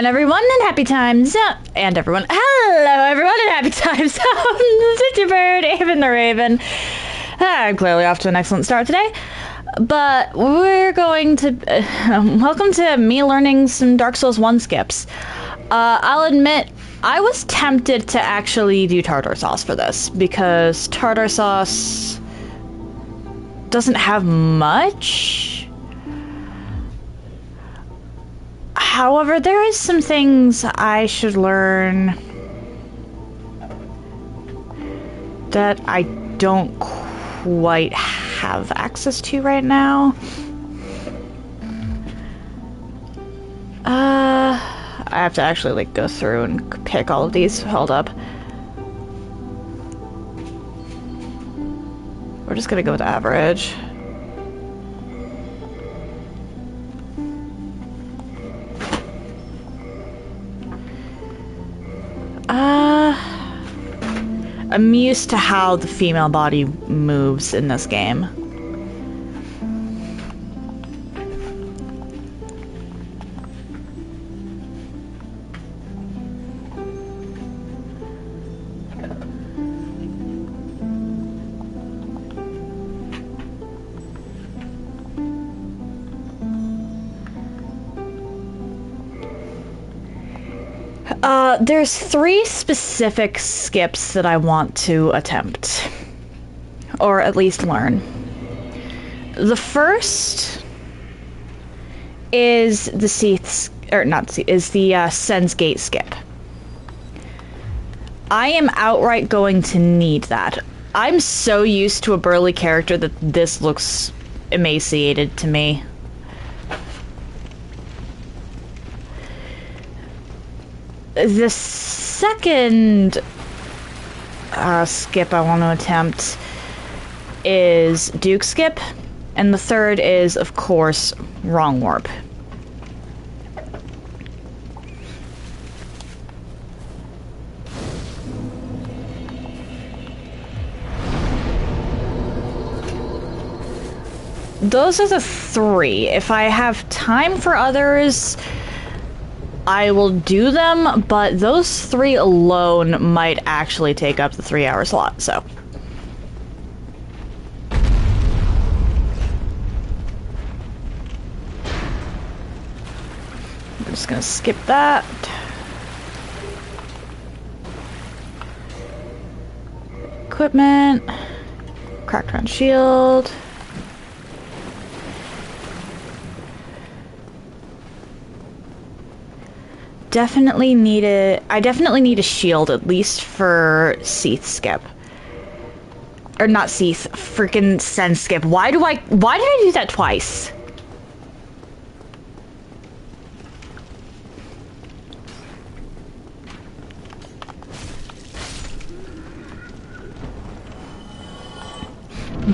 and everyone, and happy times, and everyone. Hello, everyone, and happy times. It's your bird, Aven the Raven. I'm clearly off to an excellent start today, but we're going to... welcome to me learning some Dark Souls 1 skips. I'll admit, I was tempted to actually do tartar sauce for this, because tartar sauce doesn't have much. However, there is some things I should learn that I don't quite have access to right now. I have to actually like go through and pick all of these. Hold up. We're just gonna go with average. I'm used to how the female body moves in this game. There's 3 specific skips that I want to attempt, or at least learn. The first is the Sen's Gate skip. I am outright going to need that. I'm so used to a burly character that this looks emaciated to me. The second skip I want to attempt is Duke skip, and the third is, of course, Wrong Warp. Those are the 3. If I have time for others, I will do them, but those 3 alone might actually take up the 3-hour slot, so. I'm just gonna skip that. Equipment. Cracked round shield. I definitely need a shield, at least for Seath skip. Or not Seath, freaking Sen skip. Why did I do that twice?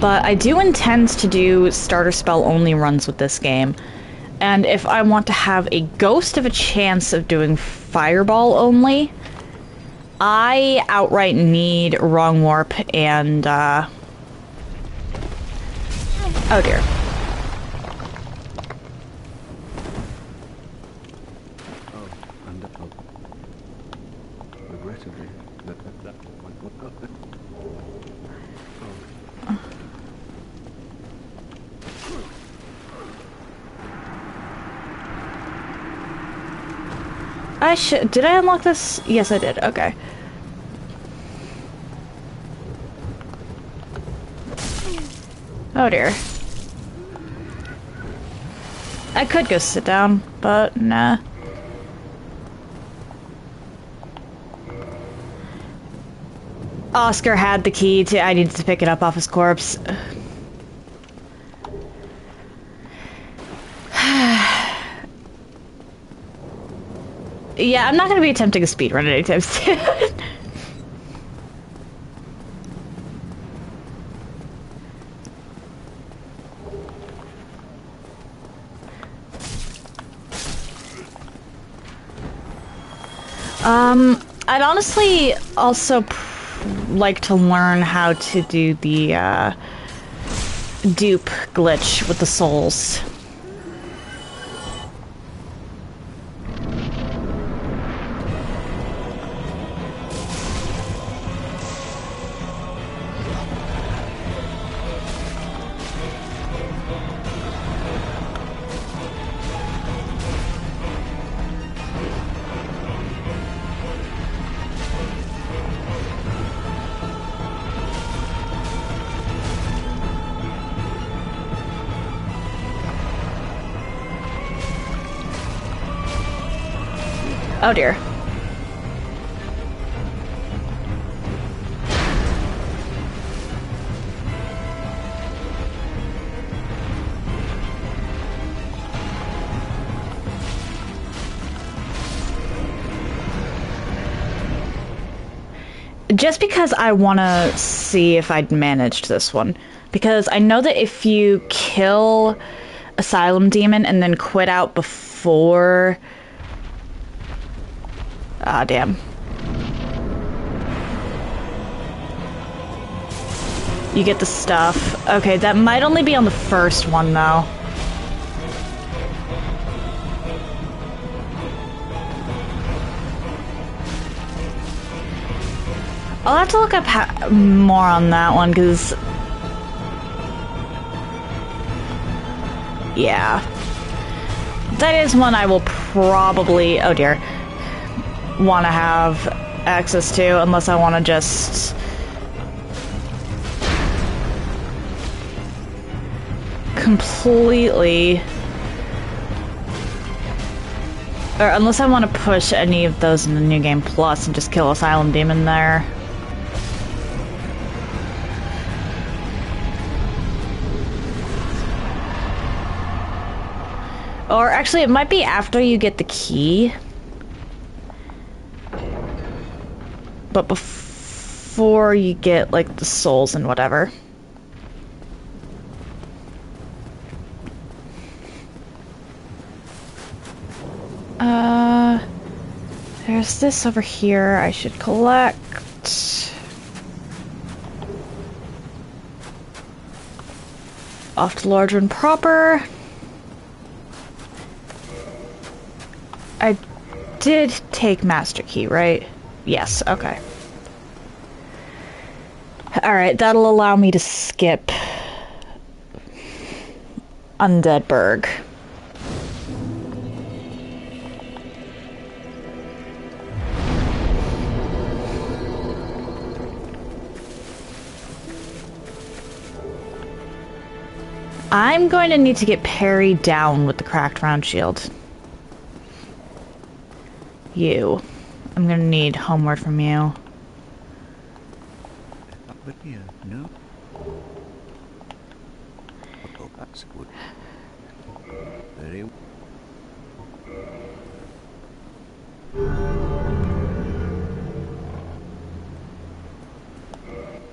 But I do intend to do starter spell only runs with this game. And if I want to have a ghost of a chance of doing Fireball only, I outright need Wrong Warp and, oh dear. Oh, and regrettably, that one. Did I unlock this? Yes, I did. Okay. Oh dear. I could go sit down, but nah. Oscar had the key to... I needed to pick it up off his corpse. Yeah, I'm not gonna be attempting a speedrun anytime soon. I'd honestly also like to learn how to do the dupe glitch with the souls. Oh dear. Just because I want to see if I'd managed this one. Because I know that if you kill Asylum Demon and then quit out before... Ah, damn. You get the stuff. Okay, that might only be on the first one, though. I'll have to look up more on that one, because... Yeah. That is one I will probably... Oh dear. Want to have access to, unless I want to just... completely... Or unless I want to push any of those in the New Game Plus and just kill Asylum Demon there. Or actually, it might be after you get the key. But before you get, like, the souls and whatever. There's this over here I should collect. Off to Lordran proper. I did take Master Key, right? Yes, okay. Alright, that'll allow me to skip Undeadburg. I'm going to need to get Perry down with the cracked round shield. You. I'm gonna need homeward from you. But yeah, no. Oh, that's good. Very.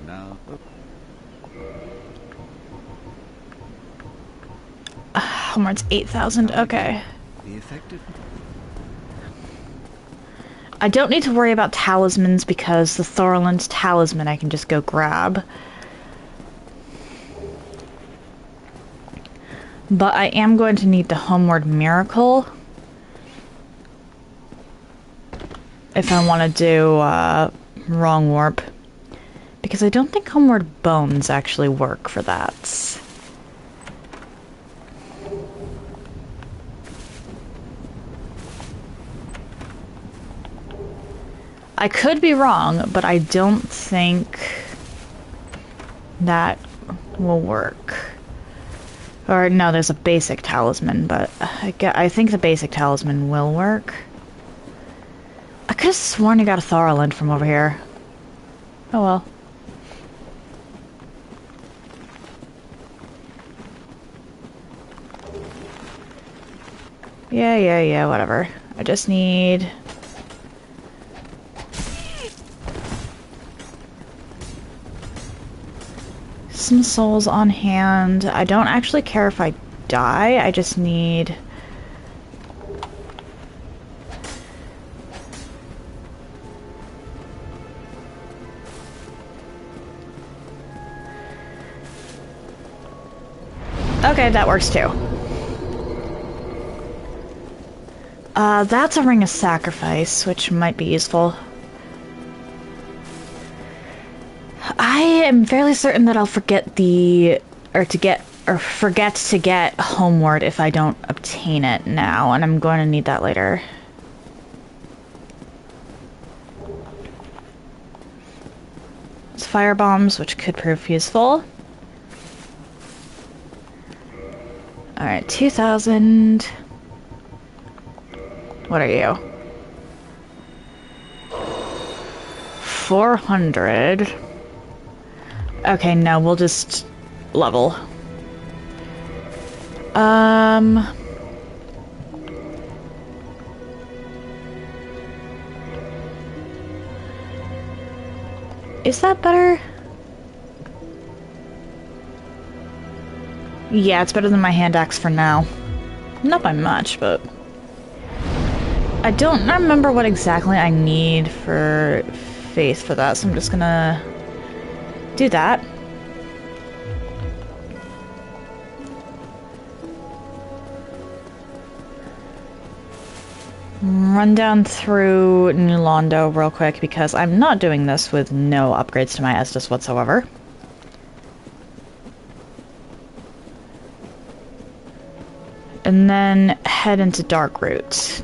Now. Homeward's 8,000. Okay. The effective. I don't need to worry about talismans because the Thorland's talisman I can just go grab. But I am going to need the Homeward Miracle if I want to do Wrong Warp. Because I don't think Homeward Bones actually work for that. I could be wrong, but I don't think that will work. Or, no, there's a basic talisman, but I think the basic talisman will work. I could have sworn I got a Thorland from over here. Oh well. Yeah, whatever. I just need... some souls on hand. I don't actually care if I die, I just need... Okay, that works too. That's a Ring of Sacrifice, which might be useful. I am fairly certain that I'll forget forget to get Homeward if I don't obtain it now, and I'm going to need that later. It's fire bombs, which could prove useful. Alright, 2,000. What are you? 400. Okay, no, we'll just level. Is that better? Yeah, it's better than my hand axe for now. Not by much, but... I don't remember what exactly I need for faith for that, so I'm just gonna do that. Run down through New Londo real quick, because I'm not doing this with no upgrades to my Estus whatsoever. And then head into Dark Route.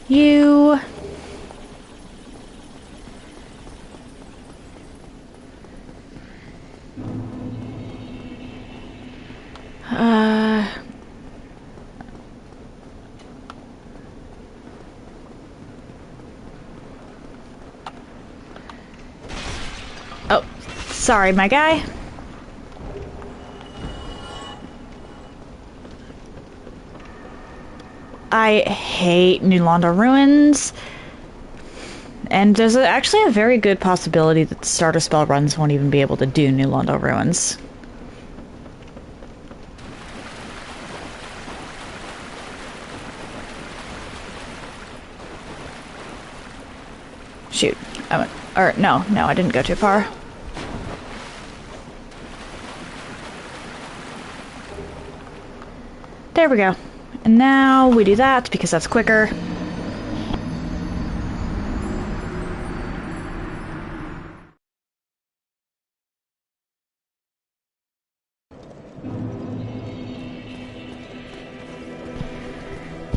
You... Oh, sorry, my guy. I hate New Londo Ruins. And there's actually a very good possibility that the starter spell runs won't even be able to do New Londo Ruins. Shoot. I went... Or, no, I didn't go too far. There we go. And now we do that because that's quicker.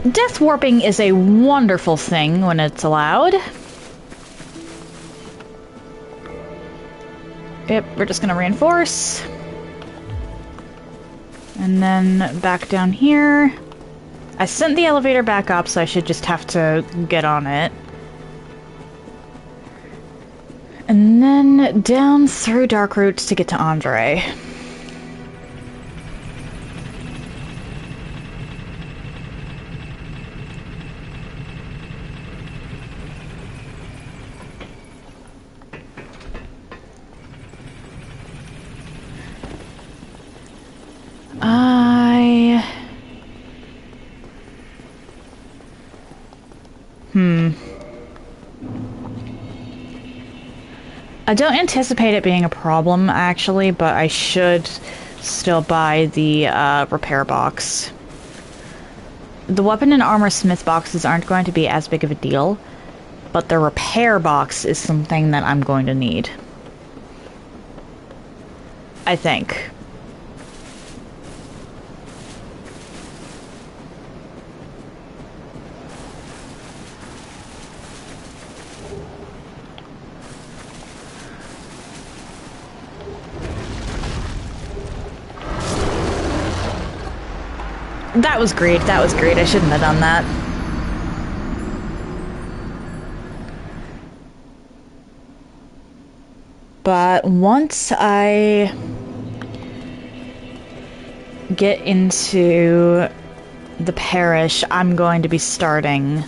Death warping is a wonderful thing when it's allowed. Yep, we're just gonna reinforce. And then back down here. I sent the elevator back up, so I should just have to get on it. And then down through Dark Route to get to Andre. I don't anticipate it being a problem, actually, but I should still buy the repair box. The weapon and armor smith boxes aren't going to be as big of a deal, but the repair box is something that I'm going to need. I think. That was great, that was great. I shouldn't have done that. But once I get into the parish, I'm going to be starting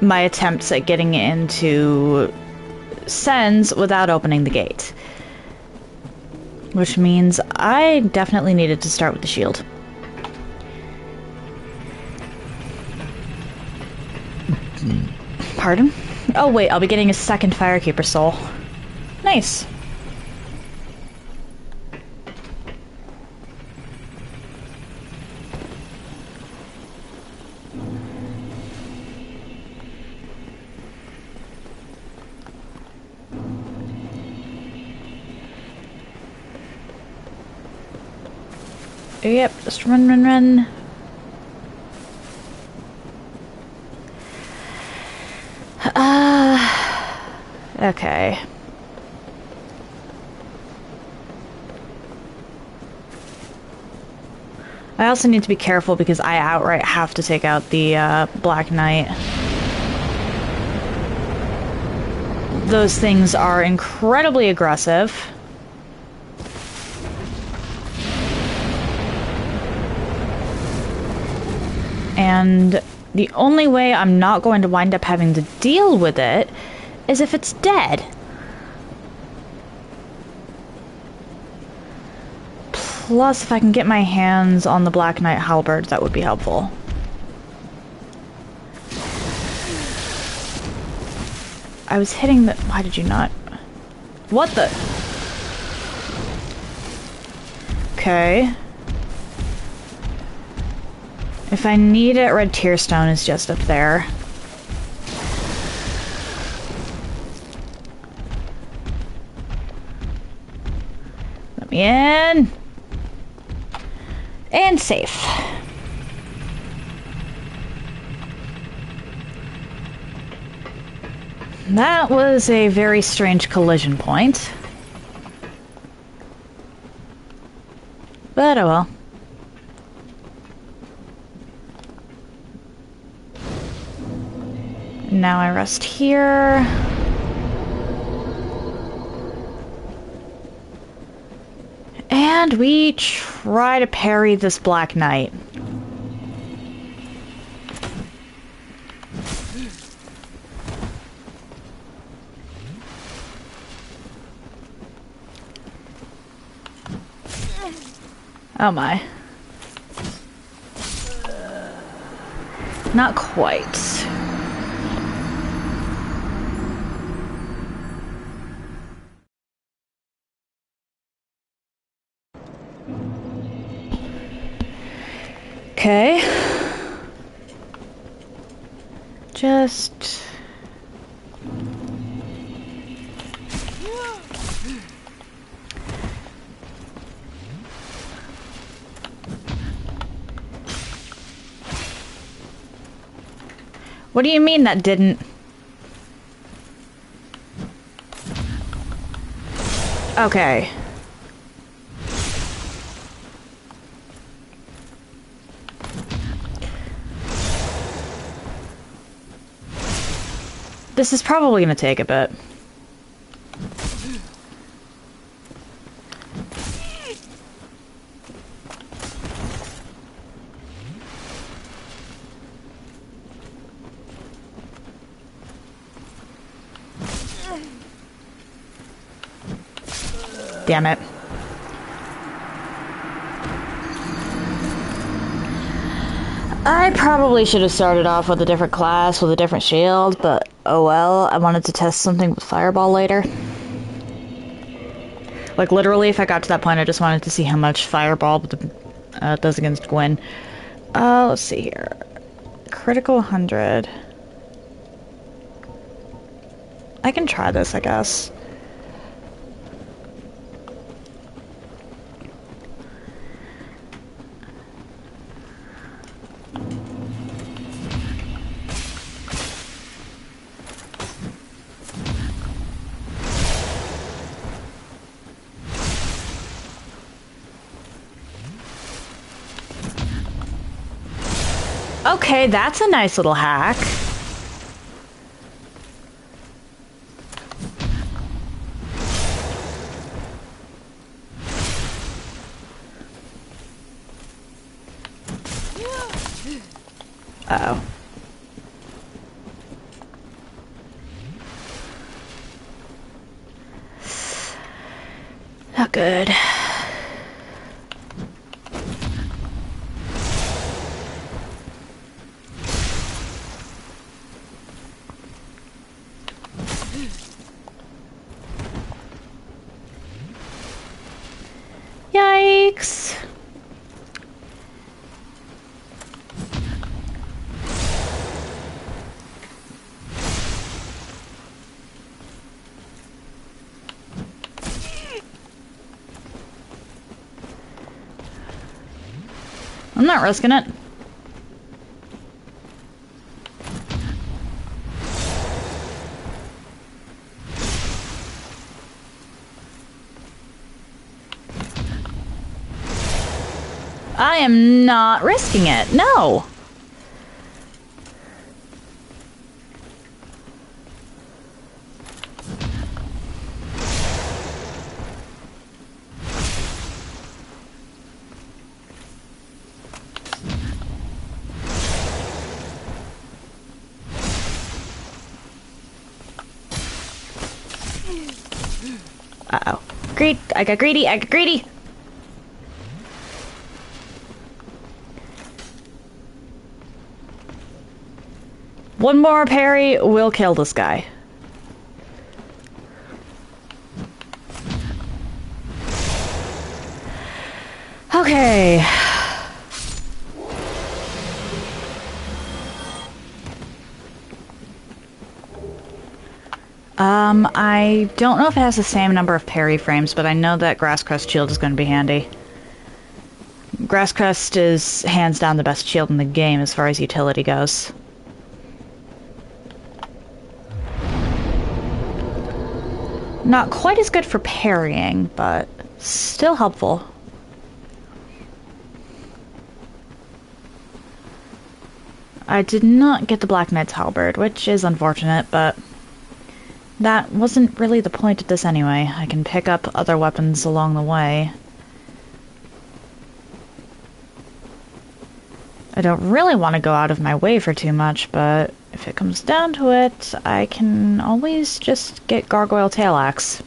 my attempts at getting into Sens without opening the gate. Which means I definitely needed to start with the shield. Pardon? Oh wait, I'll be getting a second Firekeeper soul. Nice. Yep, just run. Okay. I also need to be careful because I outright have to take out the Black Knight. Those things are incredibly aggressive. And the only way I'm not going to wind up having to deal with it is if it's dead. Plus, if I can get my hands on the Black Knight halberd, that would be helpful. I was hitting the... Why did you not? What the... Okay. If I need it, Red Tearstone is just up there. Let me in. And safe. That was a very strange collision point. But oh well. Now I rest here. And we try to parry this Black Knight. Oh my. Not quite. Okay. Just... What do you mean that didn't? Okay. This is probably going to take a bit. Damn it. I probably should have started off with a different class, with a different shield, but oh well, I wanted to test something with Fireball later. Like, literally, if I got to that point, I just wanted to see how much Fireball does against Gwen. Let's see here. Critical 100. I can try this, I guess. Okay, that's a nice little hack. Uh-oh. Not good. Yikes. I'm not risking it. I am not risking it. No. Uh-oh. I got greedy. One more parry will kill this guy. Okay. I don't know if it has the same number of parry frames, but I know that Grass Crest shield is going to be handy. Grass Crest is hands down the best shield in the game as far as utility goes. Not quite as good for parrying, but still helpful. I did not get the Black Knight's Halberd, which is unfortunate, but that wasn't really the point of this anyway. I can pick up other weapons along the way. I don't really want to go out of my way for too much, but if it comes down to it, I can always just get Gargoyle Tail Axe.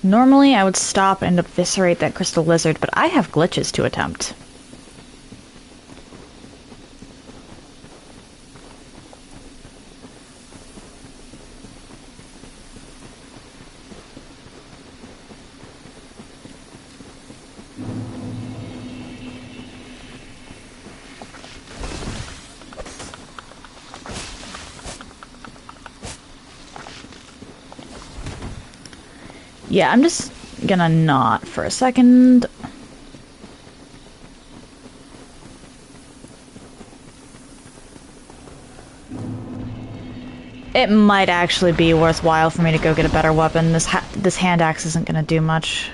Normally, I would stop and eviscerate that crystal lizard, but I have glitches to attempt. Yeah, I'm just gonna not for a second. It might actually be worthwhile for me to go get a better weapon. This hand axe isn't gonna do much.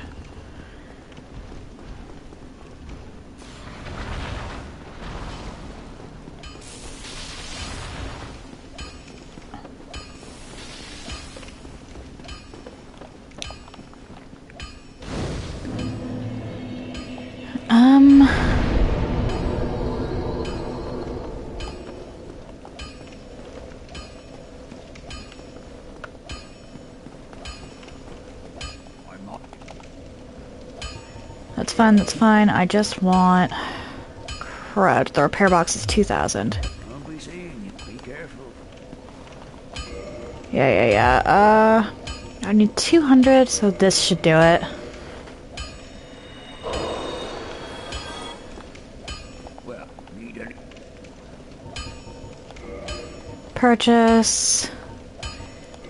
That's fine. I just want... Crud, the repair box is 2,000. I'll be seeing you. Be careful. Yeah. I need 200, so this should do it. Well, need any. Purchase.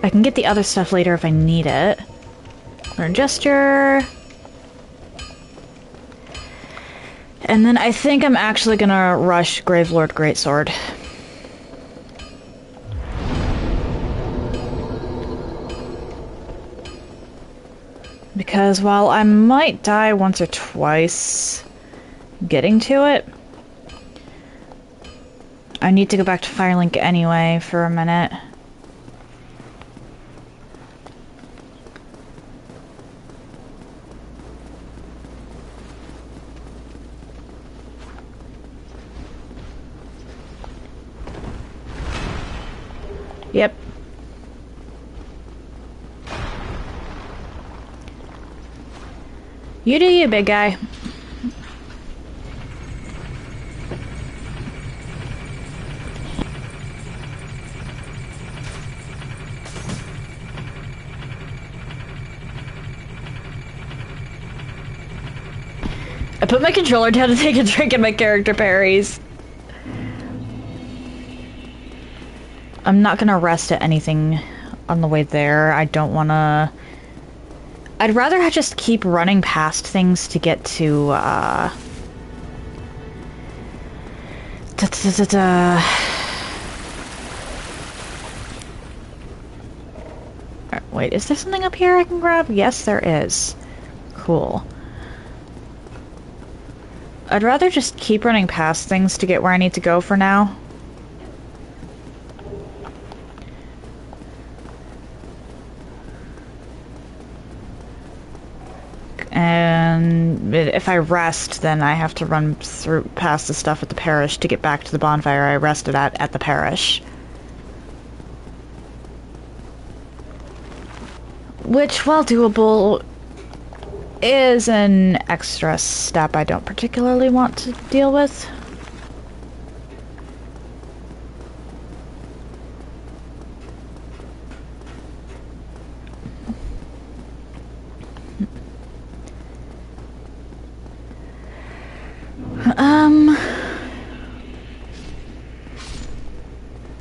I can get the other stuff later if I need it. Learn gesture. And then I think I'm actually gonna rush Gravelord Greatsword. Because while I might die once or twice getting to it, I need to go back to Firelink anyway for a minute. Yep. You do you, big guy. I put my controller down to take a drink and my character parries. I'm not gonna rest at anything on the way there. I don't wanna... I'd rather just keep running past things to get to, Wait, is there something up here I can grab? Yes, there is. Cool. I'd rather just keep running past things to get where I need to go for now. And if I rest, then I have to run through past the stuff at the parish to get back to the bonfire I rested at the parish. Which, while doable, is an extra step I don't particularly want to deal with.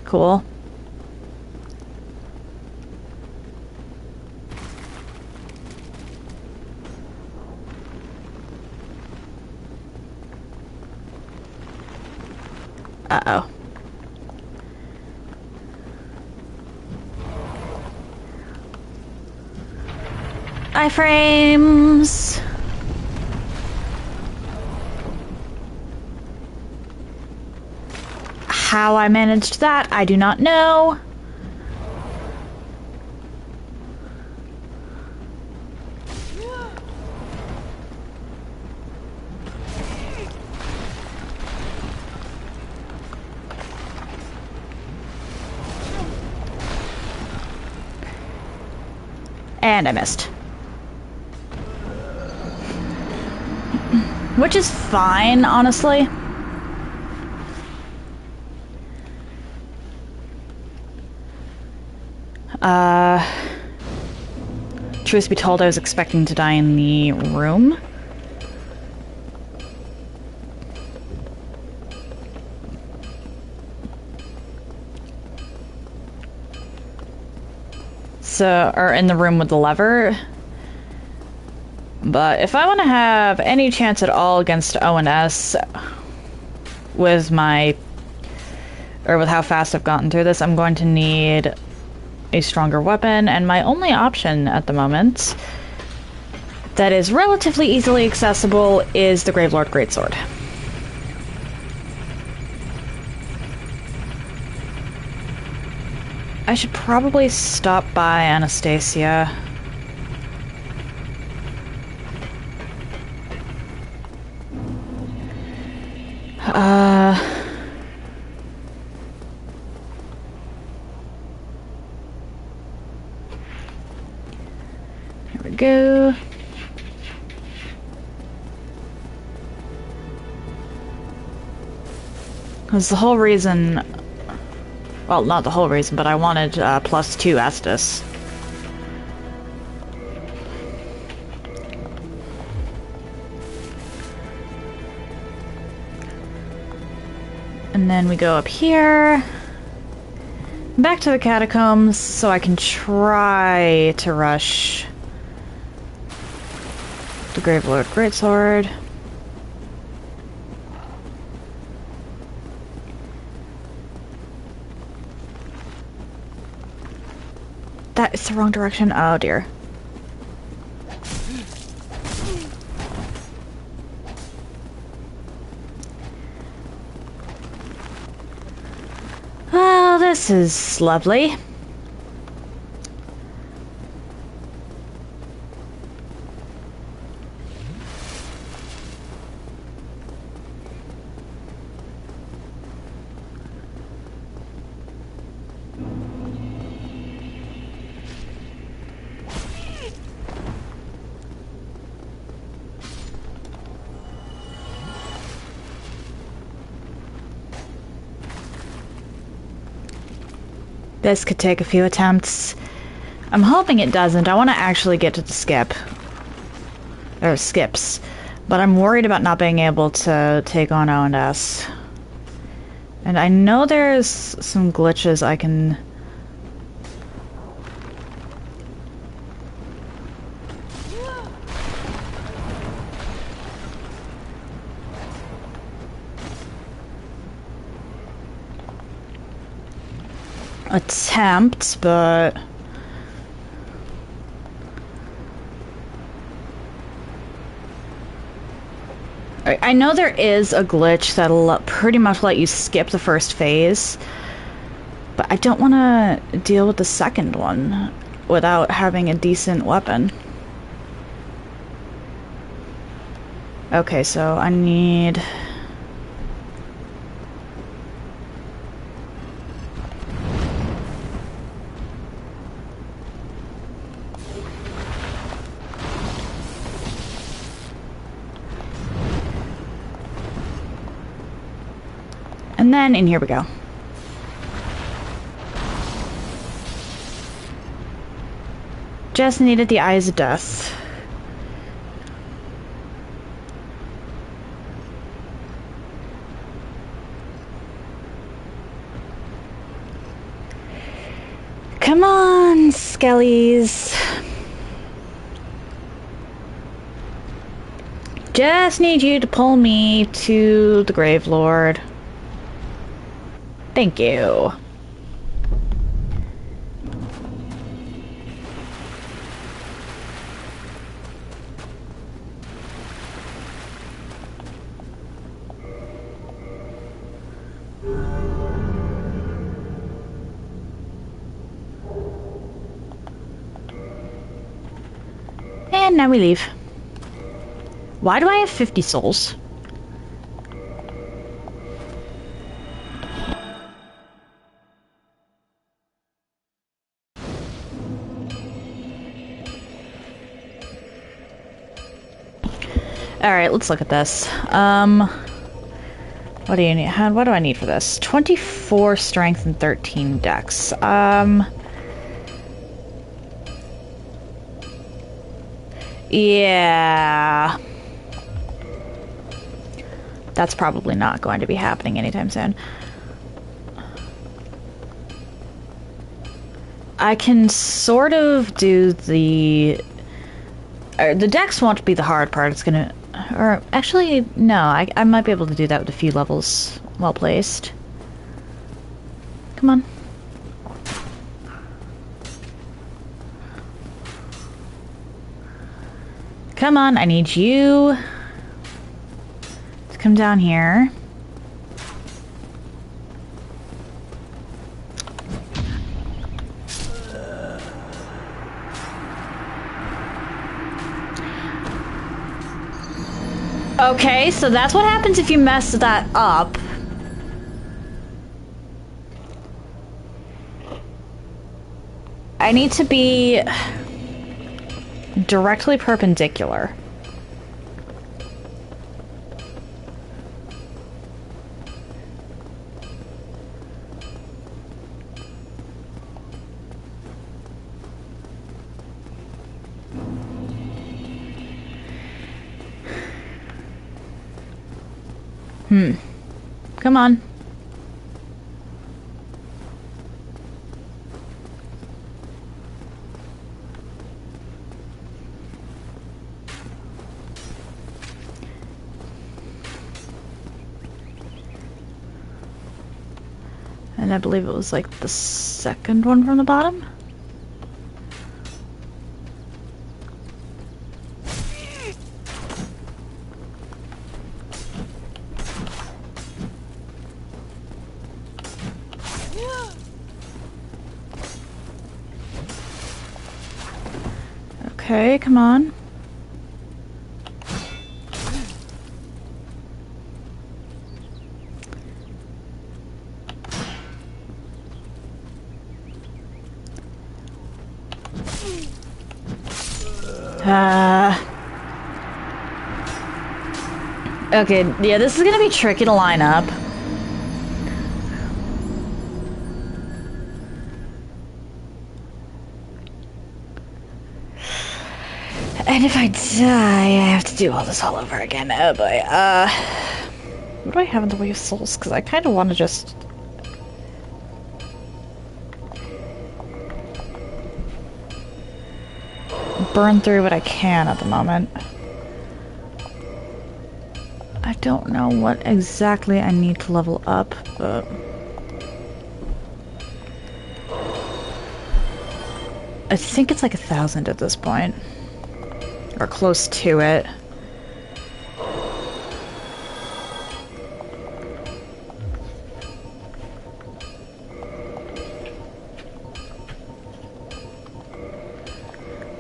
Cool. Uh-oh. Iframes! How I managed that, I do not know. And I missed. Which is fine, honestly. Truth be told, I was expecting to die in the room. So, or in the room with the lever. But if I want to have any chance at all against ONS with my, or with how fast I've gotten through this, I'm going to need a stronger weapon, and my only option at the moment that is relatively easily accessible is the Gravelord Greatsword. I should probably stop by Anastasia. Here we go. Because the whole reason... Well, not the whole reason, but I wanted +2 Estus. And then we go up here. Back to the catacombs, so I can try to rush the Gravelord Greatsword. That is the wrong direction. Oh dear. Well, this is lovely. This could take a few attempts. I'm hoping it doesn't. I want to actually get to the skip. Or skips. But I'm worried about not being able to take on O&S. And I know there's some glitches I can... attempt, but I know there is a glitch that'll pretty much let you skip the first phase, but I don't want to deal with the second one without having a decent weapon. Okay, so I need... And then in here we go. Just needed the Eyes of Death. Come on, Skellies. Just need you to pull me to the Grave Lord. Thank you. And now we leave. Why do I have 50 souls? Alright, let's look at this. What do you need? What do I need for this? 24 strength and 13 dex. Yeah. That's probably not going to be happening anytime soon. I can sort of do the dex won't be the hard part. It's gonna... Or, actually, no. I might be able to do that with a few levels well placed. Come on. Come on, I need you to come down here. Okay, so that's what happens if you mess that up. I need to be directly perpendicular. Come on. And I believe it was like the second one from the bottom. Okay, come on. Okay, yeah, this is gonna be tricky to line up. And if I die, I have to do all this all over again. Oh boy. What do I have in the way of souls? Because I kind of want to just... burn through what I can at the moment. I don't know what exactly I need to level up, but... I think it's like 1,000 at this point. Or close to it.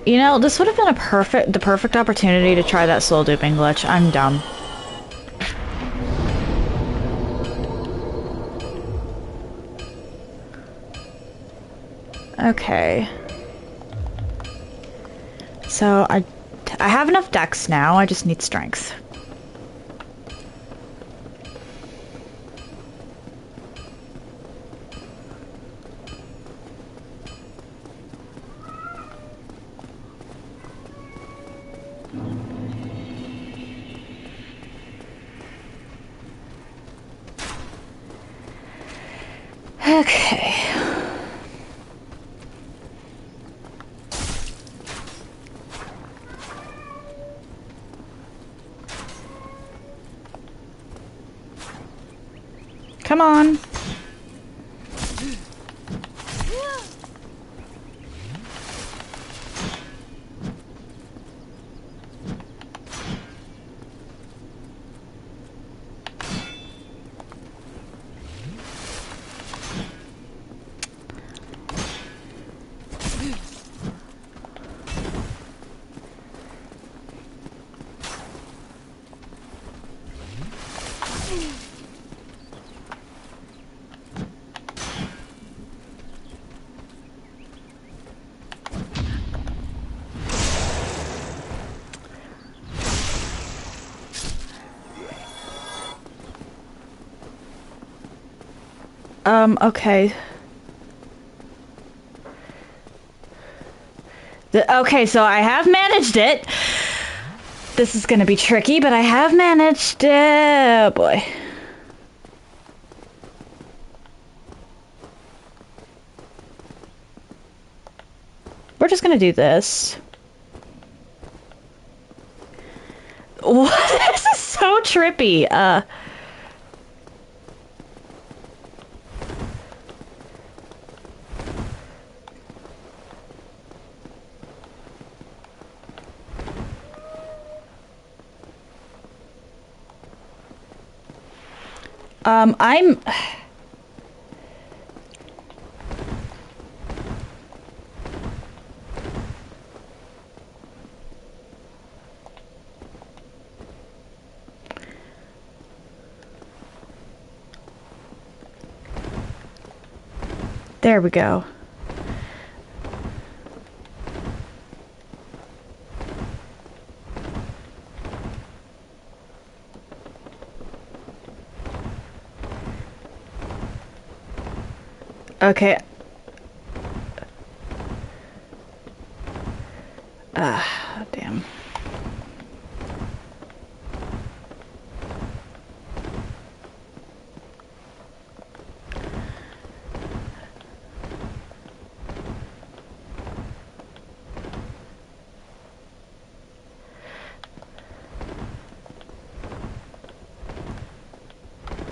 You know, this would have been the perfect opportunity to try that soul duping glitch. I'm dumb. Okay. So I have enough dex now. I just need strength. Okay. Come on. Okay. Okay, so I have managed it. This is gonna be tricky, but I have managed it. Oh boy. We're just gonna do this. What? This is so trippy. I'm... There we go. Okay. Damn.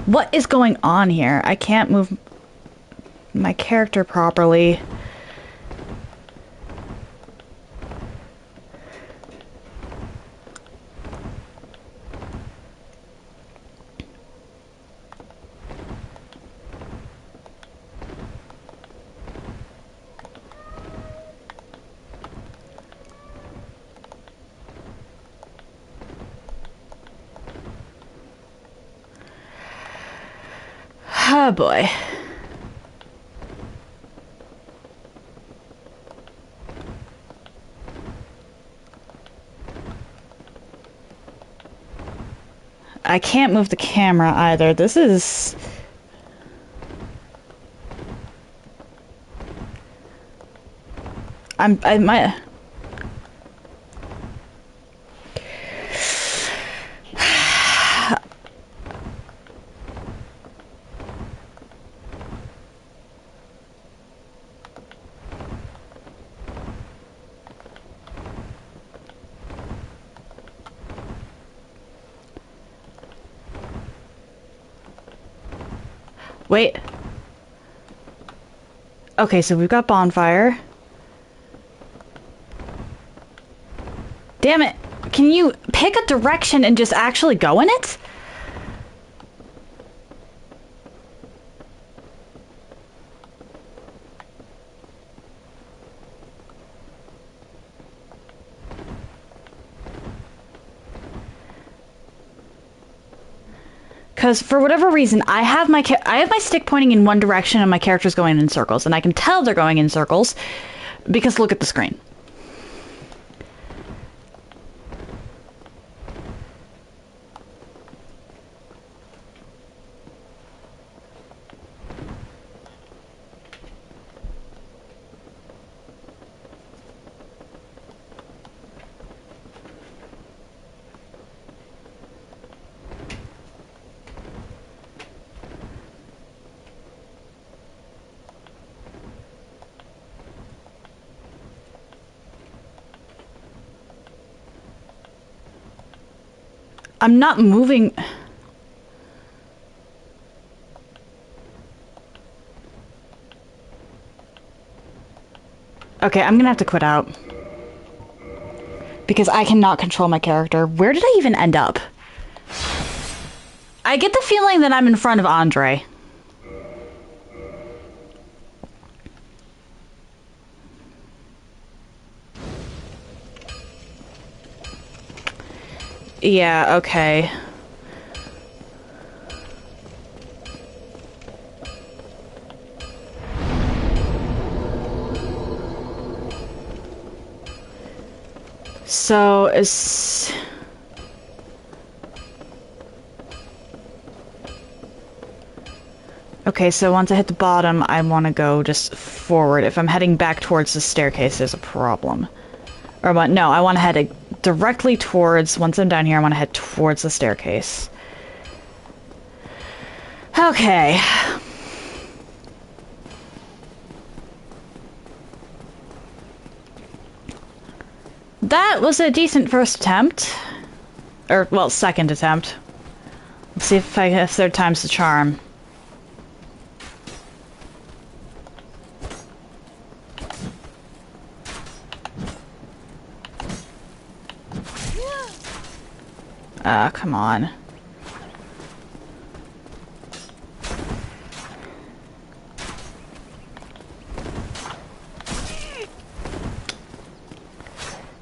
What is going on here? I can't move my character properly. Oh boy. I can't move the camera either. This is... I might... Wait. Okay, so we've got bonfire. Damn it. Can you pick a direction and just actually go in it? Because for whatever reason, I have my stick pointing in one direction and my character's going in circles, and I can tell they're going in circles because look at the screen. I'm not moving. Okay, I'm gonna have to quit out. Because I cannot control my character. Where did I even end up? I get the feeling that I'm in front of Andre. Yeah, okay. So, okay, so once I hit the bottom, I want to go just forward. If I'm heading back towards the staircase, there's a problem. Or what? No, I want to head directly towards, once I'm down here, I want to head towards the staircase. Okay. That was a decent first attempt. Or, well, second attempt. Let's see if third time's the charm. Ah, come on.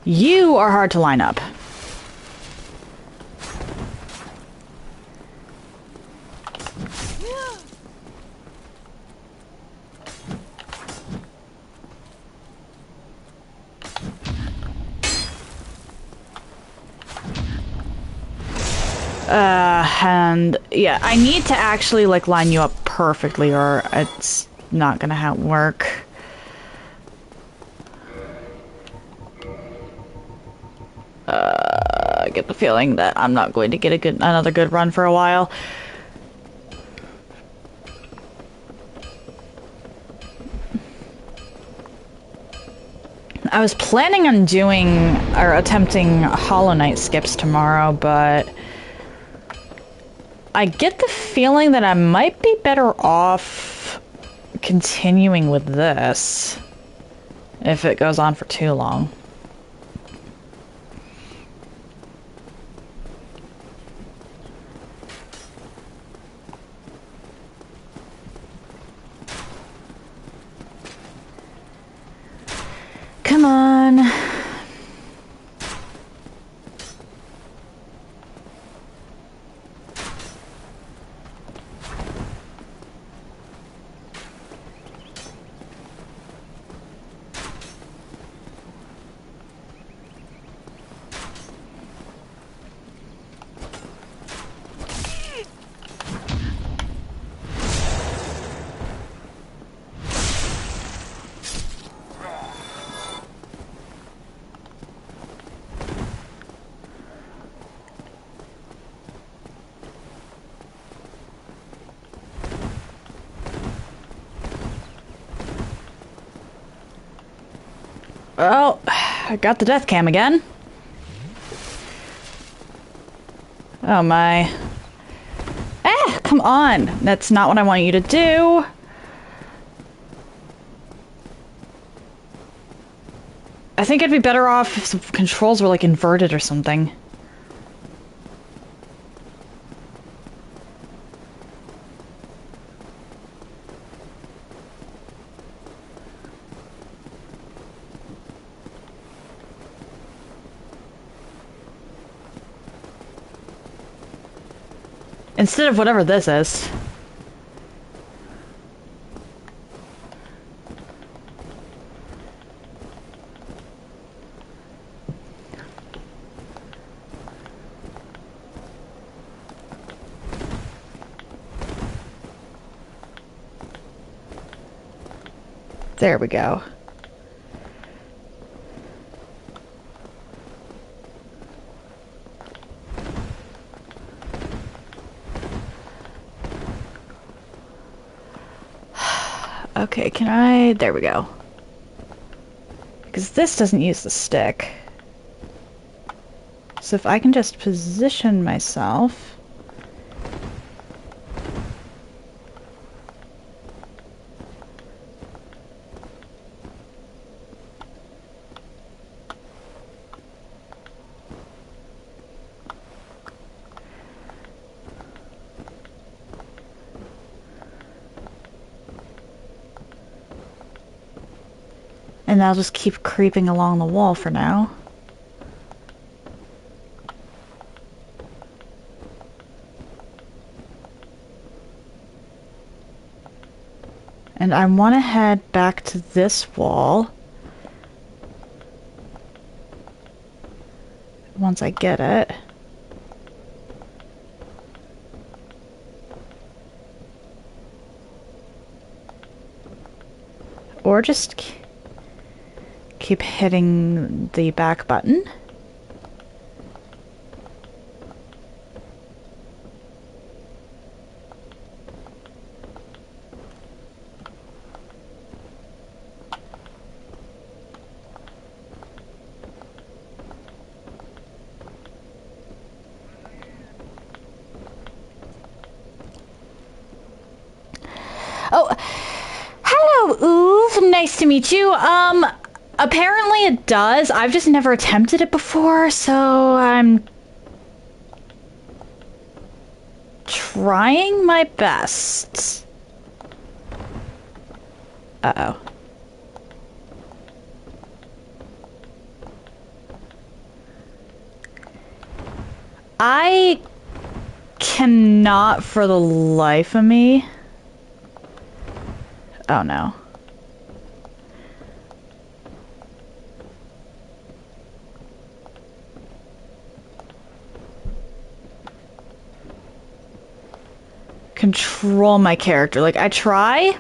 You are hard to line up. And yeah, I need to actually like line you up perfectly or it's not gonna work. I get the feeling that I'm not going to get another good run for a while. I was planning on doing or attempting Hollow Knight skips tomorrow, but I get the feeling that I might be better off continuing with this if it goes on for too long. Come on. Well, I got the death cam again. Oh my. Ah, come on. That's not what I want you to do. I think I'd be better off if the controls were like inverted or something. Instead of whatever this is. There we go. Okay, can I... There we go. Because this doesn't use the stick. So if I can just position myself... And I'll just keep creeping along the wall for now. And I want to head back to this wall. Once I get it. Or just keep hitting the back button. Oh, hello, Oov. Nice to meet you. Apparently it does. I've just never attempted it before, so I'm trying my best. Uh-oh. I cannot for the life of me. Oh no. Control my character. Like, I try.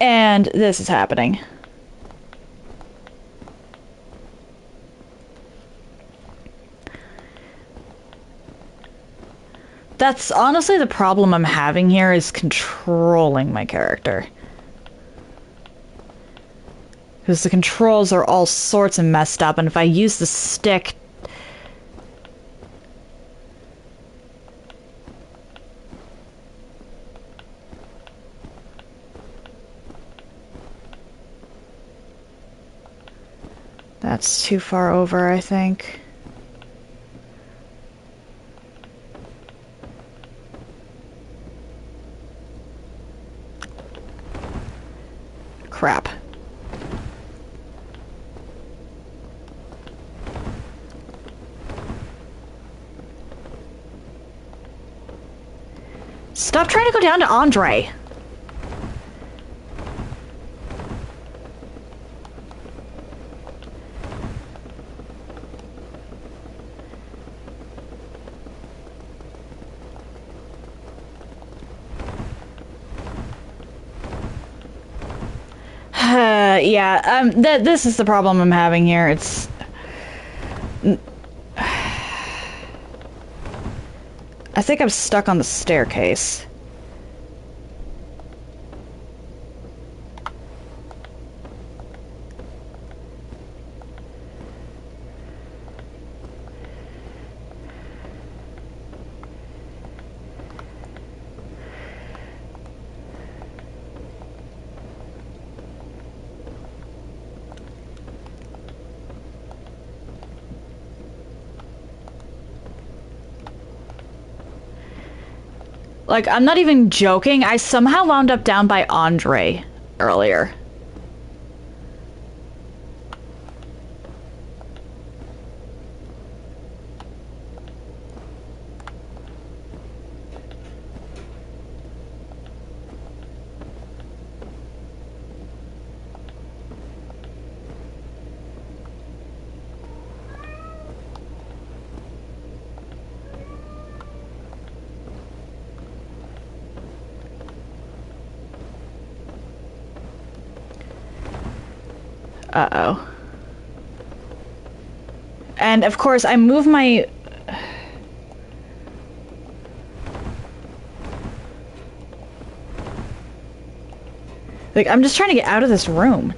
And this is happening. That's honestly the problem I'm having here, is controlling my character. Because the controls are all sorts of messed up, and if I use the stick... That's too far over, I think. Crap. Stop trying to go down to Andre. Yeah, this is the problem I'm having here. It's... I think I'm stuck on the staircase. Like, I'm not even joking. I somehow wound up down by Andre earlier. Uh-oh. And, of course, I move my... Like, I'm just trying to get out of this room.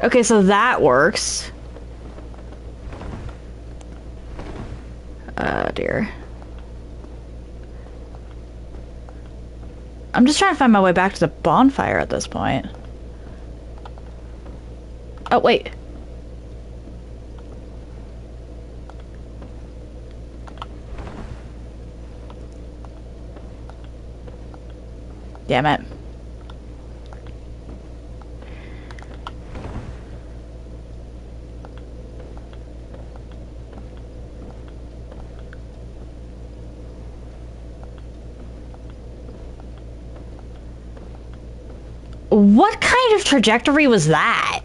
Okay, so that works. Oh, dear. I'm just trying to find my way back to the bonfire at this point. Oh, wait. Damn it. What kind of trajectory was that?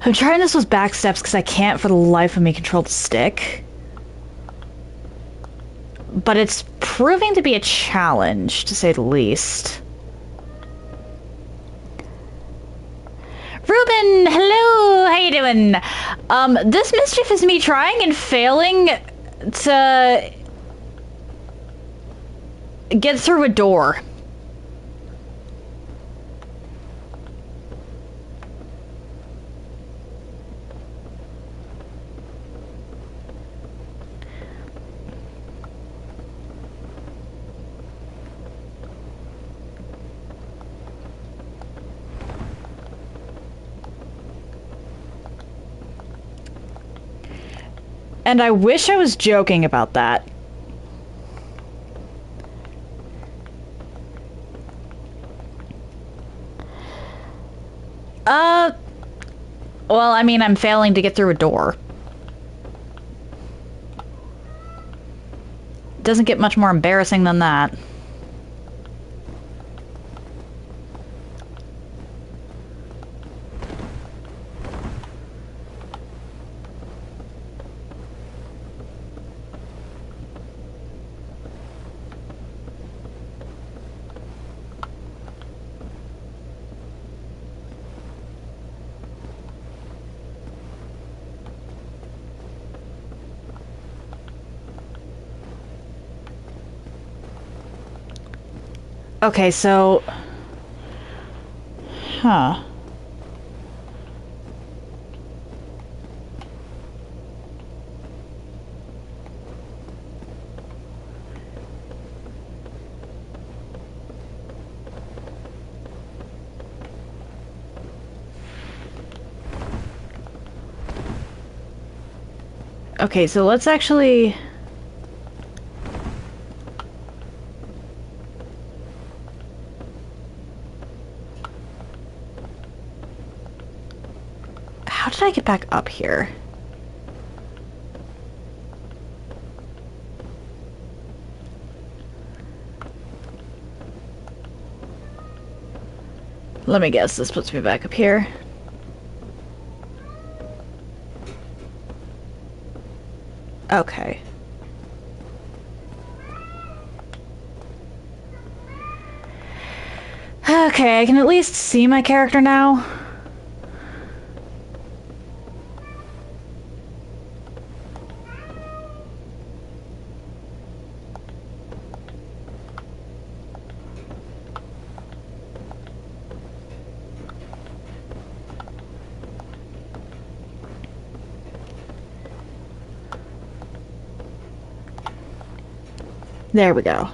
I'm trying this with back steps because I can't for the life of me control the stick. But it's proving to be a challenge, to say the least. Ruben, hello, how you doing? This mischief is me trying and failing to get through a door. And I wish I was joking about that. Well, I mean, I'm failing to get through a door. Doesn't get much more embarrassing than that. Okay, so... Huh. Okay, so let's actually... How did I get back up here? Let me guess, this puts me back up here. Okay. Okay, I can at least see my character now. There we go.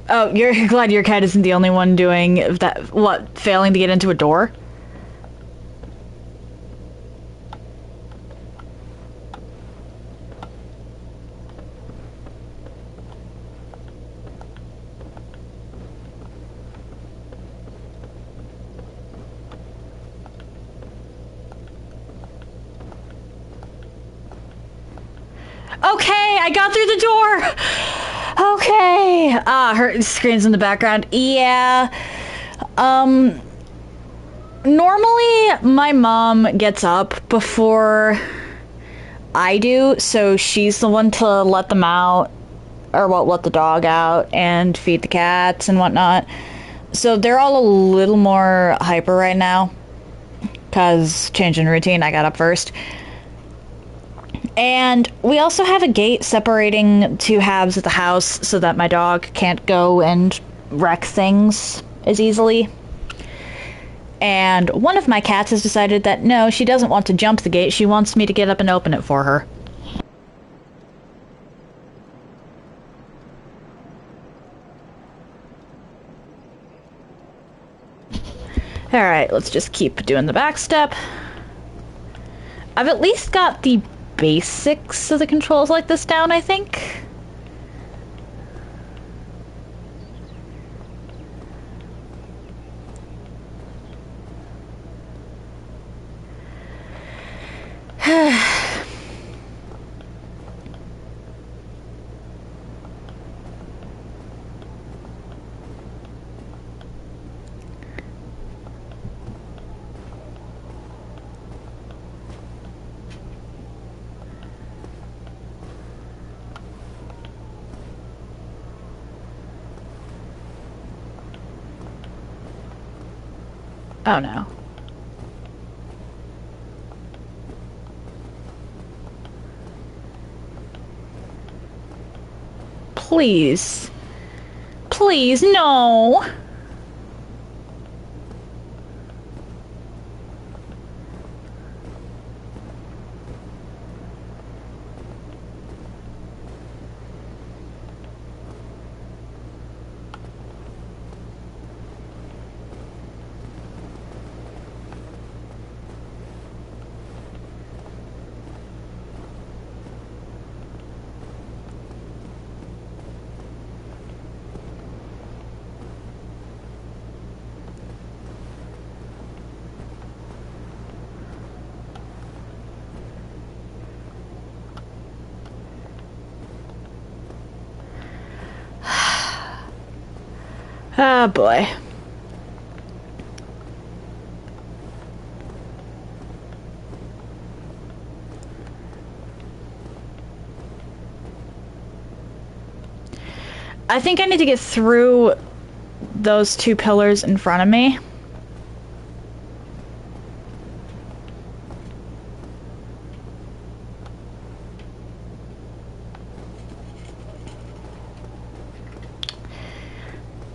Oh, you're glad your cat isn't the only one doing that, what, failing to get into a door? Okay, I got through the door! Okay. Her screams in the background. Yeah. Normally my mom gets up before I do, so she's the one to let them out, or well, let the dog out and feed the cats and whatnot. So they're all a little more hyper right now, because change in routine, I got up first. And we also have a gate separating two halves of the house so that my dog can't go and wreck things as easily. And one of my cats has decided that no, she doesn't want to jump the gate, she wants me to get up and open it for her. Alright, let's just keep doing the back step. I've at least got the basics of the controls like this down, I think. Oh no. Please. Please, no! Oh boy. I think I need to get through those two pillars in front of me.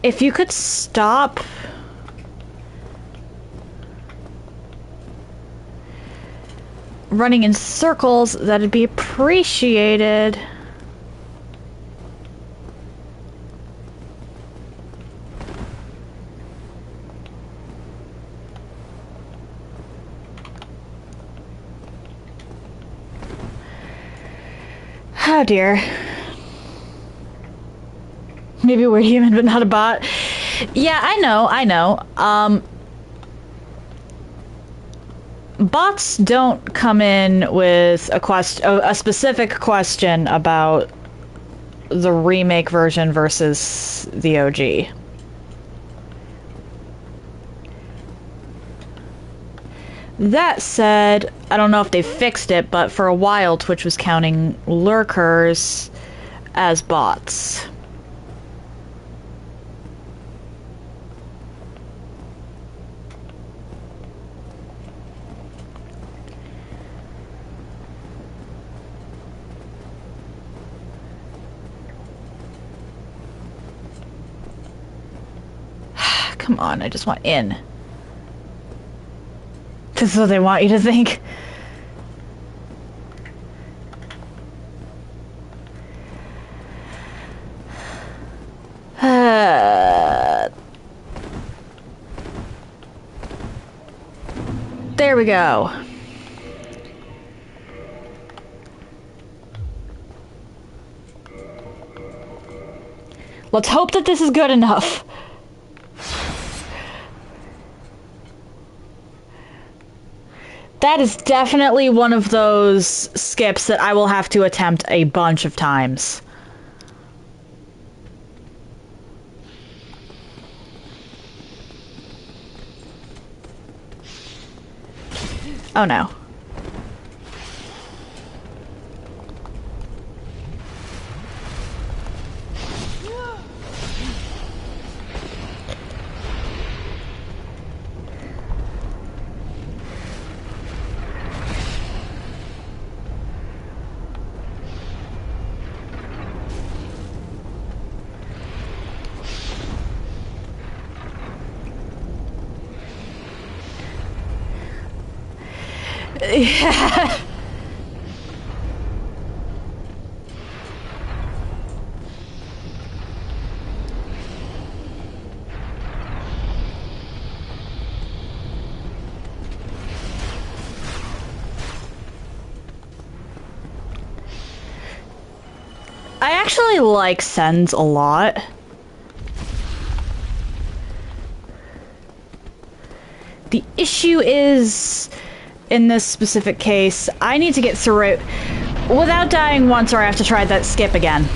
If you could stop running in circles, that'd be appreciated. Oh dear. Maybe we're human, but not a bot. Yeah, I know. Bots don't come in with a specific question about the remake version versus the OG. That said, I don't know if they fixed it, but for a while Twitch was counting lurkers as bots. Come on, I just want in. This is what they want you to think. There we go. Let's hope that this is good enough. That is definitely one of those skips that I will have to attempt a bunch of times. Oh no. Yeah. I actually like Sens a lot. The issue is, in this specific case, I need to get through it without dying once, or I have to try that skip again.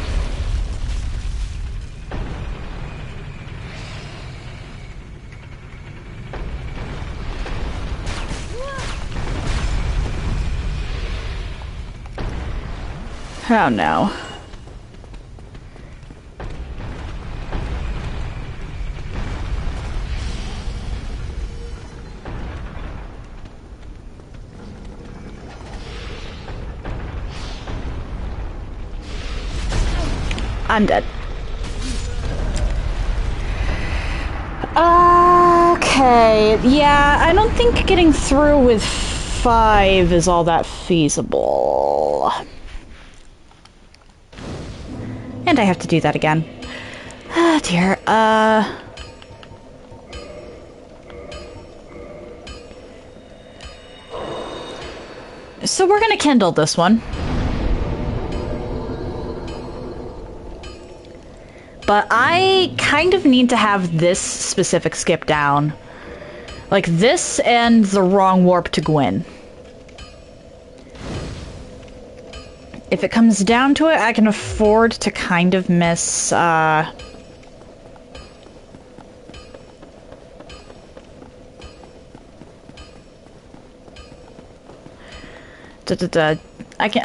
Oh no. I'm dead. Okay, yeah, I don't think getting through with 5 is all that feasible. And I have to do that again. Ah, dear. So we're gonna kindle this one. But I kind of need to have this specific skip down. Like this and the wrong warp to Gwyn. If it comes down to it, I can afford to kind of miss, I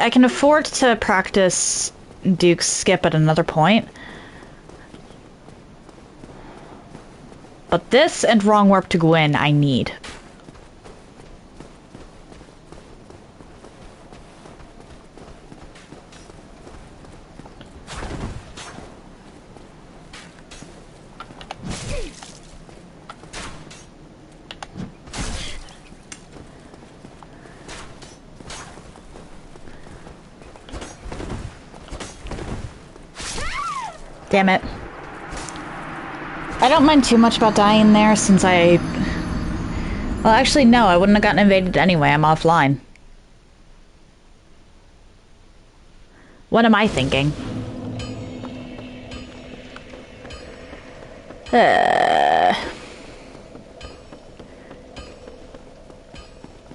can afford to practice Duke's skip at another point. But this and wrong warp to Gwyn, I need. Damn it. I don't mind too much about dying there since I... Well, actually, no, I wouldn't have gotten invaded anyway. I'm offline. What am I thinking?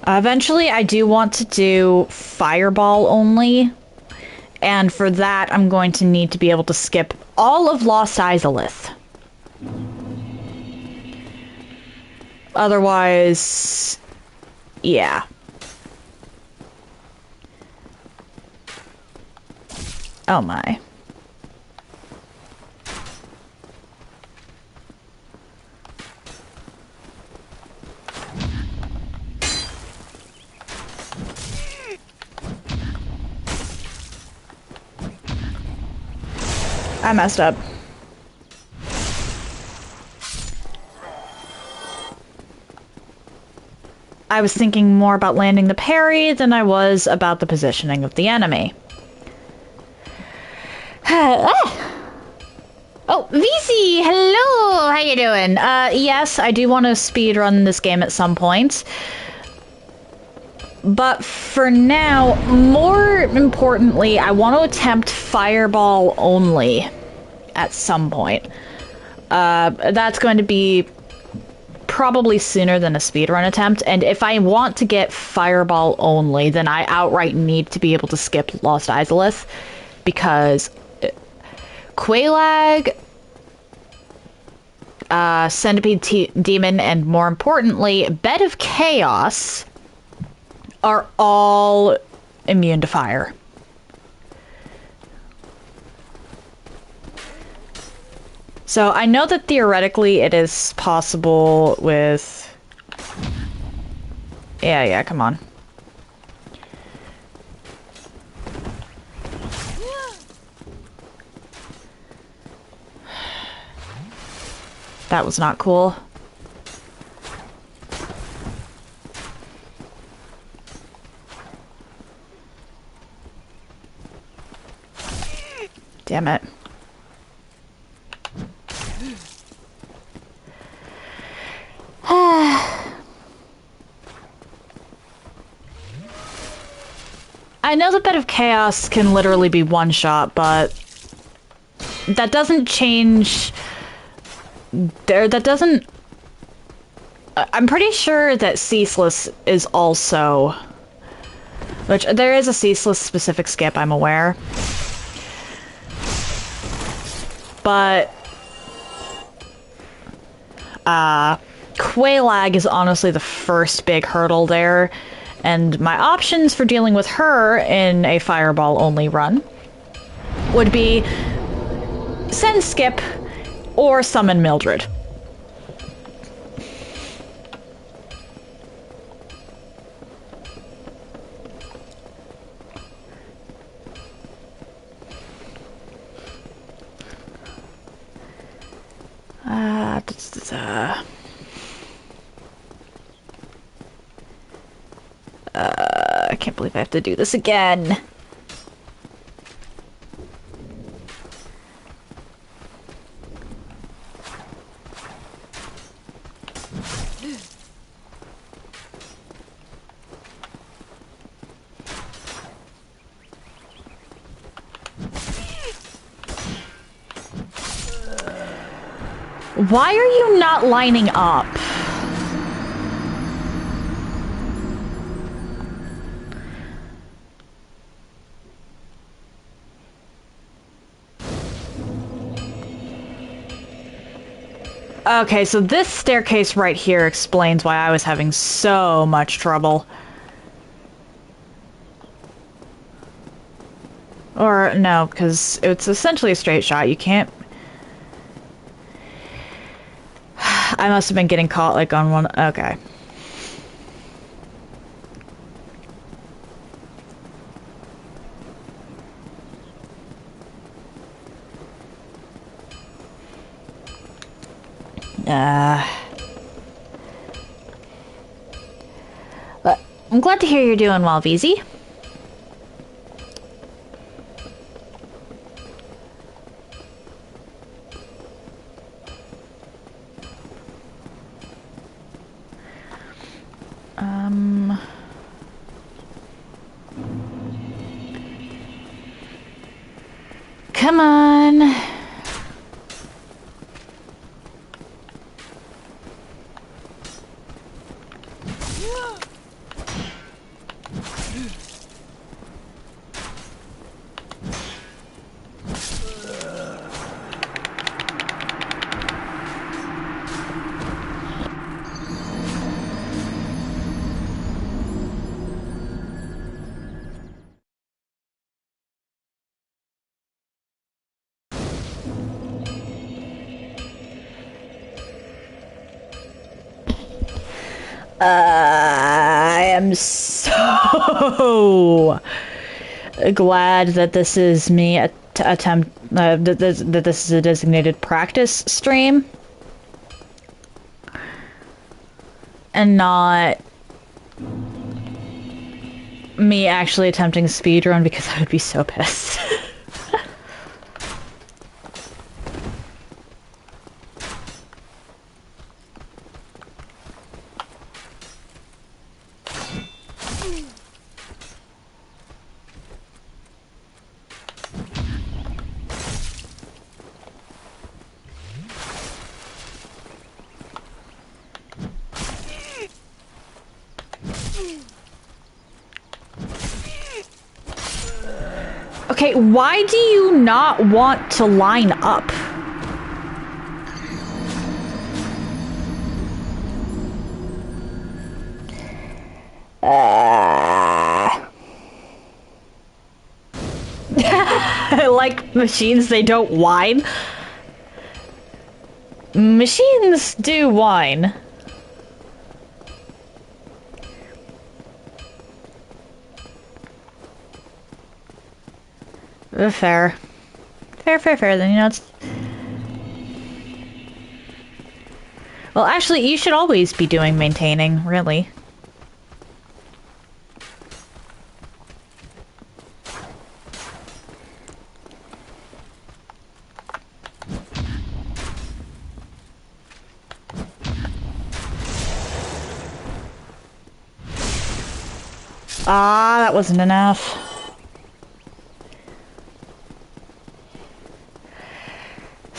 Eventually, I do want to do Fireball only. And for that, I'm going to need to be able to skip all of Lost Izalith. Otherwise, yeah. Oh my. I messed up. I was thinking more about landing the parry than I was about the positioning of the enemy. Oh, VC, hello! How you doing? Yes, I do want to speedrun this game at some point. But for now, more importantly, I want to attempt Fireball only at some point. That's going to be probably sooner than a speedrun attempt, and if I want to get Fireball only, then I outright need to be able to skip Lost Izalith, because Quelaag, Centipede Demon, and more importantly, Bed of Chaos are all immune to fire. So I know that theoretically it is possible with... Yeah, come on. That was not cool. Damn it. I know the Bed of Chaos can literally be one shot, but that doesn't change... That doesn't... I'm pretty sure that Ceaseless is also... Which, there is a Ceaseless specific skip, I'm aware. But... Quelaag is honestly the first big hurdle there, and my options for dealing with her in a Fireball-only run would be send Skip or summon Mildred. I can't believe I have to do this again. Why are you not lining up? Okay, so this staircase right here explains why I was having so much trouble. Or, no, because it's essentially a straight shot. You can't... I must have been getting caught, like, on one... Okay. But I'm glad to hear you're doing well, VZ. Come on. I am so glad that this is me that this is a designated practice stream and not me actually attempting a speedrun, because I would be so pissed. Okay, why do you not want to line up? Like machines, they don't whine. Machines do whine. Fair. Fair, then, you know, it's... Well, actually, you should always be doing maintaining, really. Ah, that wasn't enough.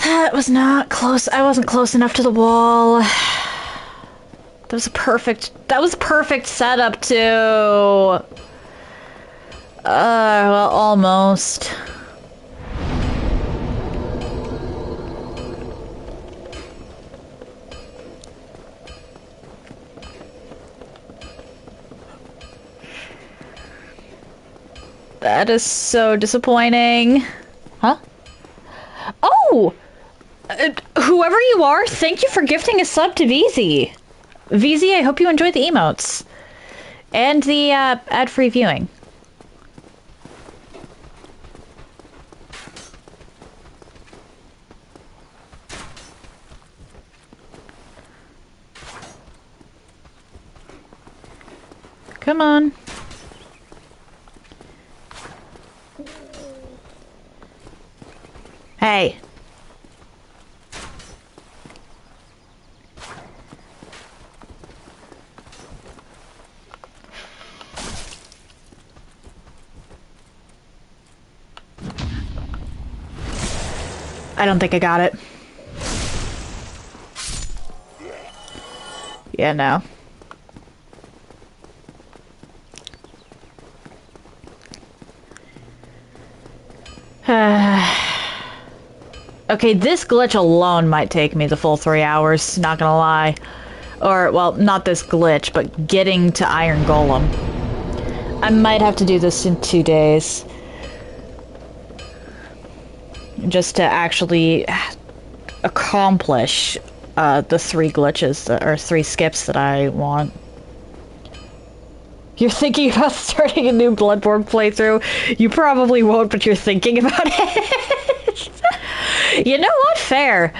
That was not close. I wasn't close enough to the wall. That was a perfect setup too. Well, almost. That is so disappointing. Huh? Oh! Whoever you are, thank you for gifting a sub to VZ. VZ, I hope you enjoyed the emotes. And the ad-free viewing. Come on. Hey. I don't think I got it. Yeah, no. Okay, this glitch alone might take me the full 3 hours, not gonna lie. Or, well, not this glitch, but getting to Iron Golem. I might have to do this in 2 days. Just to actually accomplish the 3 glitches, or 3 skips that I want. You're thinking about starting a new Bloodborne playthrough? You probably won't, but you're thinking about it. You know what? Fair.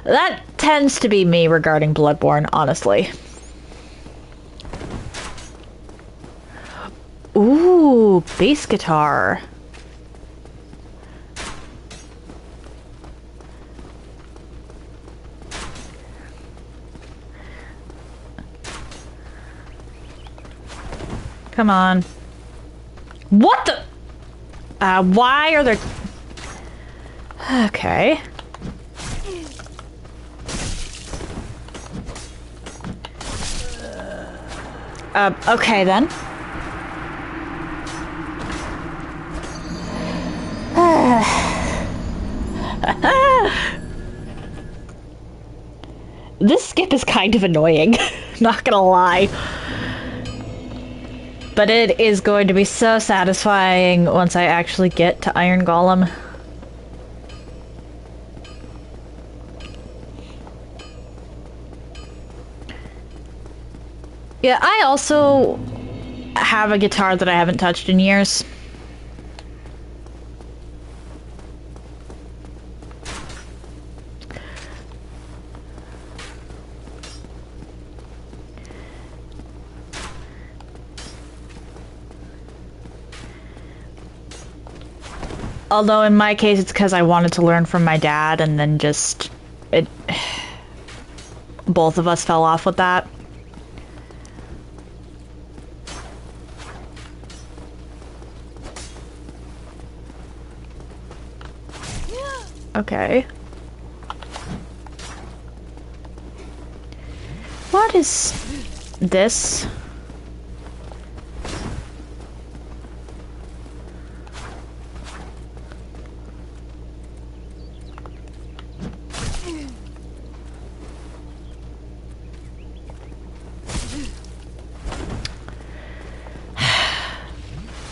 That tends to be me regarding Bloodborne, honestly. Ooh, bass guitar. Come on. What the? Why are there... Okay. Okay then. This skip is kind of annoying, not gonna lie. But it is going to be so satisfying once I actually get to Iron Golem. Yeah, I also have a guitar that I haven't touched in years. Although in my case, it's because I wanted to learn from my dad, and then just it. Both of us fell off with that. Okay. What is this?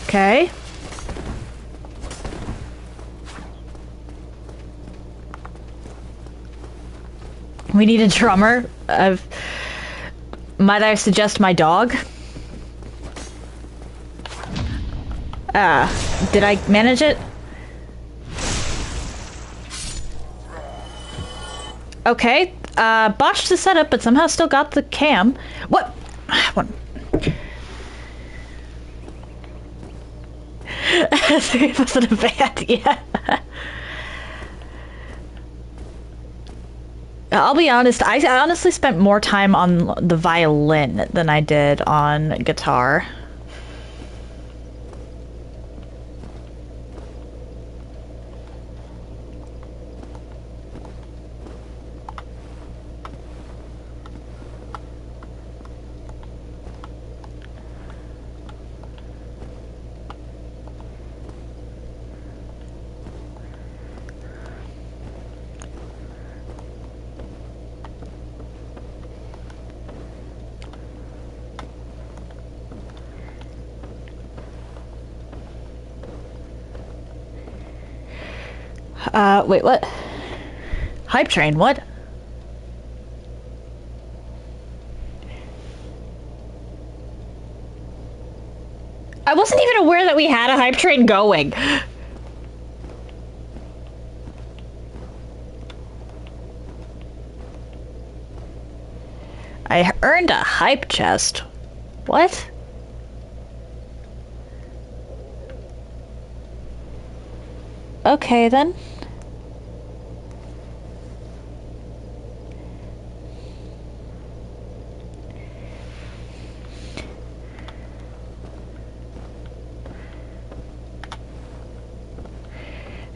Okay. We need a drummer. Might I suggest my dog? Did I manage it? Okay. Botched the setup, but somehow still got the cam. What? What? Three of us in a band, yeah. I'll be honest, I honestly spent more time on the violin than I did on guitar. Wait, what? Hype train, what? I wasn't even aware that we had a hype train going. I earned a hype chest. What? Okay, then.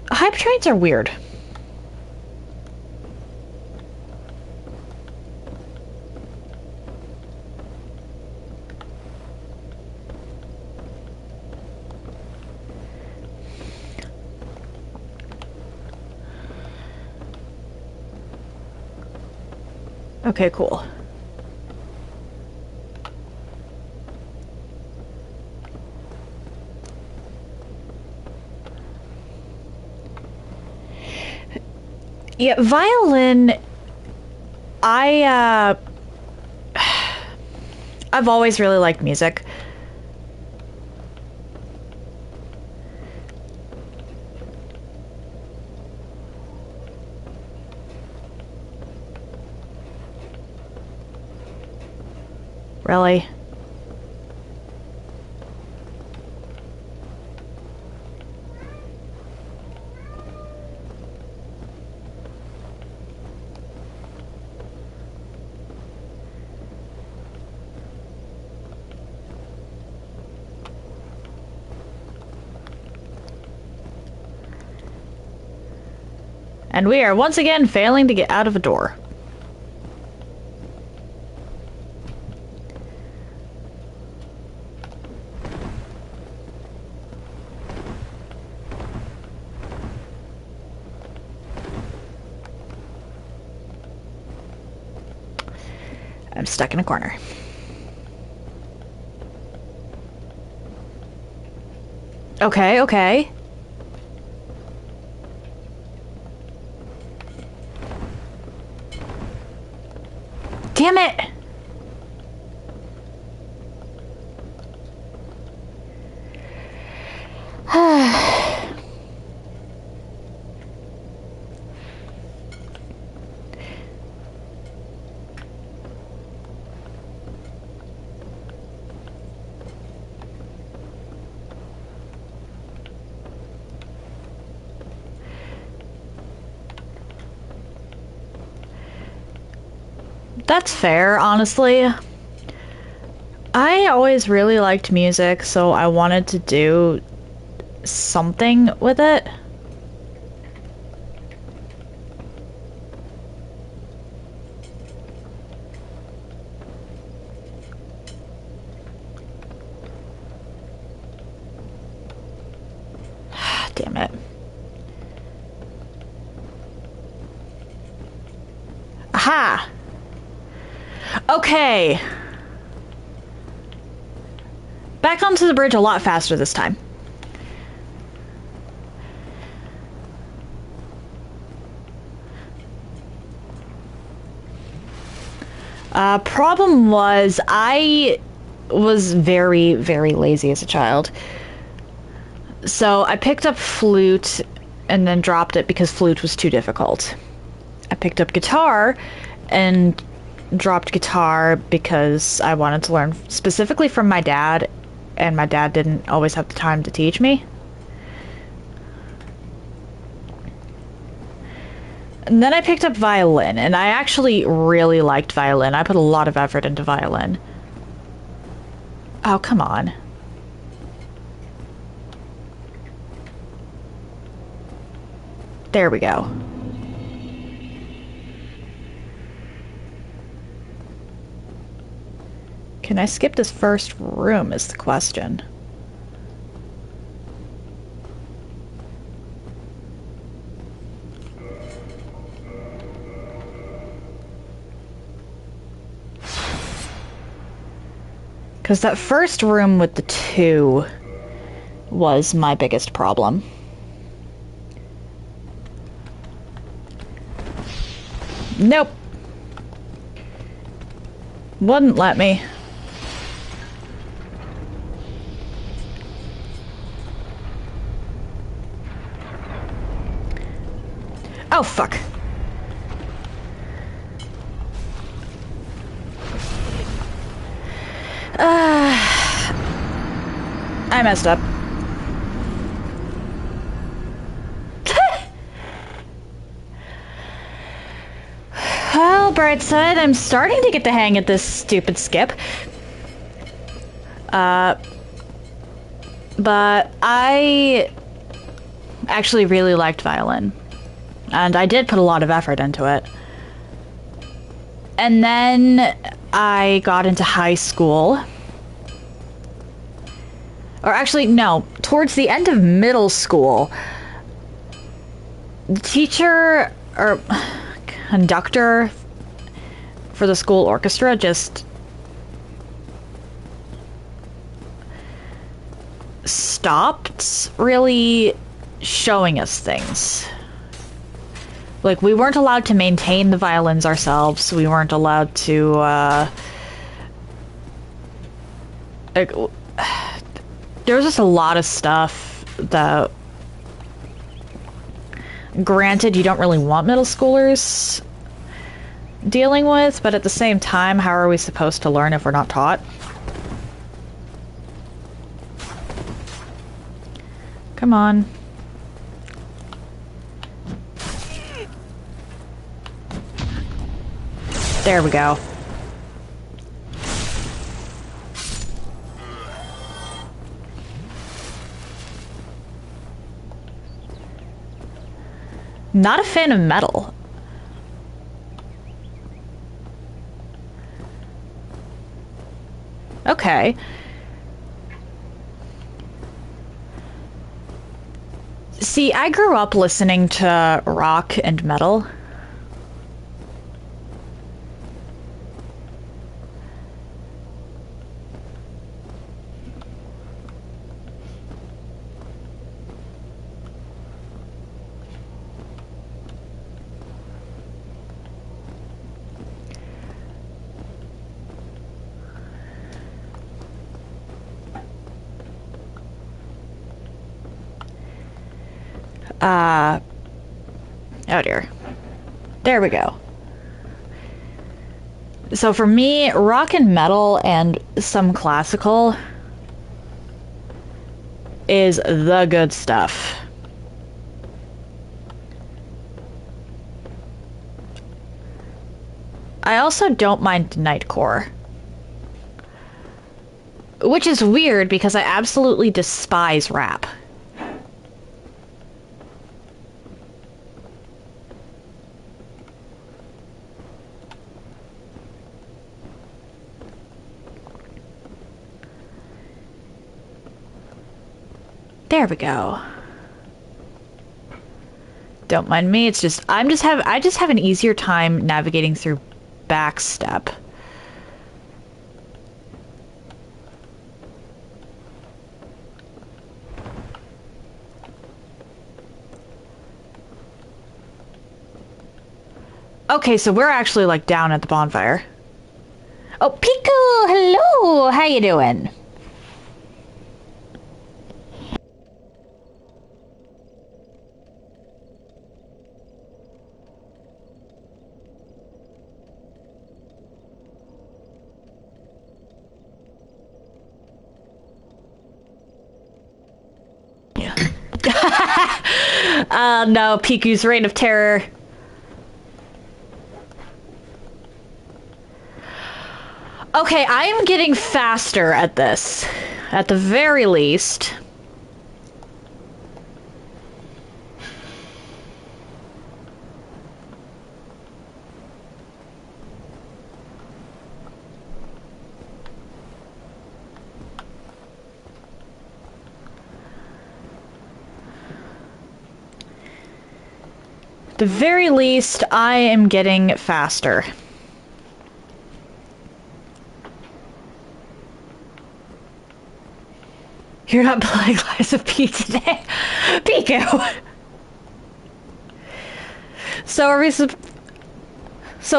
Hype trains are weird. Okay, cool. Yeah, violin, I've always really liked music. Really? And we are once again failing to get out of a door. I'm stuck in a corner. Okay, okay. Damn it! That's fair, honestly. I always really liked music, so I wanted to do something with it. Damn it. Aha! Okay. Back onto the bridge a lot faster this time. Problem was, I was very, very lazy as a child. So I picked up flute and then dropped it because flute was too difficult. I picked up guitar and dropped guitar because I wanted to learn specifically from my dad, and my dad didn't always have the time to teach me. And then I picked up violin, and I actually really liked violin. I put a lot of effort into violin. Oh, come on. There we go. Can I skip this first room is the question. Because that first room with the 2 was my biggest problem. Nope. Wouldn't let me. Oh, fuck. I messed up. Well, bright side, I'm starting to get the hang of this stupid skip. But I actually really liked violin. And I did put a lot of effort into it. And then I got into high school. Or actually, no. Towards the end of middle school, the teacher or conductor for the school orchestra just stopped really showing us things. Like, we weren't allowed to maintain the violins ourselves. We weren't allowed to, like, there was just a lot of stuff that, granted, you don't really want middle schoolers dealing with, but at the same time, how are we supposed to learn if we're not taught? Come on. There we go. Not a fan of metal. Okay. See, I grew up listening to rock and metal. Oh dear. There we go. So for me, rock and metal and some classical is the good stuff. I also don't mind Nightcore. Which is weird because I absolutely despise rap. There we go. Don't mind me, it's just I just have an easier time navigating through backstep. Okay, so we're actually like down at the bonfire. Oh, Pico, hello. How you doing? No, Piku's reign of terror. Okay, I am getting faster at this. At the very least. The very least, I am getting faster. You're not playing Lies of P today? Pico! So are we So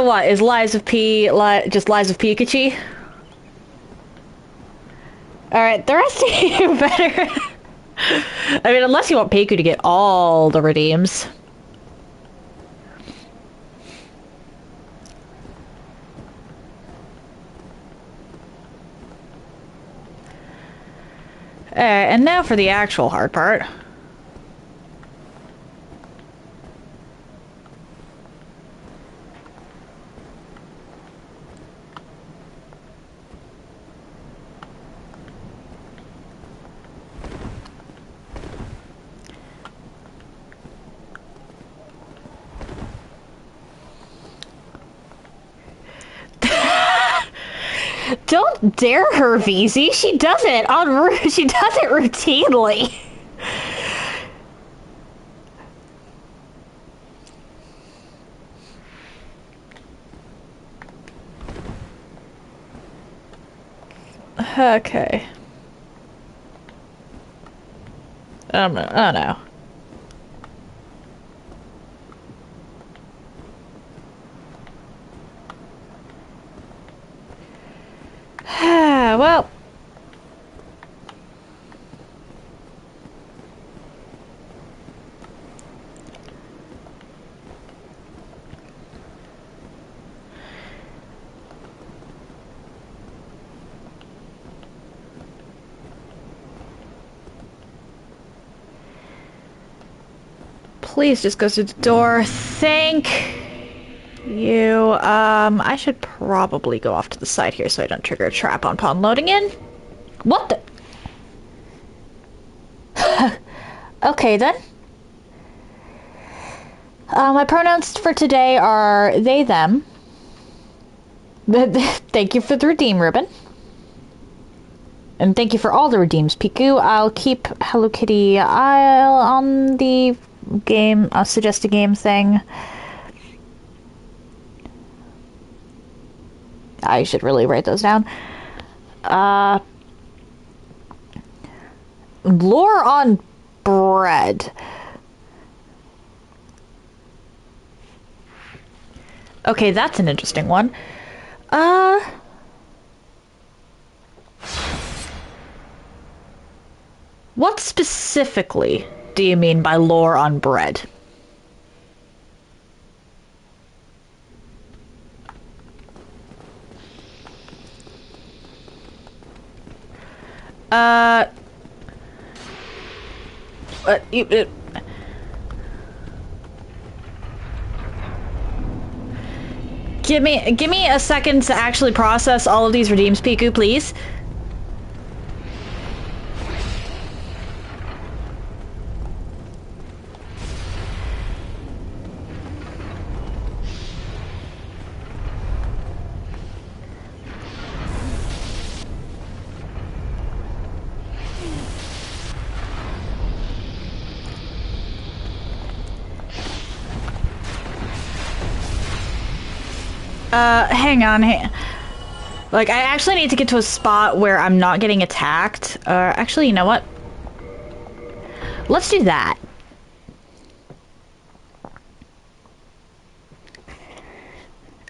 what, is Lies of P just Lies of Pikachu? Alright, the rest of you better. I mean, unless you want Piku to get all the redeems. And now for the actual hard part. Don't dare her, VZ. She does it routinely. Okay. Oh no. Well. Please just go through the door. Thank you. I should probably go off to the side here so I don't trigger a trap upon loading in. What the? Okay then. My pronouns for today are they, them. Thank you for the redeem ribbon. And thank you for all the redeems, Piku. I'll keep Hello Kitty on the game, suggest a game thing. I should really write those down. Lore on bread. Okay, that's an interesting one. What specifically do you mean by lore on bread? Give me a second to actually process all of these redeems, Piku, please. Hang on. Like, I actually need to get to a spot where I'm not getting attacked. Actually, you know what? Let's do that.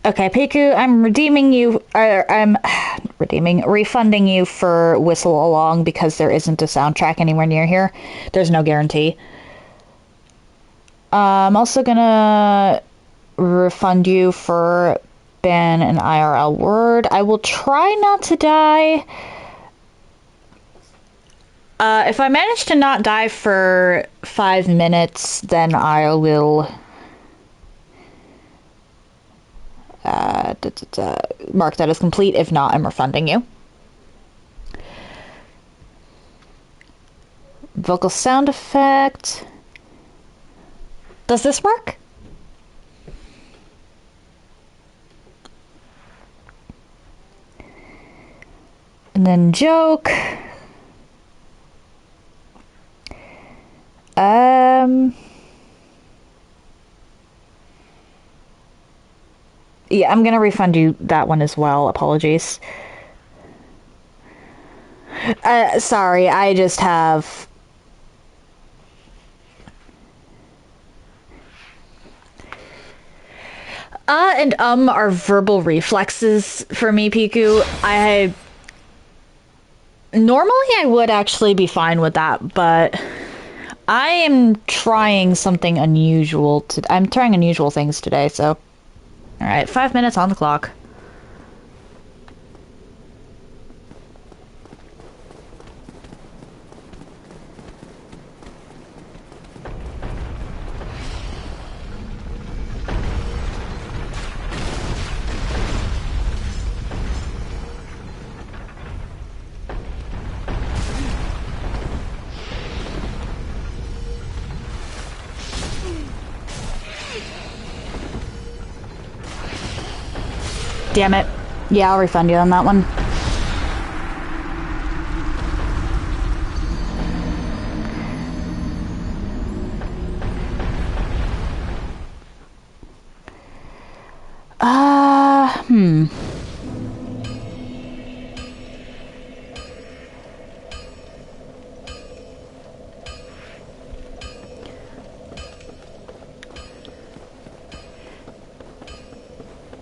Okay, Piku, I'm redeeming you, refunding you for Whistle Along because there isn't a soundtrack anywhere near here. There's no guarantee. I'm also gonna refund you for ban an IRL word. I will try not to die. If I manage to not die for 5 minutes, then I will mark that as complete. If not, I'm refunding you. Vocal sound effect. Does this work? And then joke. Yeah, I'm gonna refund you that one as well. Apologies. Sorry, I just have... and are verbal reflexes for me, Piku. Normally I would actually be fine with that, but I am trying something unusual I'm trying unusual things today, so... Alright, 5 minutes on the clock. Damn it. Yeah, I'll refund you on that one. Hmm.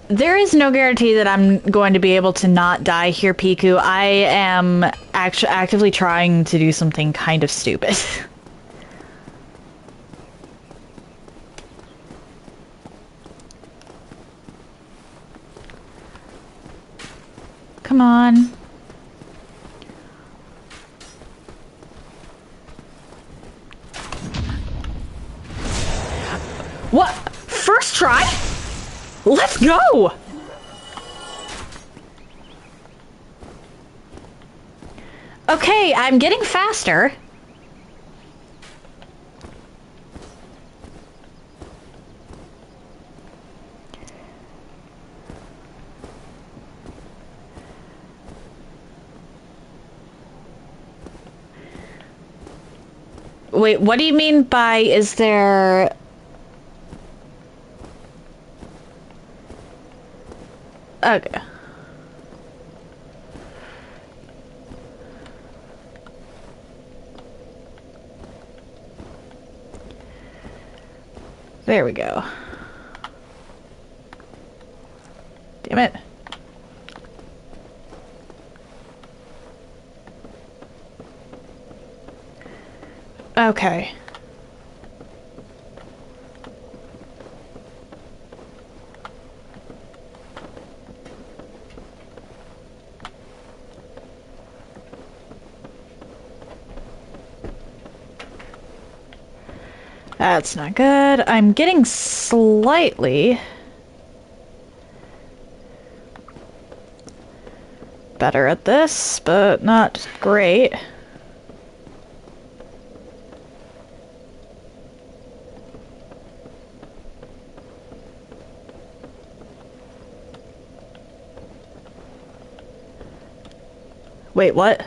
There is no guarantee that I'm going to be able to not die here, Piku. I am actively trying to do something kind of stupid. Come on. What? First try? Let's go! Okay, I'm getting faster. Wait, what do you mean by is there... Okay. There we go. Damn it. Okay. That's not good. I'm getting slightly... better at this, but not great. Wait, what?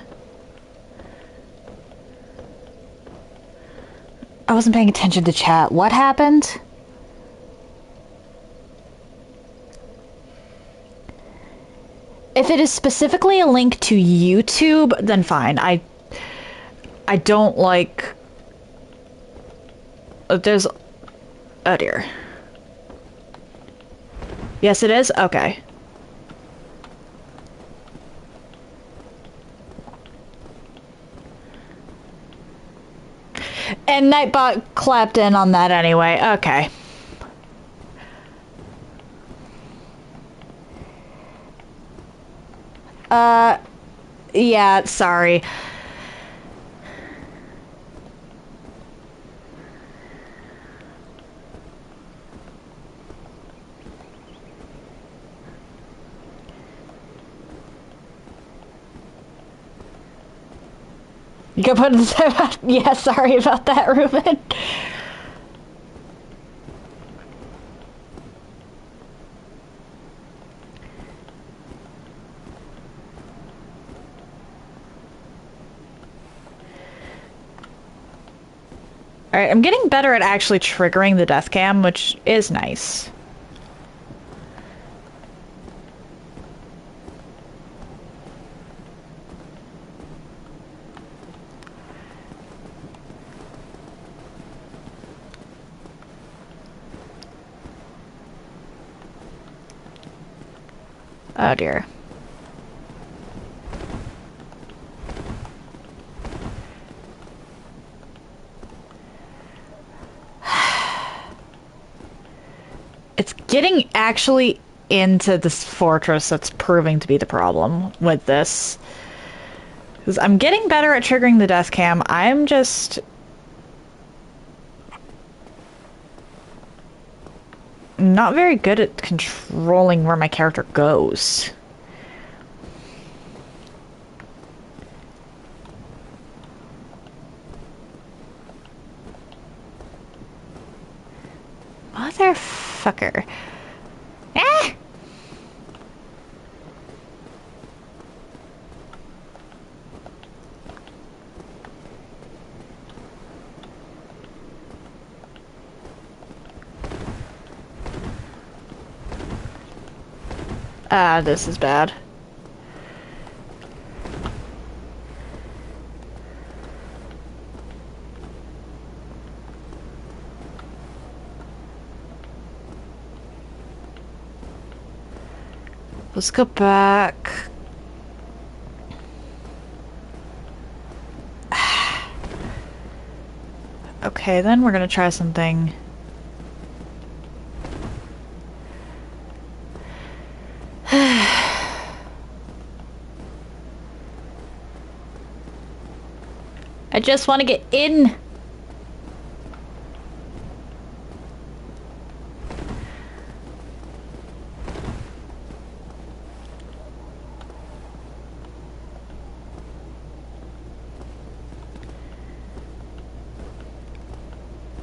I wasn't paying attention to chat. What happened? If it is specifically a link to YouTube, then fine. I don't like... There's... Oh dear. Yes, it is? Okay. And Nightbot clapped in on that anyway. Okay. Yeah, sorry. You can put it. Yeah, sorry about that, Ruben. Alright, I'm getting better at actually triggering the death cam, which is nice. Oh dear. It's getting actually into this fortress that's proving to be the problem with this. Because I'm getting better at triggering the death cam. I'm just... not very good at controlling where my character goes. Motherfucker. Ah! Ah, this is bad. Let's go back. Okay, then we're gonna try something. I just want to get in.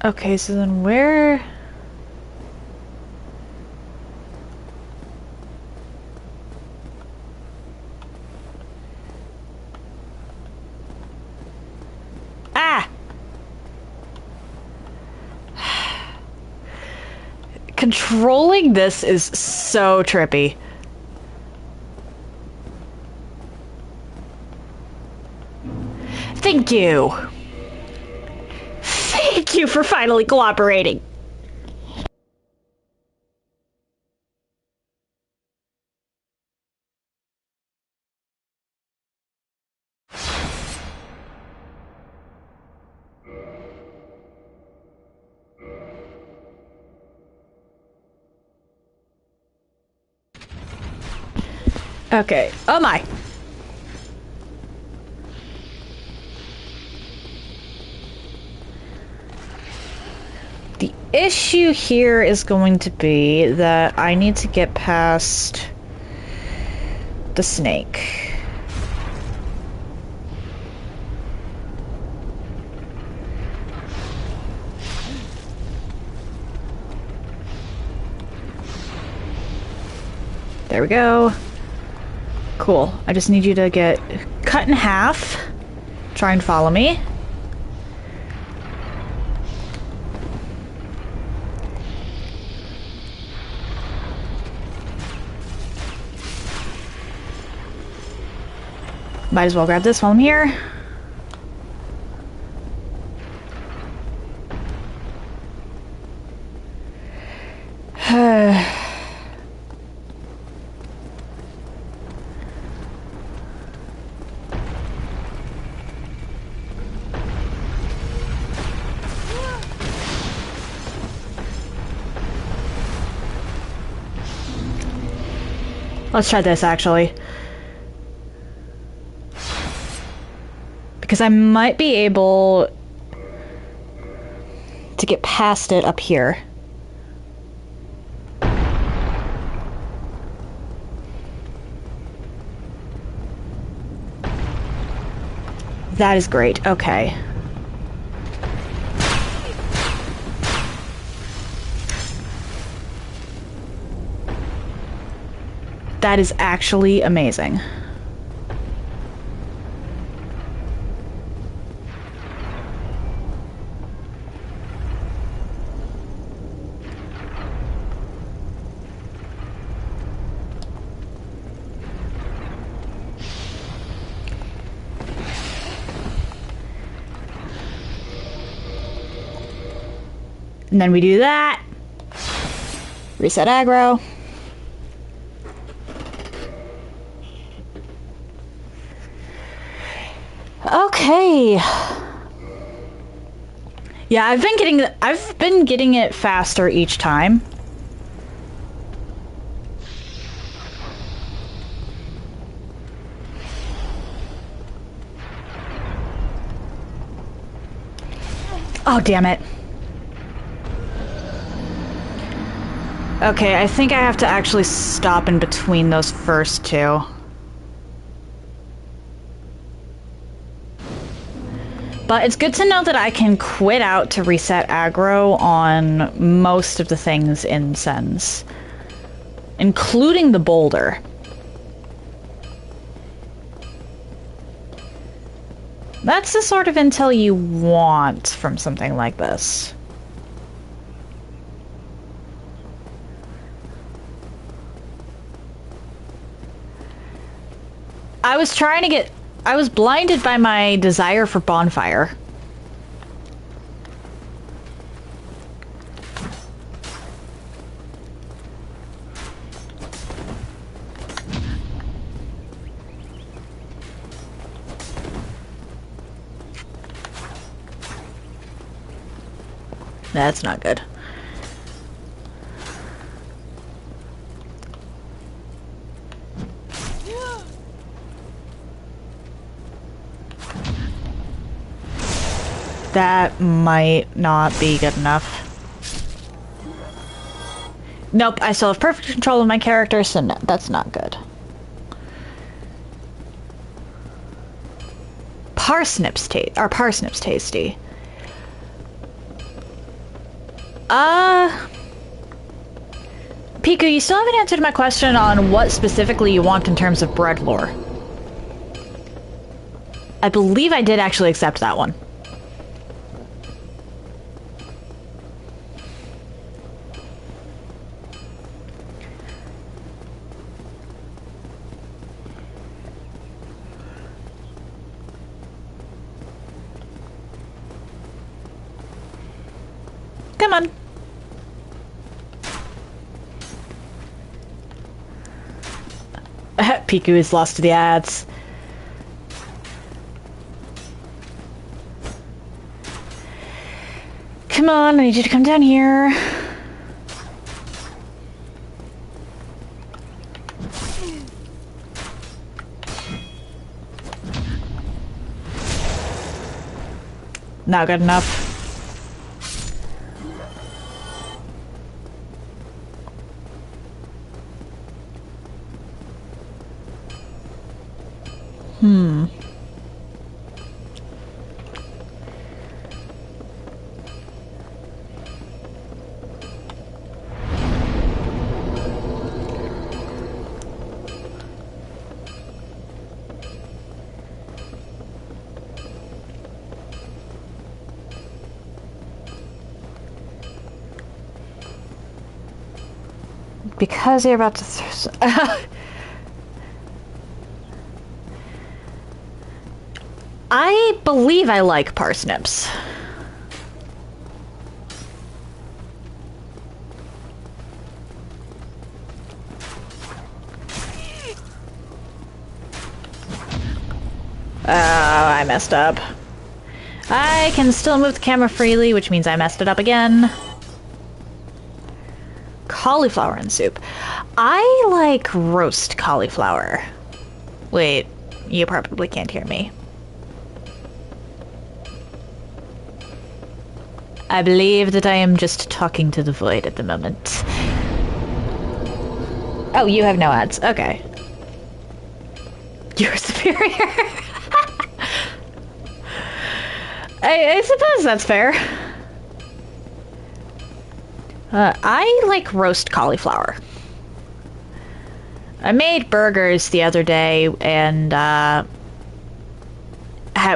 Okay, so then where... Ah! Controlling this is so trippy. Thank you. Thank you for finally cooperating. Okay. Oh my. The issue here is going to be that I need to get past the snake. There we go. Cool. I just need you to get cut in half. Try and follow me. Might as well grab this while I'm here. Let's try this, actually. Because I might be able to get past it up here. That is great. Okay. That is actually amazing. And then we do that. Reset aggro. Okay. Yeah, I've been getting it faster each time. Oh, damn it. Okay, I think I have to actually stop in between those first two. But it's good to know that I can quit out to reset aggro on most of the things in Sens, including the boulder. That's the sort of intel you want from something like this. I was blinded by my desire for bonfire. That's not good. That might not be good enough. Nope, I still have perfect control of my character, so no, that's not good. Parsnips tasty. Piku, you still haven't answered my question on what specifically you want in terms of bread lore. I believe I did actually accept that one. Come on. Piku is lost to the ads. Come on, I need you to come down here. Not good enough. Because you're about to... I believe I like parsnips. Oh, I messed up. I can still move the camera freely, which means I messed it up again. Cauliflower and soup. I like roast cauliflower. Wait, you probably can't hear me. I believe that I am just talking to the void at the moment. Oh, you have no ads. Okay. You're superior. I suppose that's fair. I like roast cauliflower. I made burgers the other day, and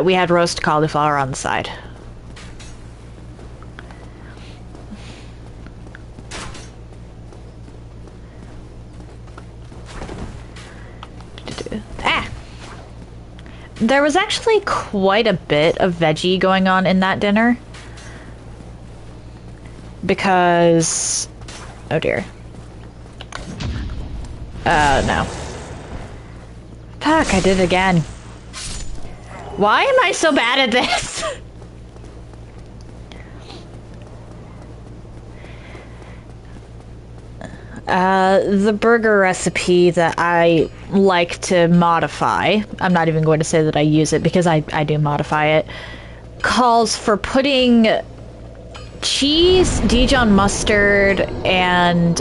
we had roast cauliflower on the side. There was actually quite a bit of veggie going on in that dinner. Because... oh dear. No. Fuck, I did it again. Why am I so bad at this? The burger recipe that I like to modify, I'm not even going to say that I use it because I do modify it, calls for putting cheese, Dijon mustard, and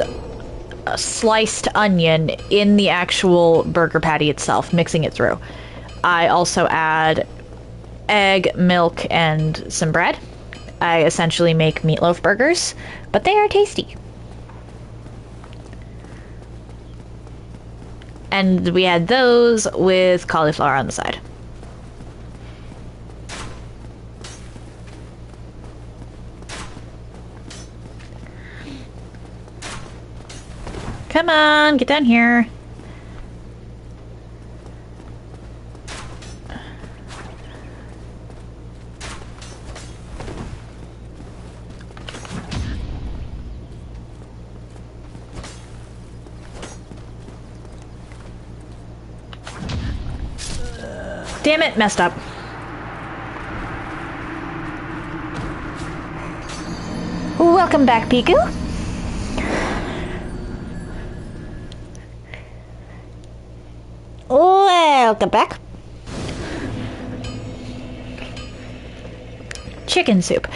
a sliced onion in the actual burger patty itself, mixing it through. I also add egg, milk, and some bread. I essentially make meatloaf burgers, but they are tasty. And we had those with cauliflower on the side. Come on, get down here. Damn it, messed up. Welcome back, Piku. Welcome back. Chicken soup.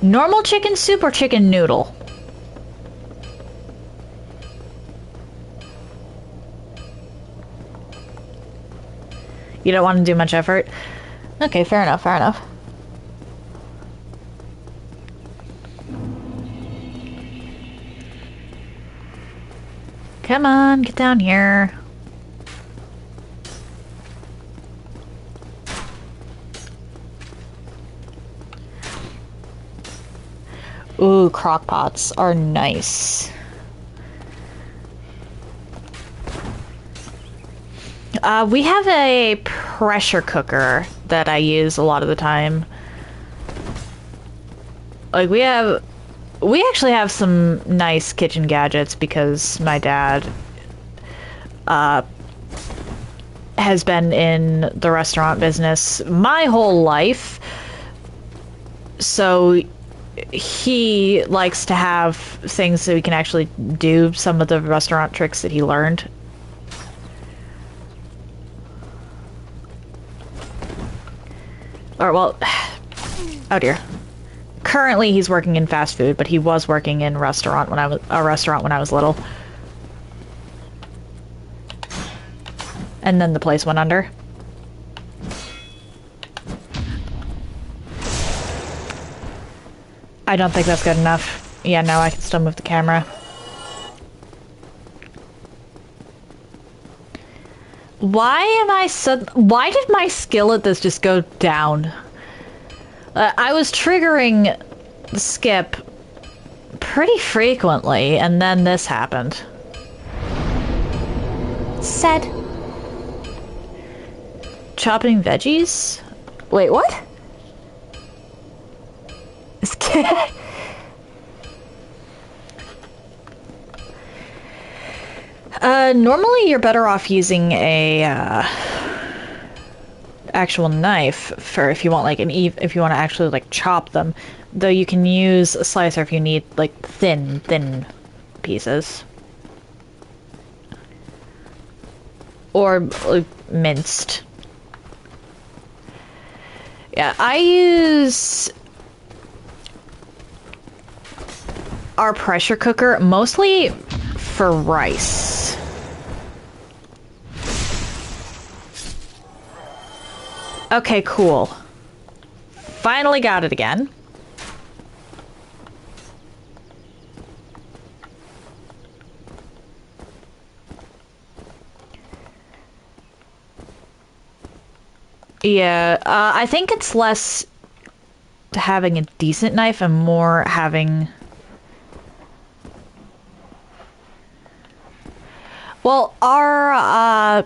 Normal chicken soup or chicken noodle? You don't want to do much effort? Okay, fair enough, fair enough. Come on, get down here. Ooh, crock pots are nice. We have a pressure cooker that I use a lot of the time. Like, we actually have some nice kitchen gadgets because my dad has been in the restaurant business my whole life. So he likes to have things so he can actually do some of the restaurant tricks that he learned. Or, well, oh dear. Currently, he's working in fast food, but he was working in a restaurant when I was little. And then the place went under. I don't think that's good enough. Yeah, no, I can still move the camera. Why did my skill at this just go down? I was triggering skip pretty frequently, and then this happened. said. Chopping veggies? Wait, what? Normally you're better off using a actual knife for if you want like if you want to actually like chop them. Though you can use a slicer if you need like thin pieces. Or like, minced. Yeah, I use our pressure cooker mostly for rice. Okay, cool. Finally got it again. Yeah, I think it's less having a decent knife and more having... Well, our,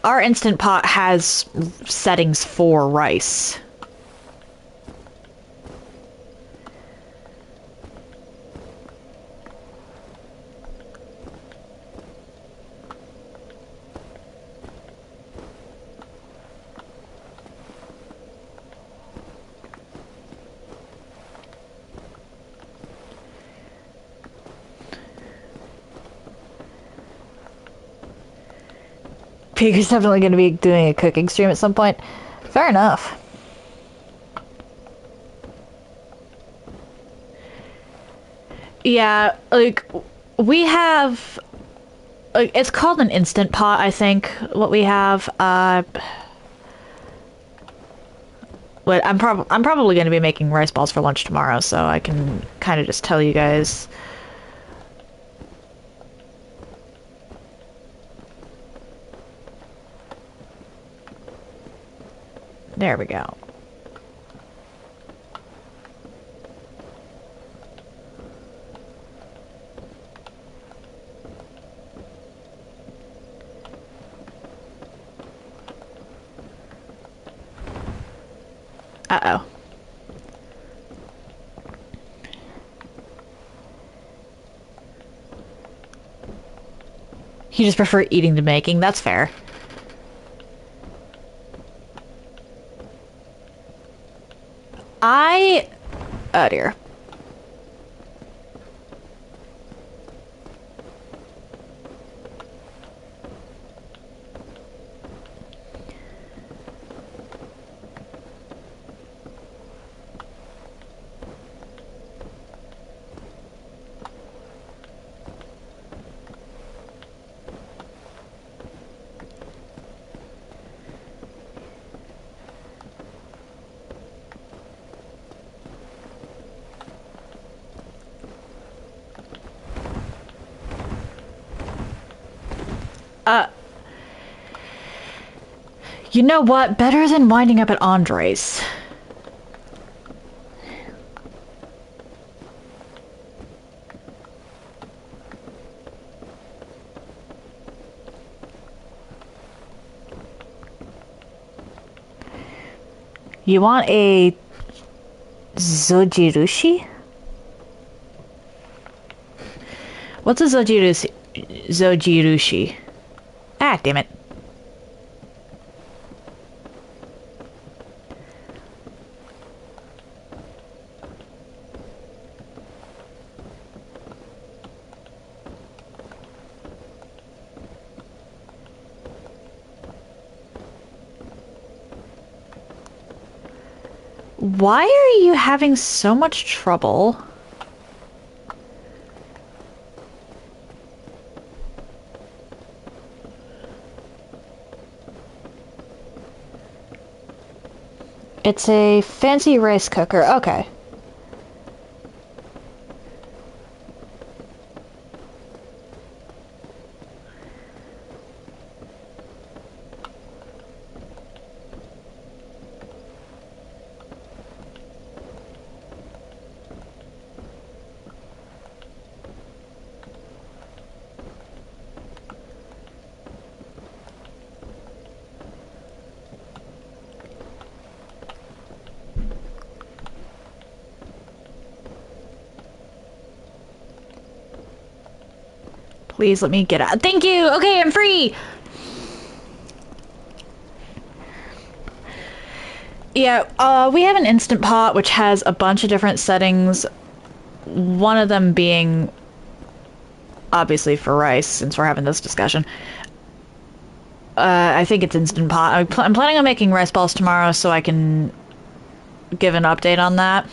our Instant Pot has settings for rice. Peter's definitely going to be doing a cooking stream at some point. Fair enough. Yeah, like, we have... Like, it's called an Instant Pot, I think, what we have. But I'm probably going to be making rice balls for lunch tomorrow, so I can kind of just tell you guys... There we go. Uh-oh. You just prefer eating to making? That's fair. Oh dear. You know what? Better than winding up at Andre's. You want a zojirushi? What's a zojirushi? Ah, damn it. Why are you having so much trouble? It's a fancy rice cooker. Okay. Please let me get out. Thank you! Okay, I'm free! Yeah, we have an Instant Pot which has a bunch of different settings. One of them being, obviously for rice, since we're having this discussion. I think it's Instant Pot. I'm planning on making rice balls tomorrow so I can give an update on that.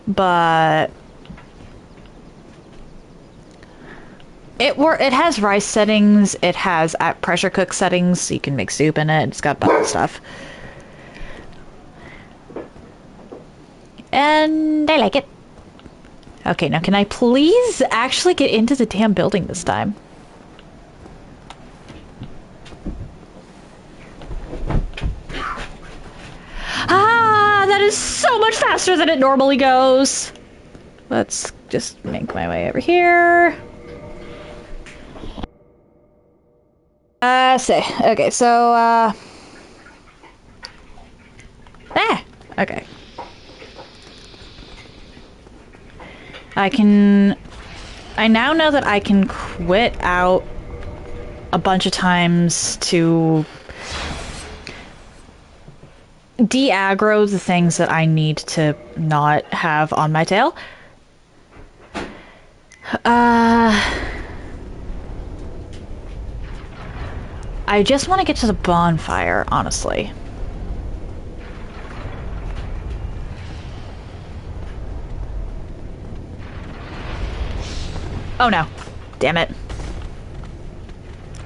But it has rice settings, it has at pressure cook settings, so you can make soup in it. It's got a bunch of stuff. And I like it. Okay, now can I please actually get into the damn building this time? Ah, that is so much faster than it normally goes. Let's just make my way over here. Okay, so, okay. I now know that I can quit out a bunch of times to de-aggro the things that I need to not have on my tail. I just want to get to the bonfire, honestly. Oh no. Damn it.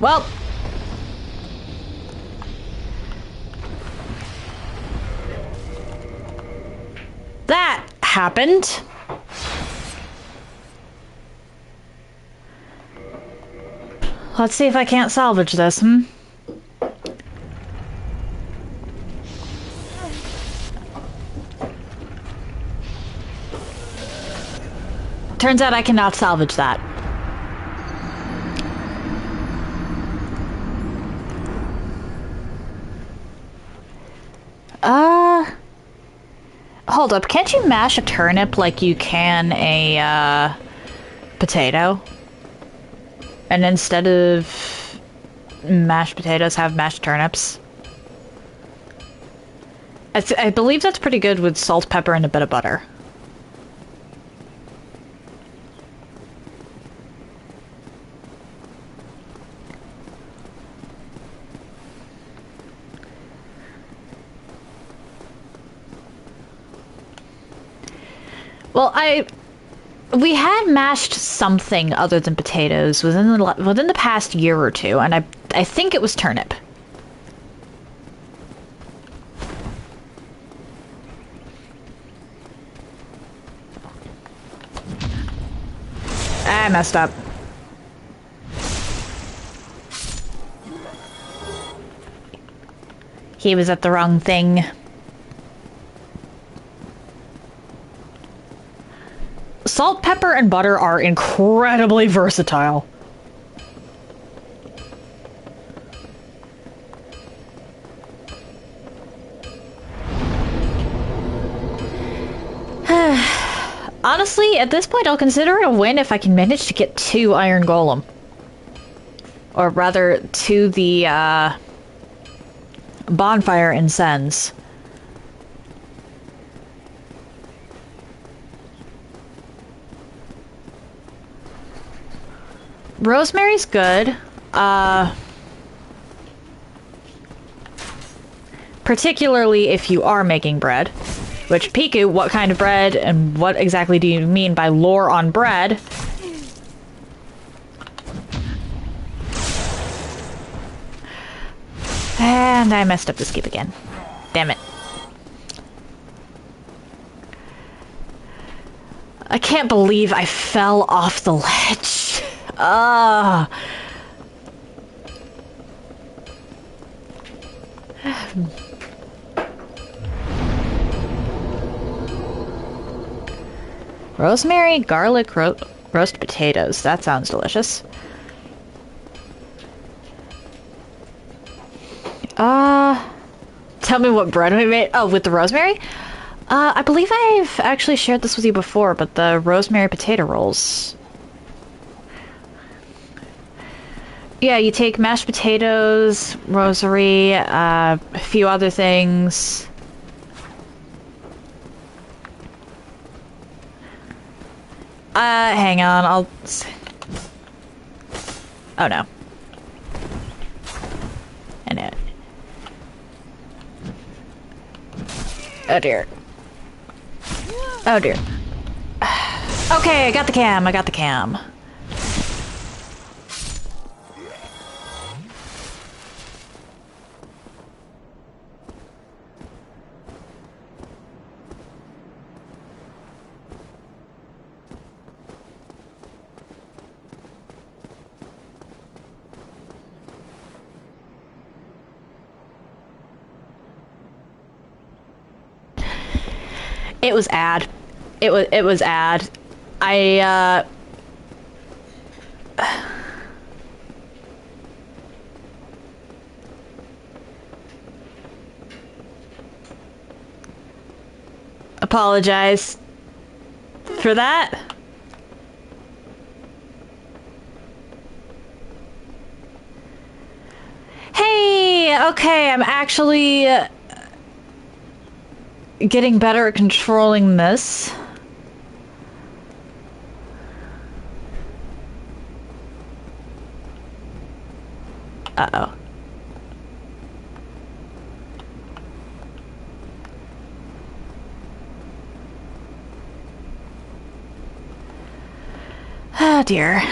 Well. That happened. Let's see if I can't salvage this, Turns out I cannot salvage that. Hold up. Can't you mash a turnip like you can a, potato? And instead of mashed potatoes, have mashed turnips? I believe that's pretty good with salt, pepper, and a bit of butter. Well, we had mashed something other than potatoes within the past year or two, and I think it was turnip. I messed up. He was at the wrong thing. Salt, pepper, and butter are incredibly versatile. Honestly, at this point, I'll consider it a win if I can manage to get 2 Iron Golem. Or rather, to the, bonfire incense. Rosemary's good. Particularly if you are making bread. Which, Piku, what kind of bread, and what exactly do you mean by lore on bread? And I messed up the skip again. Damn it. I can't believe I fell off the ledge. Ah. Rosemary, garlic, roast potatoes. That sounds delicious. Tell me what bread we made. Oh, with the rosemary? I believe I've actually shared this with you before, but the rosemary potato rolls. Yeah, you take mashed potatoes, rosary, a few other things. Hang on, oh no. I know it. Oh dear. Oh dear. Okay, I got the cam. It was ad. It was ad. Apologize for that. Hey, okay, I'm actually getting better at controlling this. Uh-oh. Oh dear.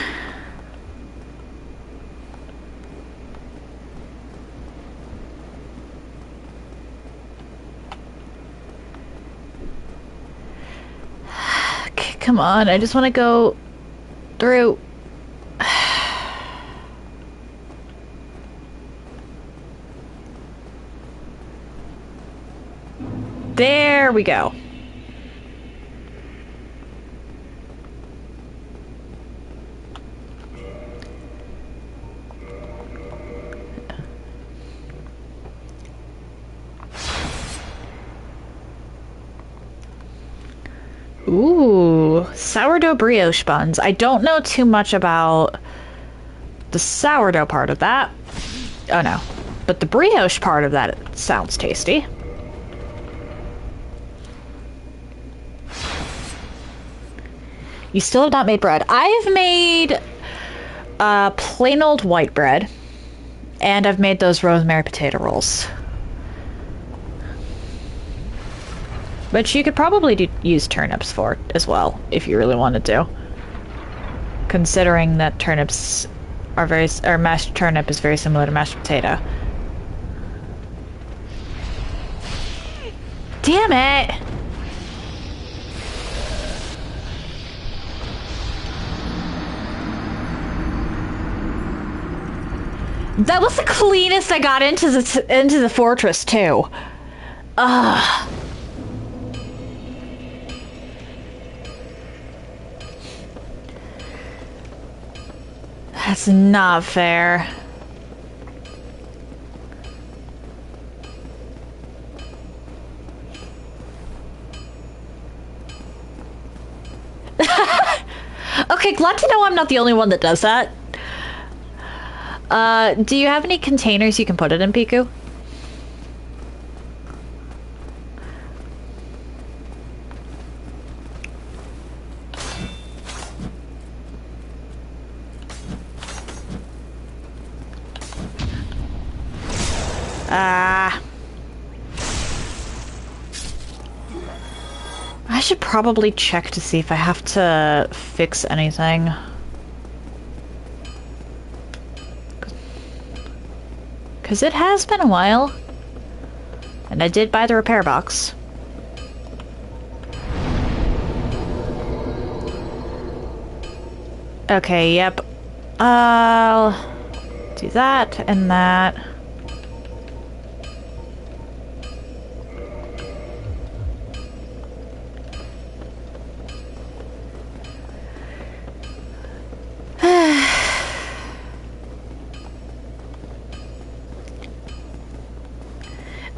Okay, come on, I just want to go through. There we go. Ooh, sourdough brioche buns. I don't know too much about the sourdough part of that. Oh no. But the brioche part of that sounds tasty. You still have not made bread. I've made plain old white bread. And I've made those rosemary potato rolls. Which you could probably use turnips for as well, if you really wanted to. Considering that turnips are or mashed turnip is very similar to mashed potato. Damn it! That was the cleanest I got into the fortress too. Ugh. That's not fair. Okay, glad to know I'm not the only one that does that. Do you have any containers you can put it in, Piku? I should probably check to see if I have to fix anything. Because it has been a while. And I did buy the repair box. Okay, yep. I'll do that and that.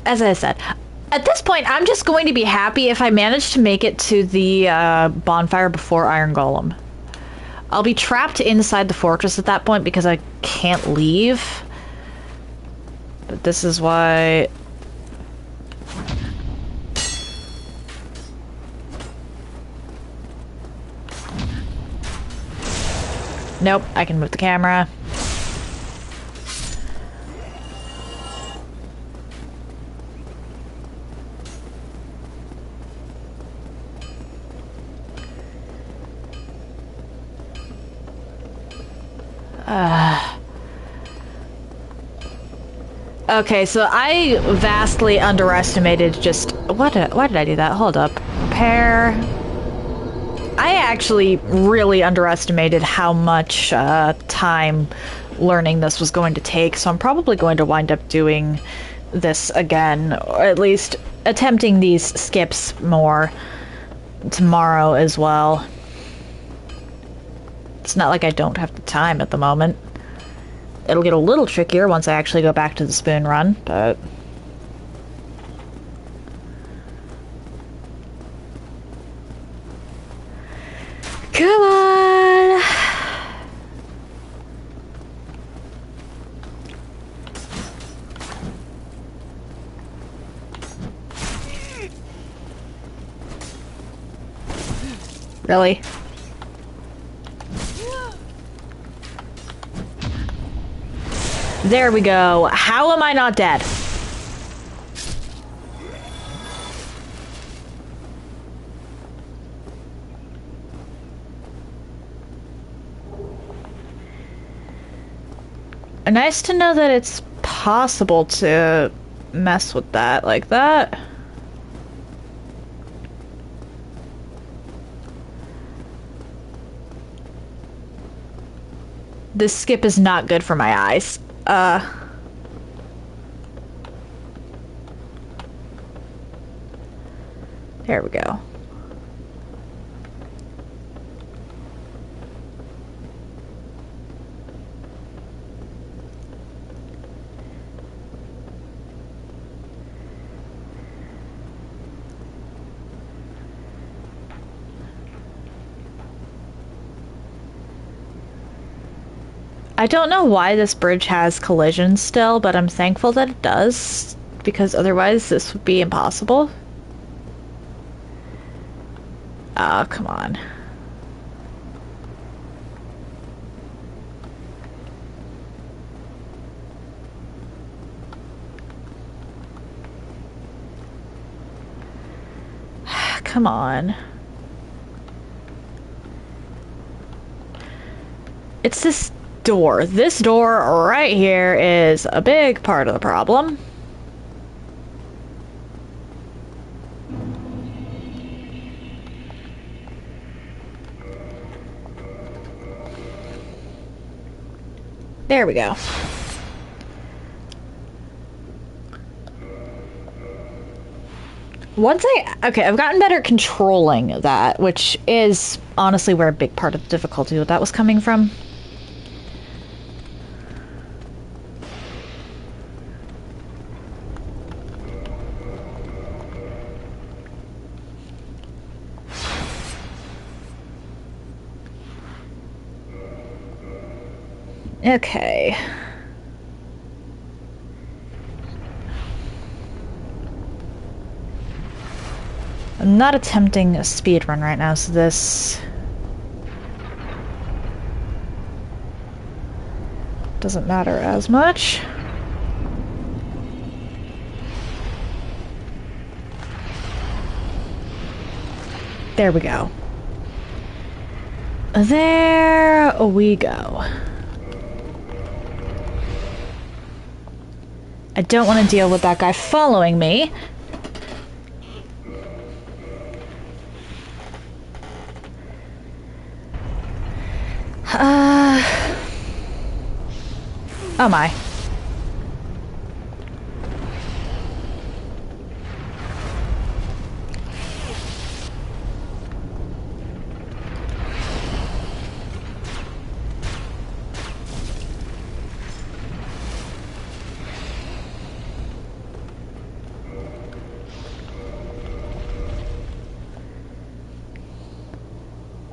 as I said, at this point, I'm just going to be happy if I manage to make it to the bonfire before Iron Golem. I'll be trapped inside the fortress at that point because I can't leave. But this is why... Nope, I can move the camera. Okay, so I vastly underestimated just... Why did I do that? Hold up. Repair... I actually really underestimated how much time learning this was going to take, so I'm probably going to wind up doing this again, or at least attempting these skips more tomorrow as well. It's not like I don't have the time at the moment. It'll get a little trickier once I actually go back to the spoon run, but... Come on! Really? There we go. How am I not dead? Nice to know that it's possible to mess with that like that. This skip is not good for my eyes. There we go. I don't know why this bridge has collisions still, but I'm thankful that it does, because otherwise this would be impossible. Oh, come on. Come on. It's this door. This door right here is a big part of the problem. There we go. Okay, I've gotten better at controlling that, which is honestly where a big part of the difficulty with that was coming from. Okay. I'm not attempting a speed run right now, so this doesn't matter as much. There we go. There we go. I don't want to deal with that guy following me. Oh my.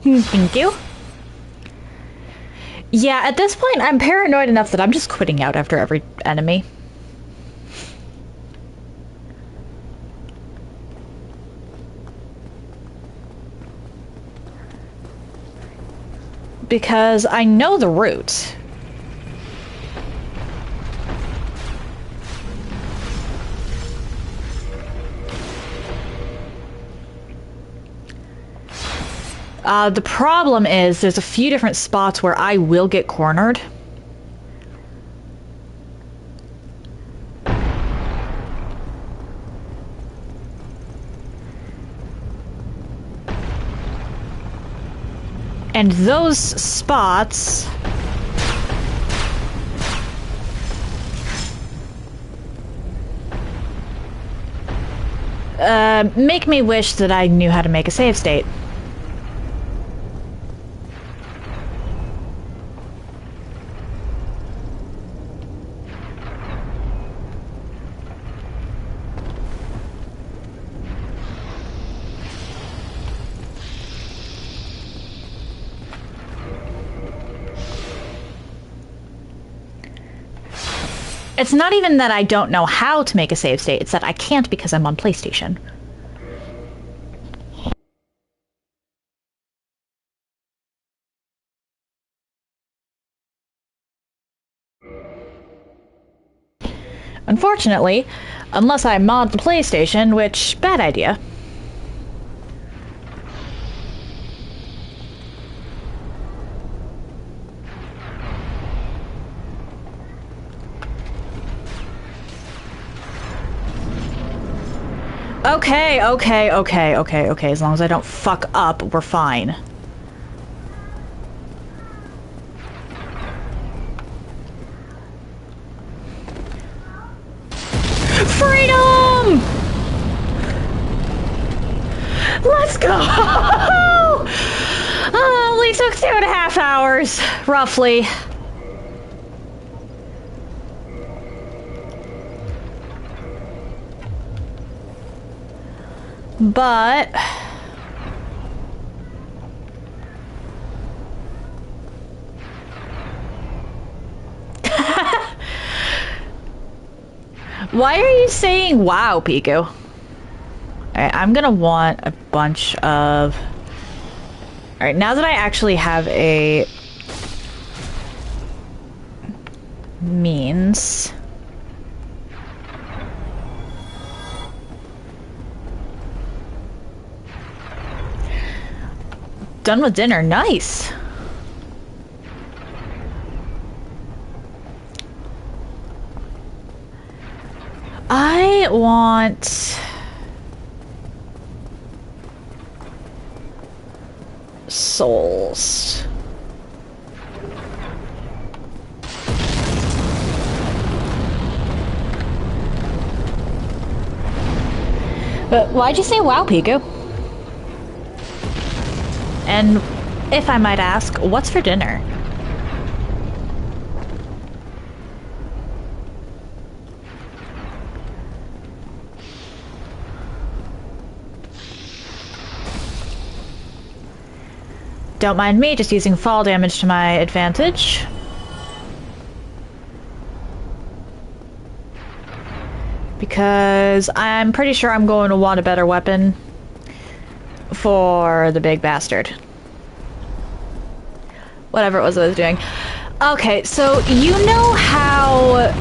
Thank you. Yeah, at this point, I'm paranoid enough that I'm just quitting out after every enemy. Because I know the route. The problem is there's a few different spots where I will get cornered. And those spots make me wish that I knew how to make a save state. It's not even that I don't know how to make a save state, it's that I can't because I'm on PlayStation. Unfortunately, unless I mod the PlayStation, which, bad idea. Okay, as long as I don't fuck up, we're fine. Freedom! Let's go! Oh, only took 2.5 hours, roughly. But... Why are you saying wow, Piku? Alright, I'm gonna want a bunch of... Alright, now that I actually have a... means... Done with dinner, nice! I want... souls. But why'd you say wow, Piku? And if I might ask, what's for dinner? Don't mind me, just using fall damage to my advantage. Because I'm pretty sure I'm going to want a better weapon for the big bastard. Whatever it was I was doing. Okay, so you know how...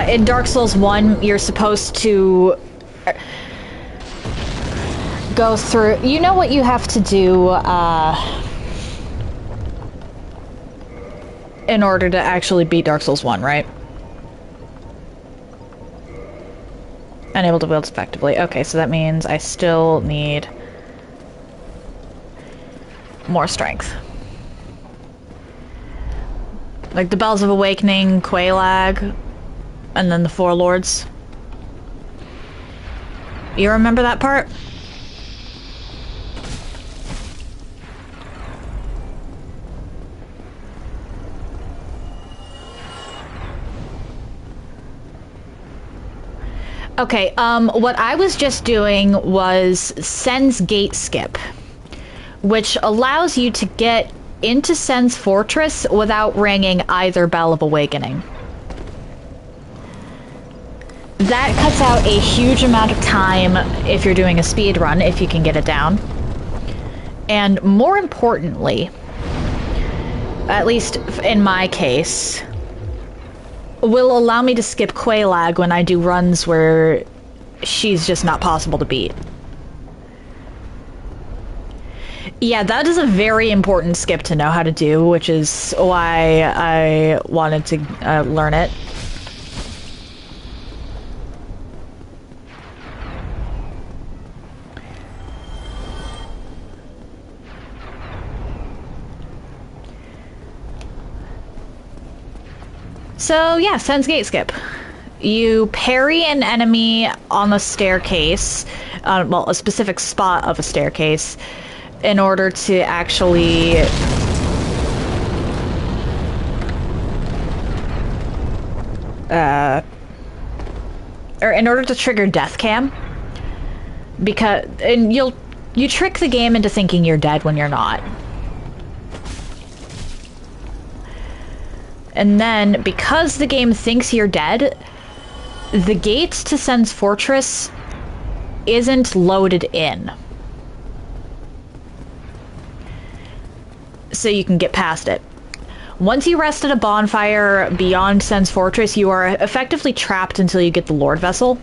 in Dark Souls 1, you're supposed to... go through... You know what you have to do, in order to actually beat Dark Souls 1, right? Unable to wield effectively. Okay, so that means I still need more strength. Like the Bells of Awakening, Quelaag, and then the Four Lords. You remember that part? Okay, what I was just doing was Sen's Gate Skip, which allows you to get into Sen's Fortress without ringing either Bell of Awakening. That cuts out a huge amount of time if you're doing a speed run, if you can get it down. And more importantly, at least in my case, will allow me to skip Quelaag when I do runs where she's just not possible to beat. Yeah, that is a very important skip to know how to do, which is why I wanted to learn it. So yeah, Sen's Gate Skip. You parry an enemy on a staircase, well, a specific spot of a staircase, in order to actually or in order to trigger death cam. Because and you trick the game into thinking you're dead when you're not. And then, because the game thinks you're dead, the gate to Sen's Fortress isn't loaded in. So you can get past it. Once you rest at a bonfire beyond Sen's Fortress, you are effectively trapped until you get the Lord Vessel.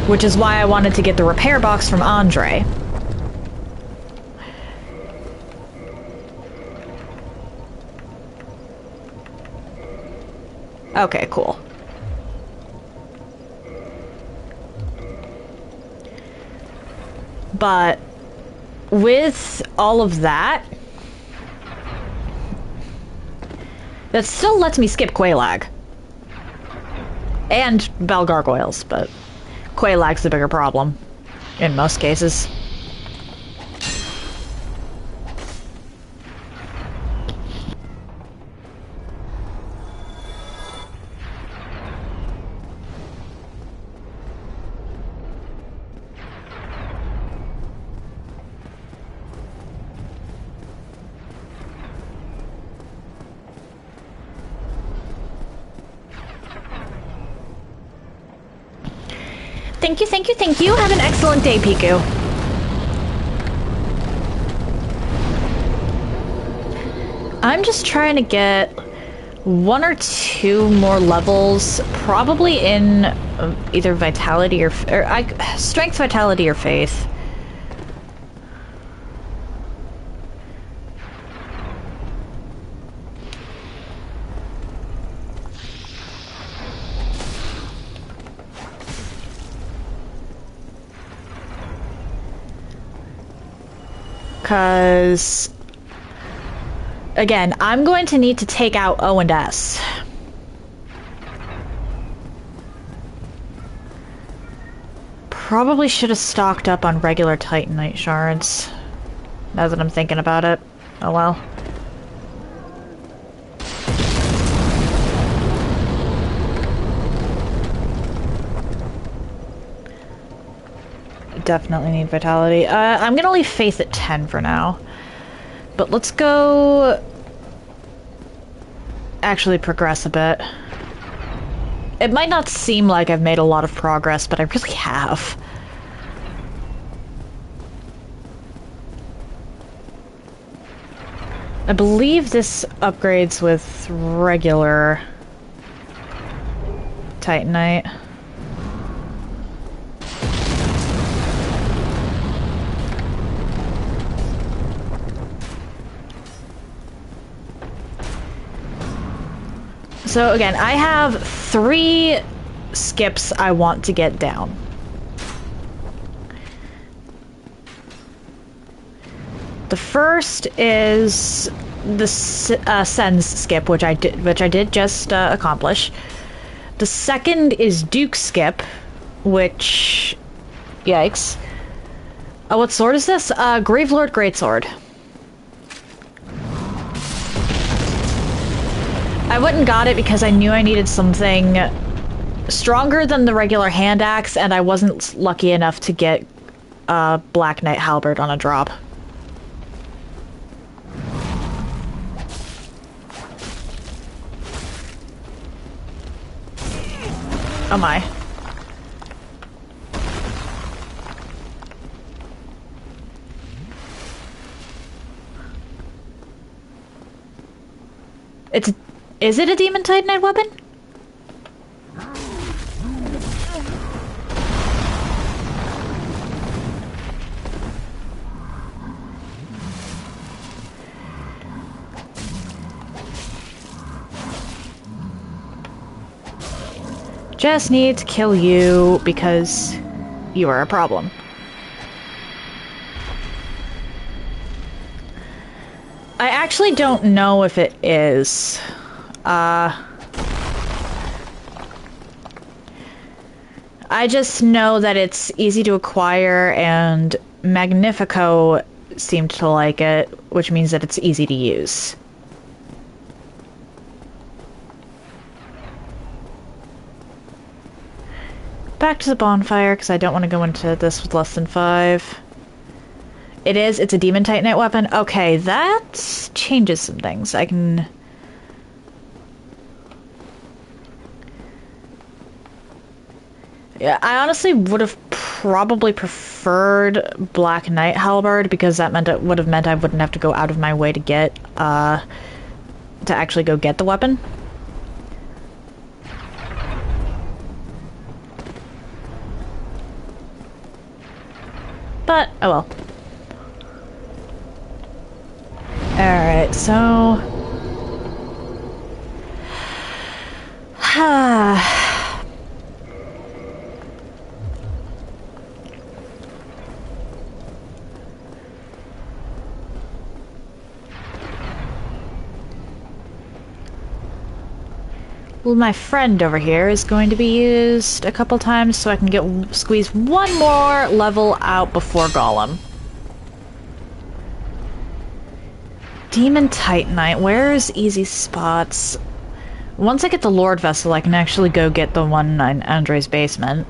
Which is why I wanted to get the repair box from Andre. Okay, cool. But with all of that, that still lets me skip Quelaag. And Bell Gargoyles, but Quelaag's the bigger problem in most cases. Thank you, thank you, thank you. Have an excellent day, Piku. I'm just trying to get 1 or 2 more levels, probably in either Vitality or Strength, Vitality, or Faith. Because, again, I'm going to need to take out O and S. Probably should have stocked up on regular Titanite shards. Now that I'm thinking about it. Oh well. Definitely need Vitality. I'm gonna leave Faith at 10 for now. But let's go... actually progress a bit. It might not seem like I've made a lot of progress, but I really have. I believe this upgrades with regular Titanite. So again, I have 3 skips I want to get down. The first is the Sen's skip, which I did just accomplish. The second is Duke's skip, which, yikes. Oh, what sword is this? Gravelord Greatsword. I went and got it because I knew I needed something stronger than the regular hand axe, and I wasn't lucky enough to get Black Knight Halberd on a drop. Oh my. Is it a Demon Titanite weapon? Just need to kill you because you are a problem. I actually don't know if it is. I just know that it's easy to acquire, and Magnifico seemed to like it, which means that it's easy to use. Back to the bonfire, because I don't want to go into this with less than 5. It's a Demon Titanite weapon. Okay, that changes some things. I can... Yeah, I honestly would have probably preferred Black Knight Halberd, because that would have meant I wouldn't have to go out of my way to get, to actually go get the weapon. But, oh well. Alright, so... Well, my friend over here is going to be used a couple times so I can squeeze one more level out before Golem. Demon Titanite, where's easy spots? Once I get the Lord Vessel, I can actually go get the one in Andre's basement.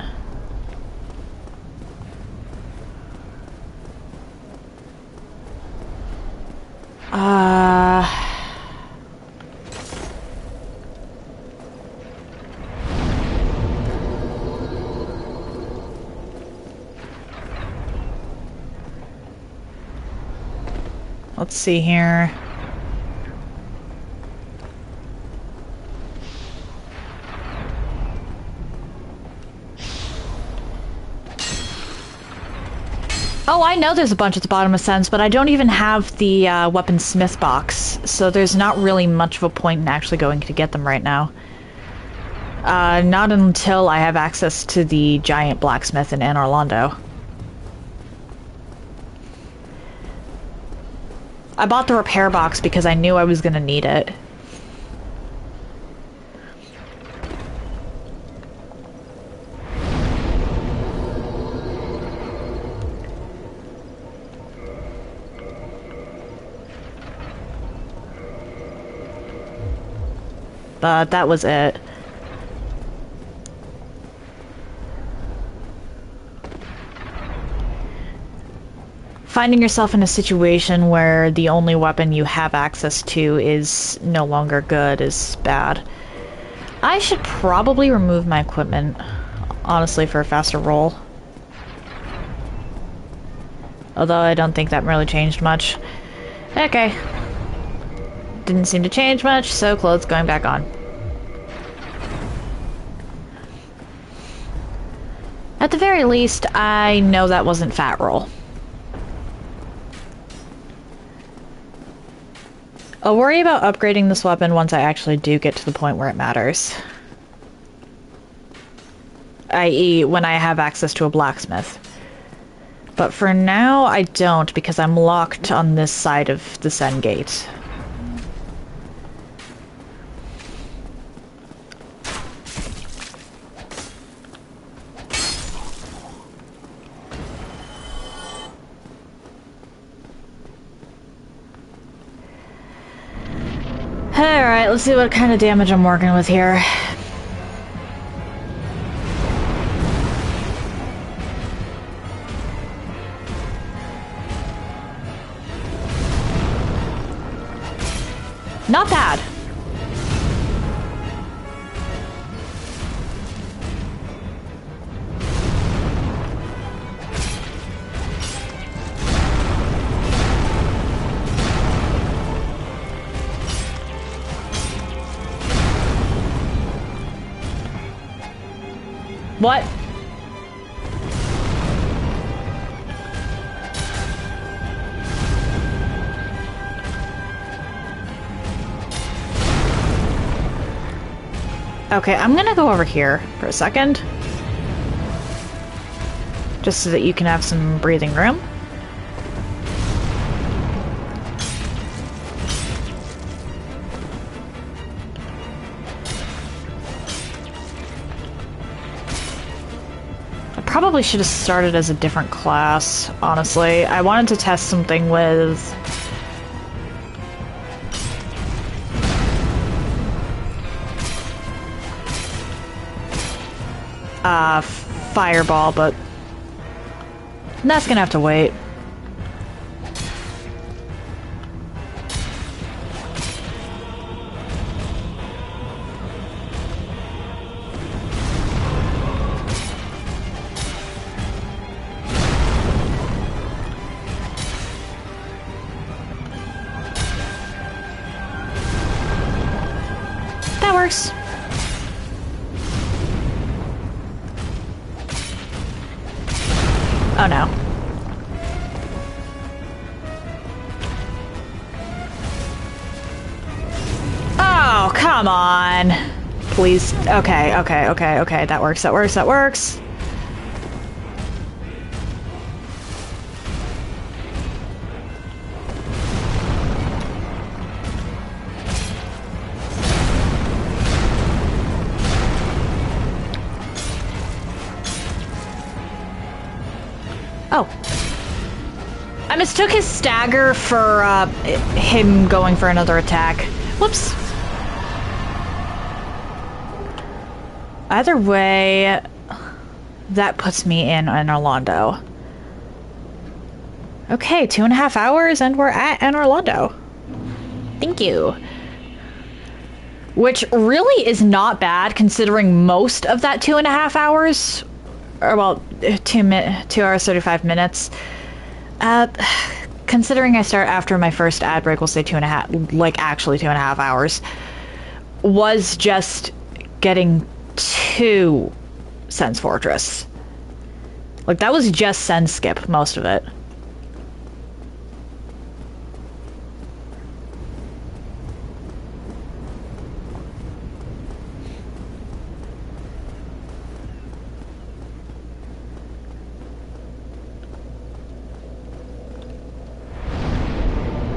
Let's see here. Oh, I know there's a bunch at the bottom of Sens, but I don't even have the weaponsmith box, so there's not really much of a point in actually going to get them right now. Not until I have access to the giant blacksmith in Anor Londo. I bought the repair box because I knew I was gonna need it. But that was it. Finding yourself in a situation where the only weapon you have access to is no longer good is bad. I should probably remove my equipment, honestly, for a faster roll. Although I don't think that really changed much. Okay. Didn't seem to change much, so clothes going back on. At the very least, I know that wasn't fat roll. I'll worry about upgrading this weapon once I actually do get to the point where it matters. i.e., when I have access to a blacksmith. But for now, I don't, because I'm locked on this side of the Sen Gate. Alright, let's see what kind of damage I'm working with here. Not bad. What? Okay, I'm gonna go over here for a second. Just so that you can have some breathing room. I probably should have started as a different class, honestly. I wanted to test something with... Fireball, but that's gonna have to wait. That works. Oh no. Oh, come on. Please. Okay, okay, okay, okay. That works, that works, that works. Oh. I mistook his stagger for, him going for another attack. Whoops. Either way, that puts me in Orlando. Okay, 2.5 hours and we're in Orlando. Thank you. Which really is not bad considering most of that 2.5 hours, or well, 2 hours, 35 minutes. Considering I start after my first ad break, we'll say 2.5, like actually 2.5 hours, was just getting to Sen's Fortress. Like, that was just Sen skip, most of it.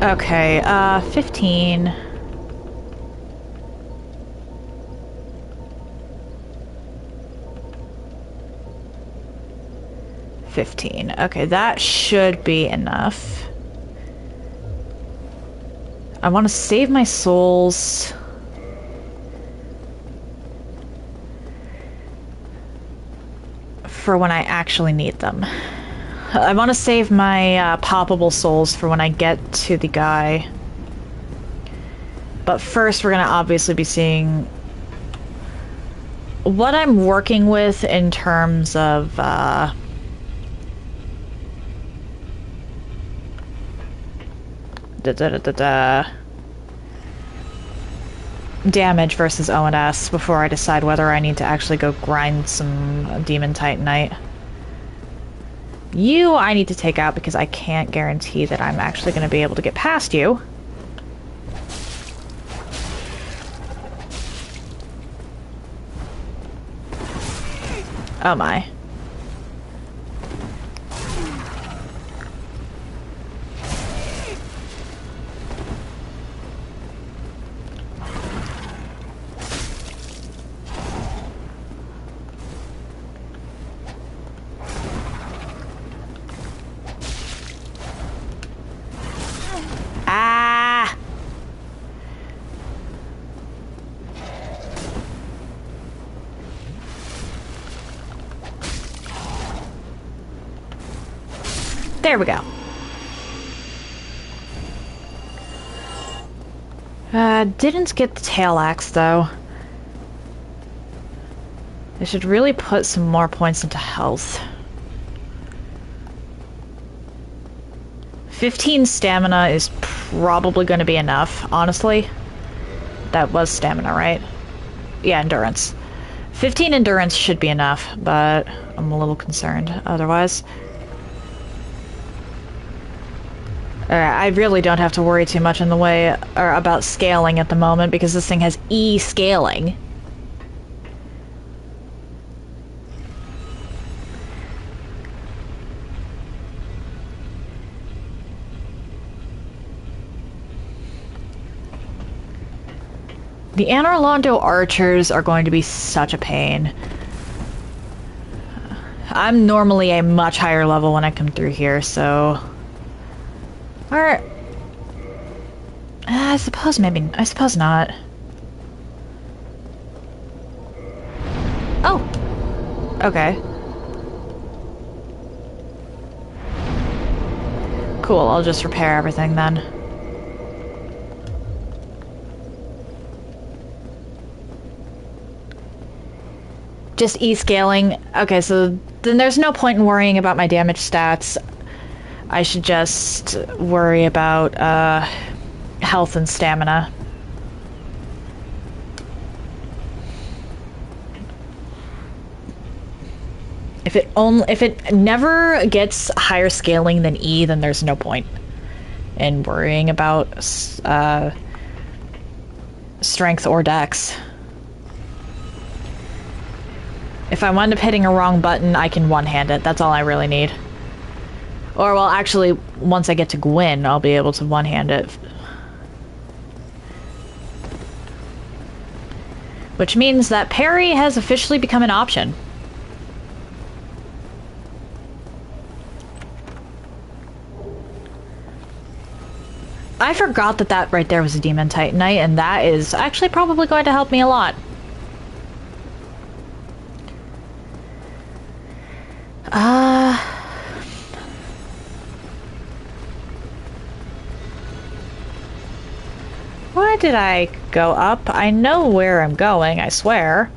Okay, 15. Okay, that should be enough. I want to save my souls. For when I actually need them. I want to save my poppable souls for when I get to the guy. But first we're going to obviously be seeing what I'm working with in terms of damage versus O&S before I decide whether I need to actually go grind some Demon Titanite. You I need to take out because I can't guarantee that I'm actually going to be able to get past you. Oh my. There we go. Didn't get the tail axe, though. I should really put some more points into health. 15 stamina is probably going to be enough, honestly. That was stamina, right? Yeah, endurance. 15 endurance should be enough, but I'm a little concerned otherwise. I really don't have to worry too much in the way or about scaling at the moment because this thing has E scaling. The Anor Londo archers are going to be such a pain. I'm normally a much higher level when I come through here, so... Or... I suppose maybe... I suppose not. Oh! Okay. Cool, I'll just repair everything then. Just E-scaling. Okay, so then there's no point in worrying about my damage stats. I should just worry about health and stamina. If it never gets higher scaling than E, then there's no point in worrying about strength or dex. If I wind up hitting a wrong button, I can one-hand it. That's all I really need. Or, well, actually, once I get to Gwyn, I'll be able to one-hand it. Which means that parry has officially become an option. I forgot that that right there was a Demon Titanite, and that is actually probably going to help me a lot. Why did I go up? I know where I'm going, I swear.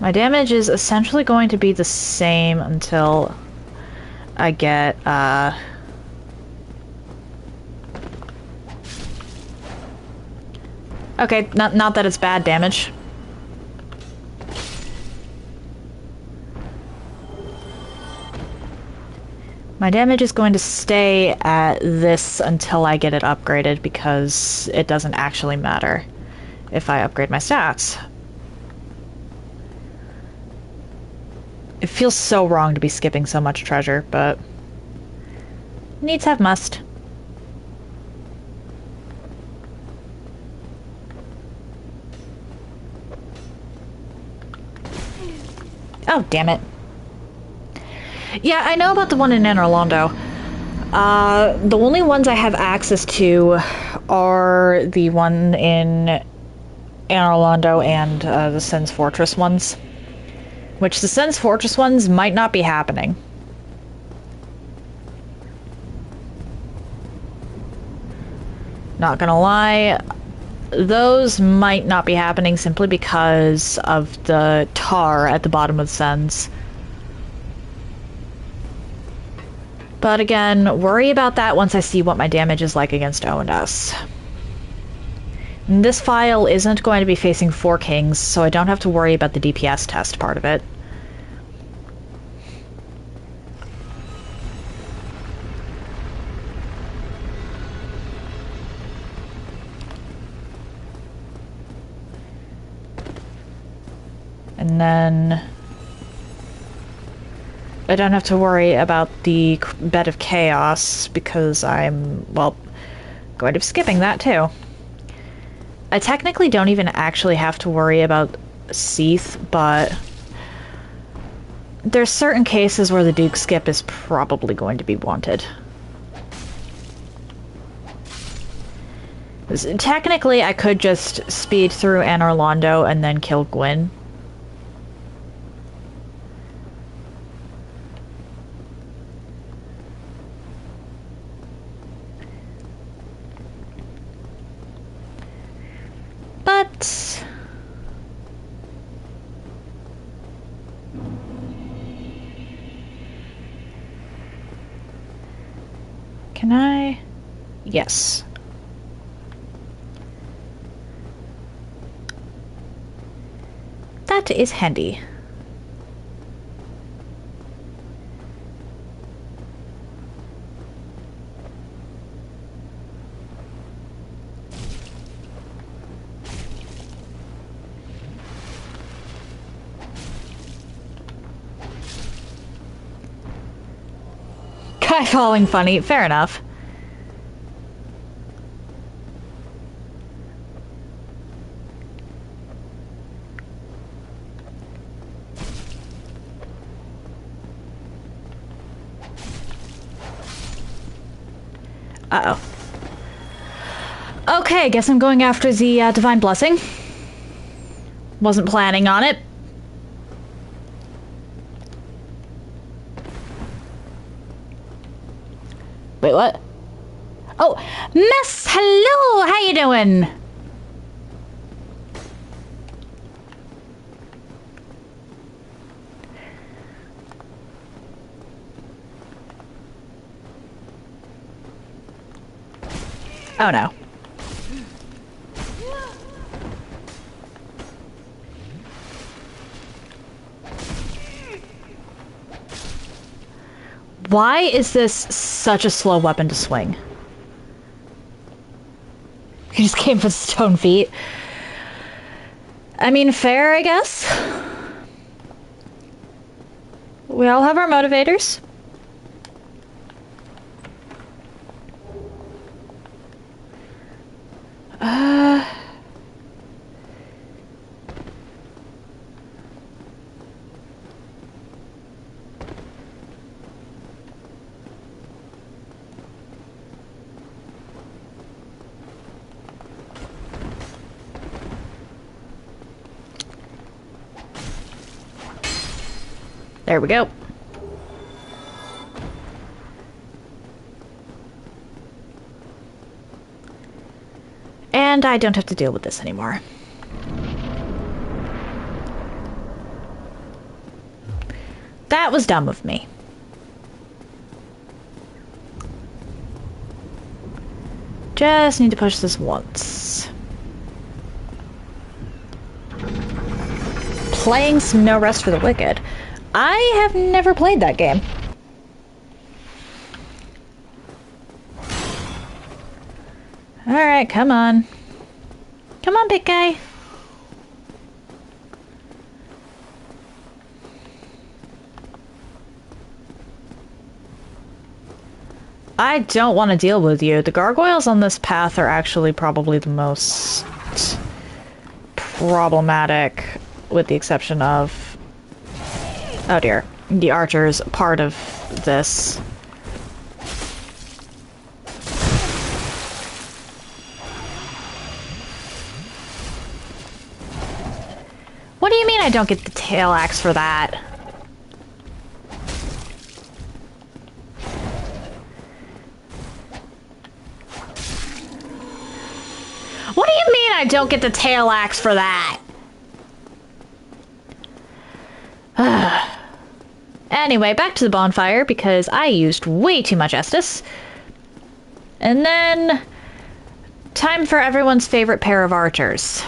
My damage is essentially going to be the same until I get, Okay, not that it's bad damage. My damage is going to stay at this until I get it upgraded because it doesn't actually matter if I upgrade my stats. It feels so wrong to be skipping so much treasure, but needs have must. Oh, damn it. Yeah, I know about the one in Anor Londo. The only ones I have access to are the one in Anor Londo and the Sen's Fortress ones. Which the Sen's Fortress ones might not be happening. Not gonna lie, those might not be happening simply because of the tar at the bottom of the Sens. But again, worry about that once I see what my damage is like against O and S. And this file isn't going to be facing 4 kings, so I don't have to worry about the DPS test part of it. And then I don't have to worry about the Bed of Chaos because I'm, well, going to be skipping that too. I technically don't even actually have to worry about Seath, but there's certain cases where the Duke skip is probably going to be wanted. Technically, I could just speed through Anor Londo and then kill Gwyn. But... can I? Yes. That is handy. Guy falling funny, fair enough. Uh-oh. Okay, guess I'm going after the Divine Blessing. Wasn't planning on it. Wait, what? Oh, Miss, hello! How you doing? Oh no. Why is this such a slow weapon to swing? He just came for the stone feet. I mean, fair, I guess. We all have our motivators. There we go. And I don't have to deal with this anymore. That was dumb of me. Just need to push this once. Playing some No Rest for the Wicked. I have never played that game. Alright, come on. Come on, big guy. I don't want to deal with you. The gargoyles on this path are actually probably the most problematic, with the exception of... oh dear. The archers part of this. What do you mean I don't get the tail axe for that? What do you mean I don't get the tail axe for that? Anyway, back to the bonfire, because I used way too much Estus. And then... time for everyone's favorite pair of archers.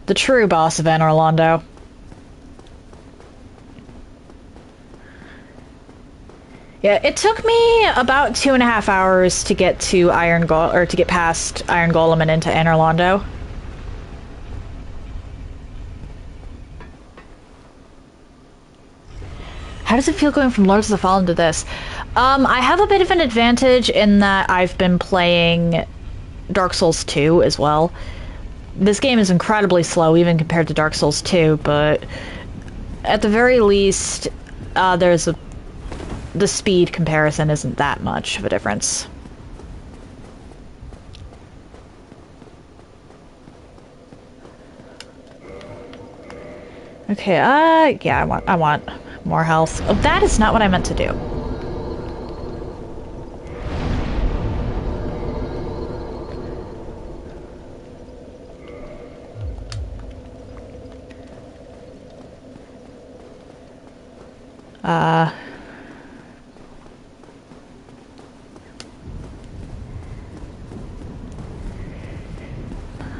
The true boss of Anor Londo. Yeah, it took me about 2.5 hours to get to to get past Iron Golem and into Anor Londo. How does it feel going from Lords of the Fallen to this? I have a bit of an advantage in that I've been playing Dark Souls 2 as well. This game is incredibly slow, even compared to Dark Souls 2, but at the very least, the speed comparison isn't that much of a difference. Okay, yeah, I want more health. Oh, that is not what I meant to do.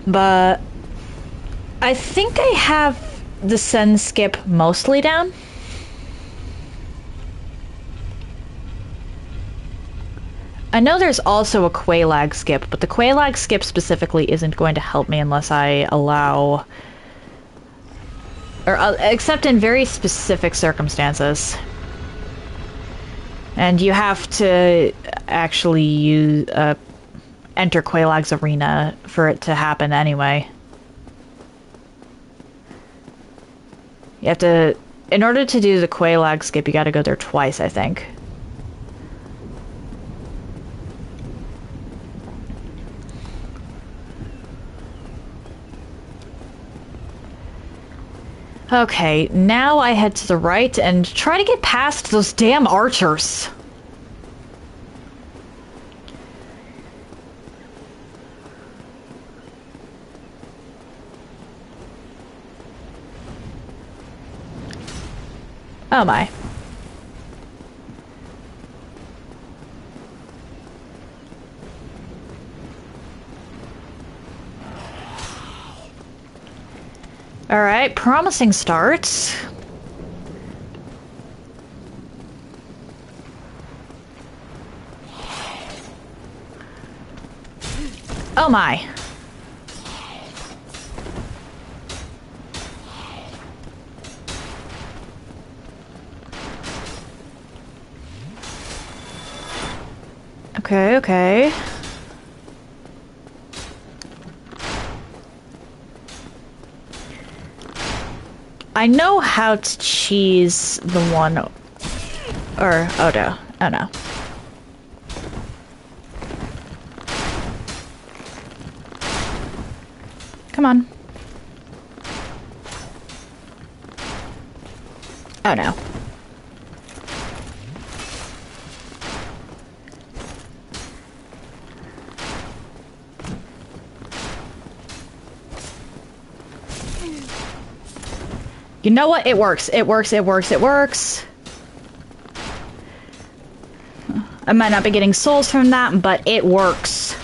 But I think I have the send skip mostly down. I know there's also a Quelaag skip, but the Quelaag skip specifically isn't going to help me unless I allow... or except in very specific circumstances. And you have to actually use enter Quelaag's arena for it to happen anyway. You have to... in order to do the Quelaag skip, you gotta go there twice, I think. Okay, now I head to the right and try to get past those damn archers. Oh my. Alright, promising start. Oh my. Okay, okay. I know how to cheese the one... or... oh no. Oh no. Come on. Oh no. You know what? It works. It works. It works. It works. I might not be getting souls from that, but it works.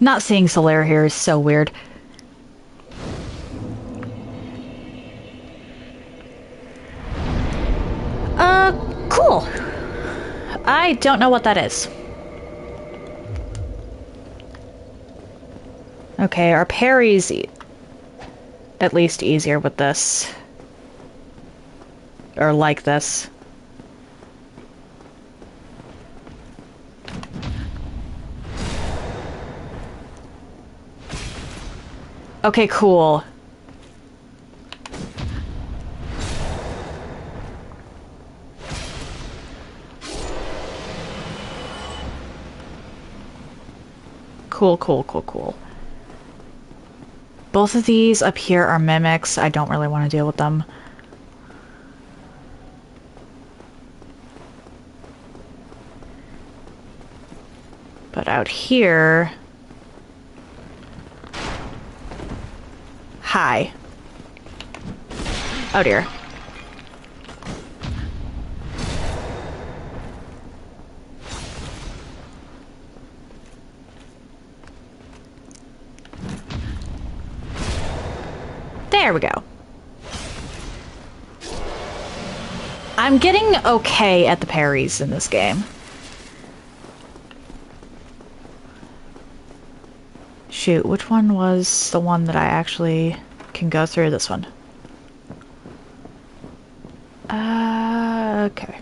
Not seeing Solaire here is so weird. Cool. I don't know what that is. Okay, our parry's at least easier with this. Or like this. Okay, cool. Cool, cool, cool, cool. Both of these up here are mimics. I don't really want to deal with them. But out here... Hi. Oh dear. There we go. I'm getting okay at the parries in this game. Shoot, which one was the one that I actually can go through? This one. Okay.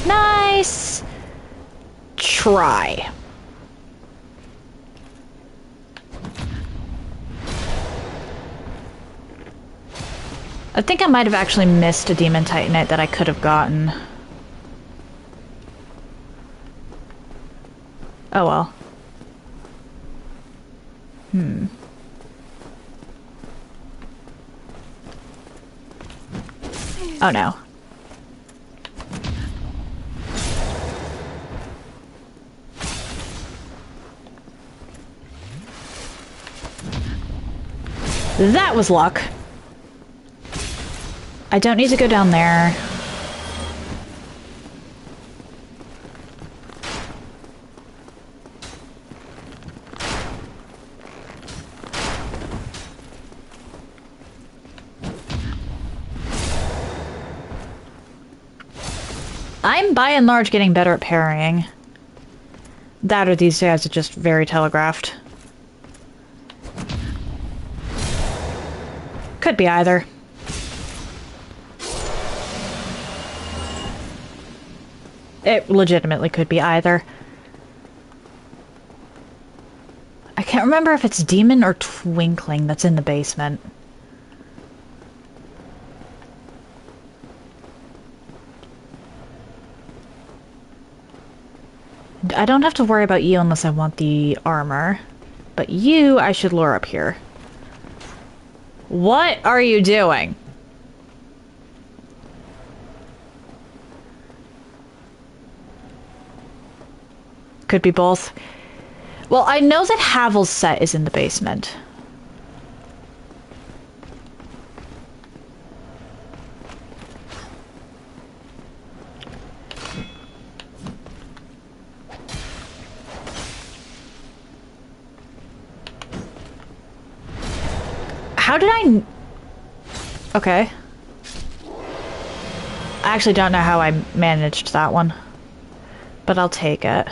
Nice! try. I think I might have actually missed a Demon Titanite that I could have gotten. Oh well. Oh no. That was luck. I don't need to go down there. I'm by and large getting better at parrying. That or these guys are just very telegraphed. Could be either. It legitimately could be either. I can't remember if it's Demon or Twinkling that's in the basement. I don't have to worry about you unless I want the armor. But you, I should lure up here. What are you doing? Could be both. Well, I know that Havel's set is in the basement. How did I... Okay. I actually don't know how I managed that one. But I'll take it.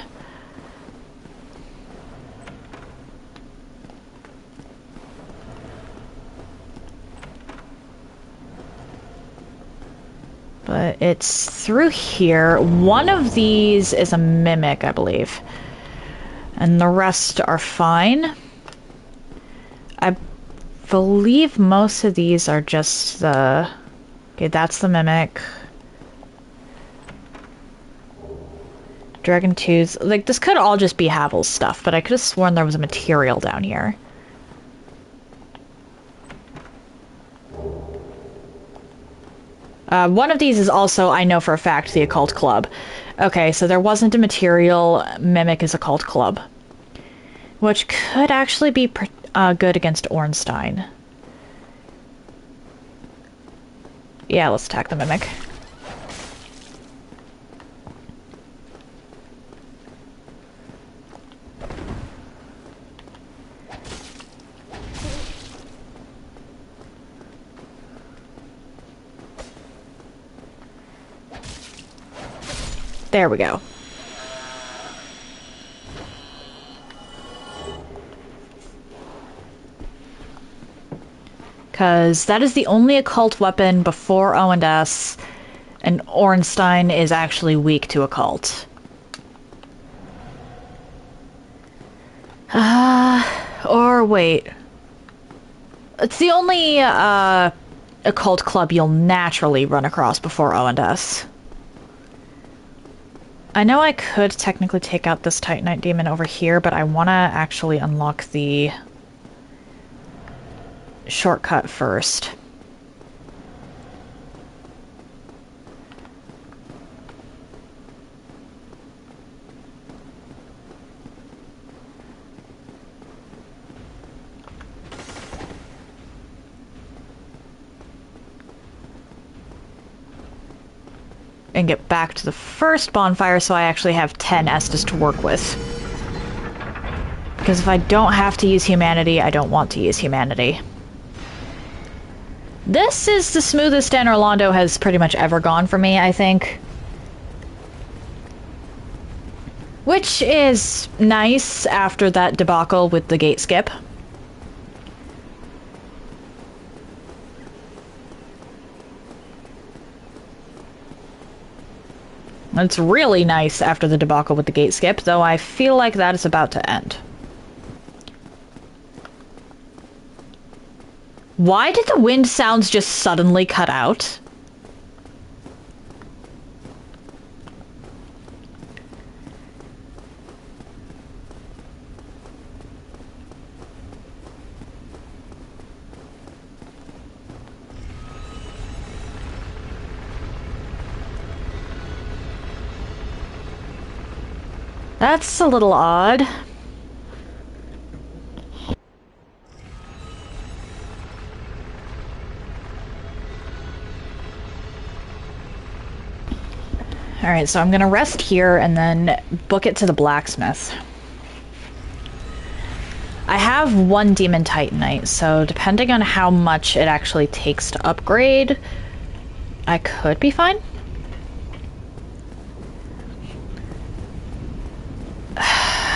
But it's through here. One of these is a mimic, I believe. And the rest are fine. I believe most of these are just the... Okay, that's the mimic. Dragon Tooth. Like, this could all just be Havel's stuff, but I could have sworn there was a material down here. One of these is also, I know for a fact, the Occult Club. Okay, so there wasn't a material. Mimic is Occult Club. Which could actually be good against Ornstein. Yeah, let's attack the Mimic. There we go. Because that is the only occult weapon before O&S, and Ornstein is actually weak to occult. Or wait. It's the only occult club you'll naturally run across before O&S. I know I could technically take out this Titanite demon over here, but I want to actually unlock the shortcut first. And get back to the first bonfire so I actually have 10 Estus to work with. Because if I don't have to use humanity, I don't want to use humanity. This is the smoothest Dan Orlando has pretty much ever gone for me, I think. Which is nice after that debacle with the gate skip. It's really nice after the debacle with the gate skip, though I feel like that is about to end. Why did the wind sounds just suddenly cut out? That's a little odd. Alright, so I'm gonna rest here and then book it to the blacksmith. I have one demon titanite, so depending on how much it actually takes to upgrade, I could be fine.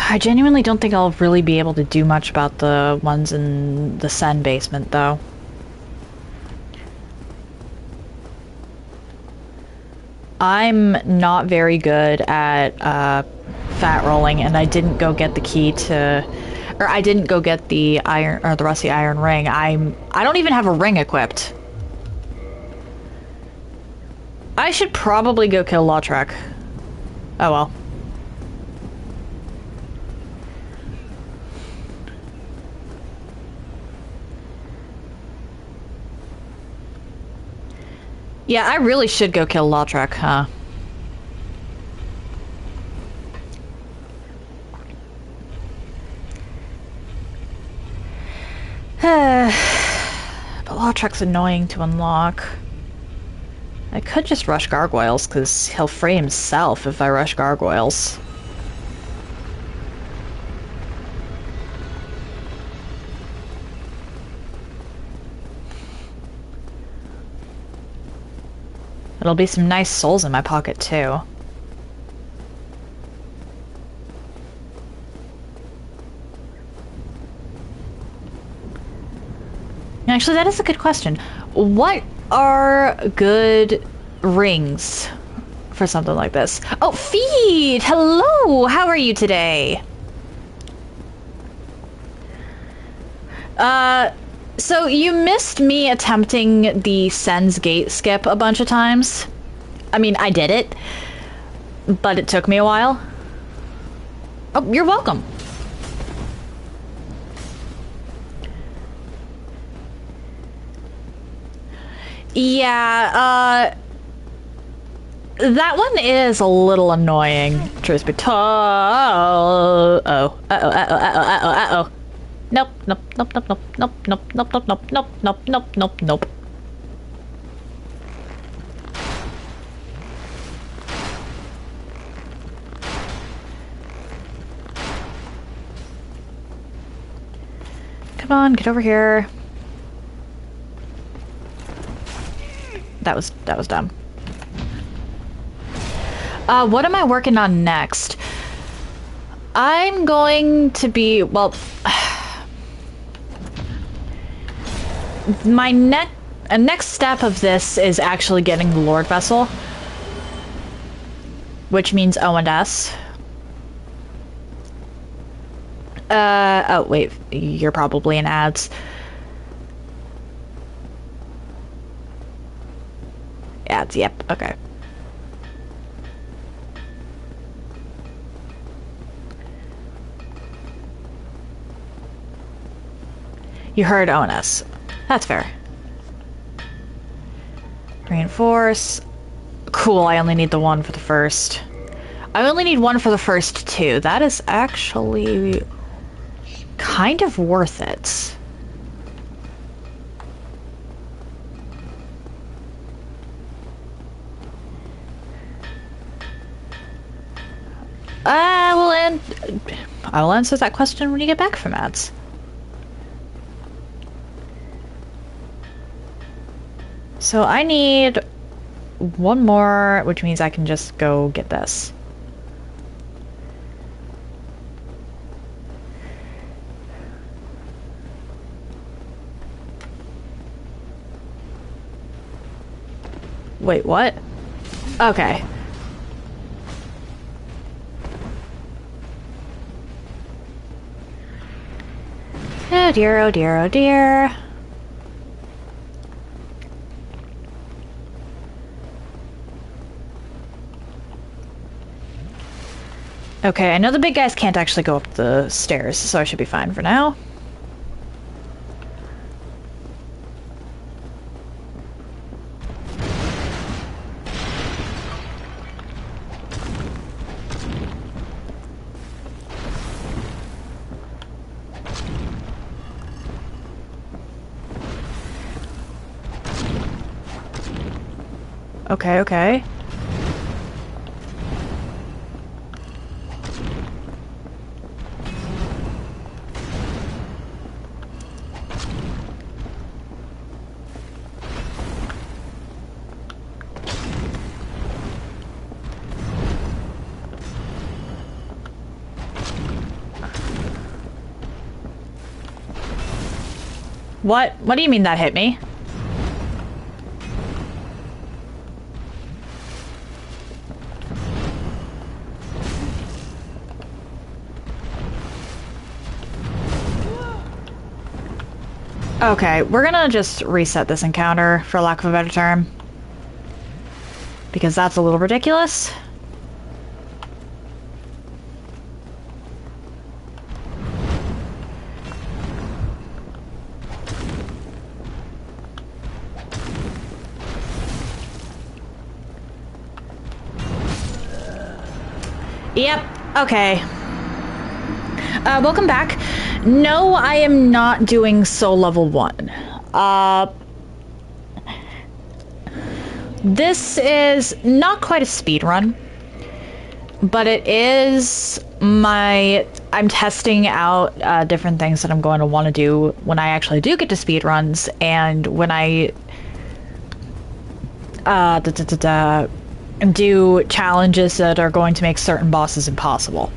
I genuinely don't think I'll really be able to do much about the ones in the Sen basement, though. I'm not very good at fat rolling, and I didn't go get the key to, or I didn't go get the iron or the rusty iron ring. I don't even have a ring equipped. I should probably go kill Lautrec. Oh well. Yeah, I really should go kill Lautrec, huh? But Lautrec's annoying to unlock. I could just rush Gargoyles, because he'll free himself if I rush Gargoyles. It'll be some nice souls in my pocket, too. Actually, that is a good question. What are good rings for something like this? Oh, Feed! Hello! How are you today? So you missed me attempting the Sen's Gate skip a bunch of times. I mean, I did it, but it took me a while. Oh, you're welcome. Yeah, that one is a little annoying, truth be told. Uh-oh. Nope. Come on, get over here. That was dumb. What am I working on next? I'm going to be, well, my next step of this is actually getting the Lord Vessel, which means O&S. Oh wait, you're probably in ads. Ads, yep, okay. You heard O&S. That's fair. Reinforce. Cool, I only need the one for the first. I only need one for the first two. That is actually kind of worth it. I will answer that question when you get back from ads. So I need one more, which means I can just go get this. Wait, what? Okay. Oh dear, oh dear, oh dear. Okay, I know the big guys can't actually go up the stairs, so I should be fine for now. Okay, okay. What? What do you mean that hit me? Okay, we're gonna just reset this encounter, for lack of a better term. Because that's a little ridiculous. Yep, okay. Welcome back. No, I am not doing Soul Level 1. This is not quite a speed run, but it is I'm testing out different things that I'm going to want to do when I actually do get to speed runs, and when I do challenges that are going to make certain bosses impossible.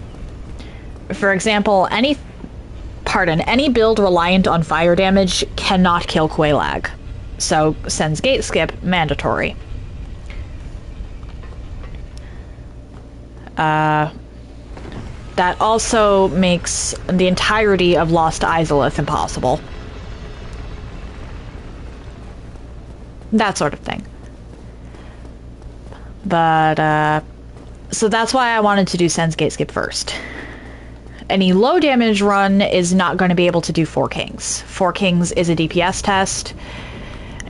For example, any build reliant on fire damage cannot kill Quelaag. So, Sen's Gate Skip, mandatory. That also makes the entirety of Lost Izalith impossible. That sort of thing. But, so that's why I wanted to do Sen's Gate Skip first. Any low damage run is not going to be able to do Four Kings. Four Kings is a DPS test,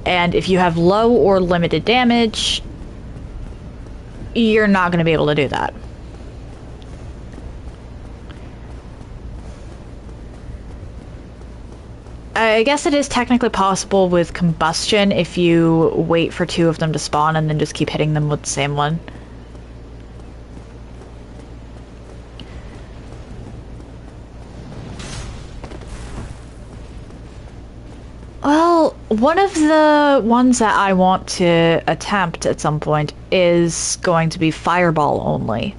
and if you have low or limited damage, you're not going to be able to do that. I guess it is technically possible with Combustion if you wait for two of them to spawn and then just keep hitting them with the same one. Well, one of the ones that I want to attempt at some point is going to be Fireball only.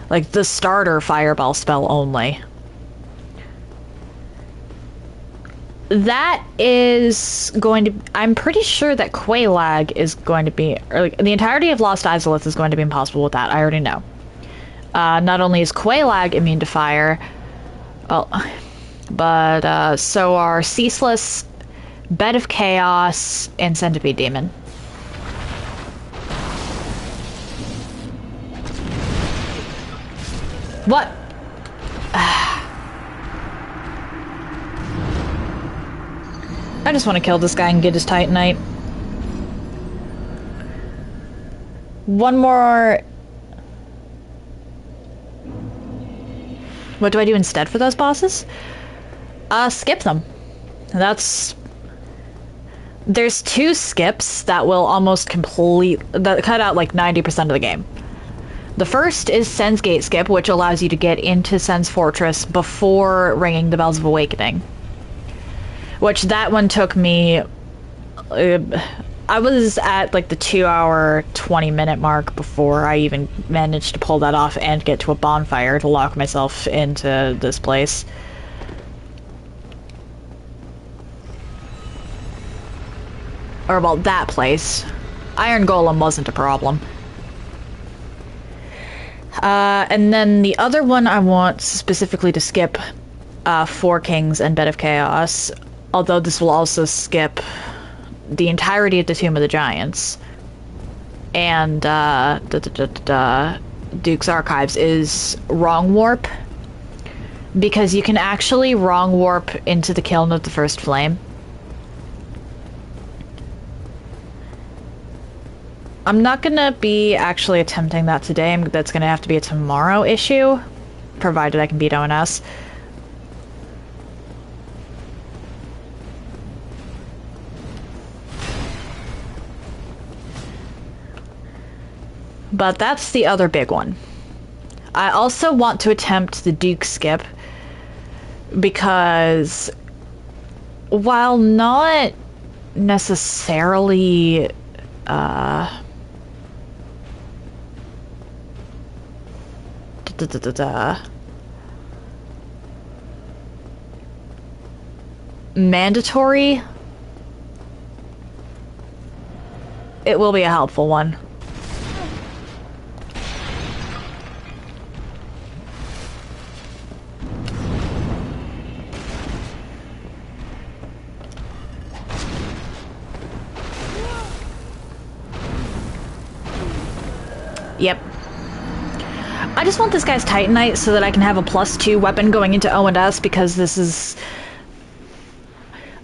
Like, the starter Fireball spell only. That is going to... I'm pretty sure that Quelaag is going to be... Or like, the entirety of Lost Izalith is going to be impossible with that. I already know. Not only is Quelaag immune to fire, well, but so are Ceaseless, Bed of Chaos, and Centipede Demon. What? I just want to kill this guy and get his Titanite. One more... What do I do instead for those bosses? Skip them. That's... There's two skips that will almost that cut out like 90% of the game. The first is Sen's Gate Skip, which allows you to get into Sen's Fortress before ringing the Bells of Awakening. Which, that one took me... I was at like the 2-hour, 20-minute mark before I even managed to pull that off and get to a bonfire to lock myself into this place. Or, well, that place. Iron Golem wasn't a problem. And then the other one I want specifically to skip Four Kings and Bed of Chaos, although this will also skip the entirety of the Tomb of the Giants. And Duke's Archives is Wrong Warp, because you can actually Wrong Warp into the Kiln of the First Flame. I'm not gonna be actually attempting that today. That's gonna have to be a tomorrow issue, provided I can beat ONS. But that's the other big one. I also want to attempt the Duke skip because while not necessarily mandatory, it will be a helpful one. Yep. I just want this guy's Titanite so that I can have a +2 weapon going into O&S, because this is...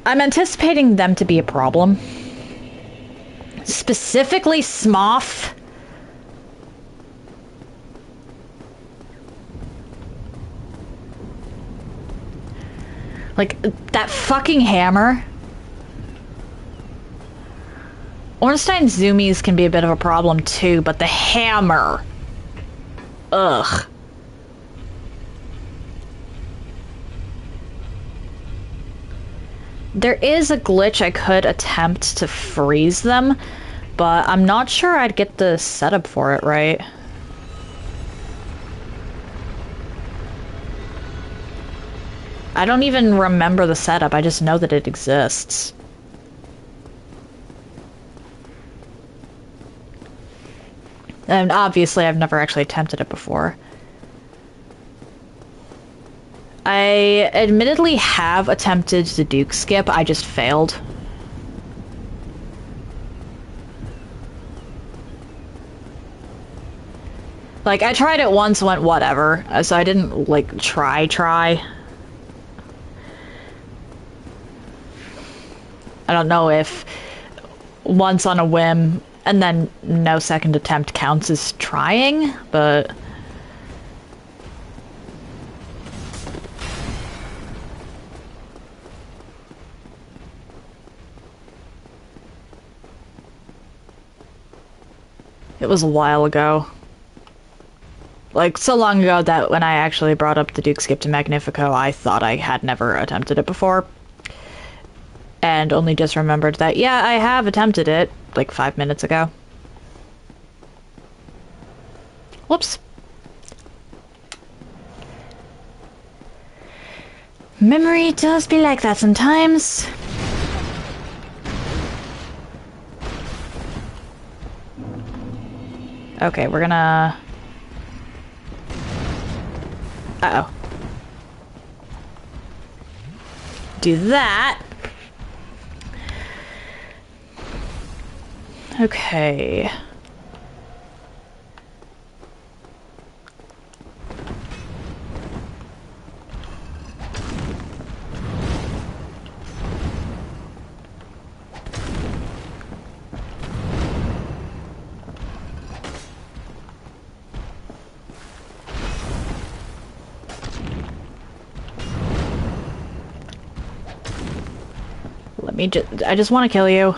I'm anticipating them to be a problem. Specifically Smoth. Like, that fucking hammer. Ornstein's zoomies can be a bit of a problem too, but the hammer... Ugh. There is a glitch I could attempt to freeze them, but I'm not sure I'd get the setup for it right. I don't even remember the setup, I just know that it exists. And obviously I've never actually attempted it before. I admittedly have attempted the Duke skip, I just failed. Like, I tried it once, went whatever, so I didn't, like, try. I don't know if once on a whim and then no second attempt counts as trying, but... It was a while ago. Like, so long ago that when I actually brought up the Duke skip to Magnifico, I thought I had never attempted it before. And only just remembered that, yeah, I have attempted it, like 5 minutes ago. Whoops. Memory does be like that sometimes. Okay, we're gonna... Uh-oh. Do that. Okay. I just want to kill you.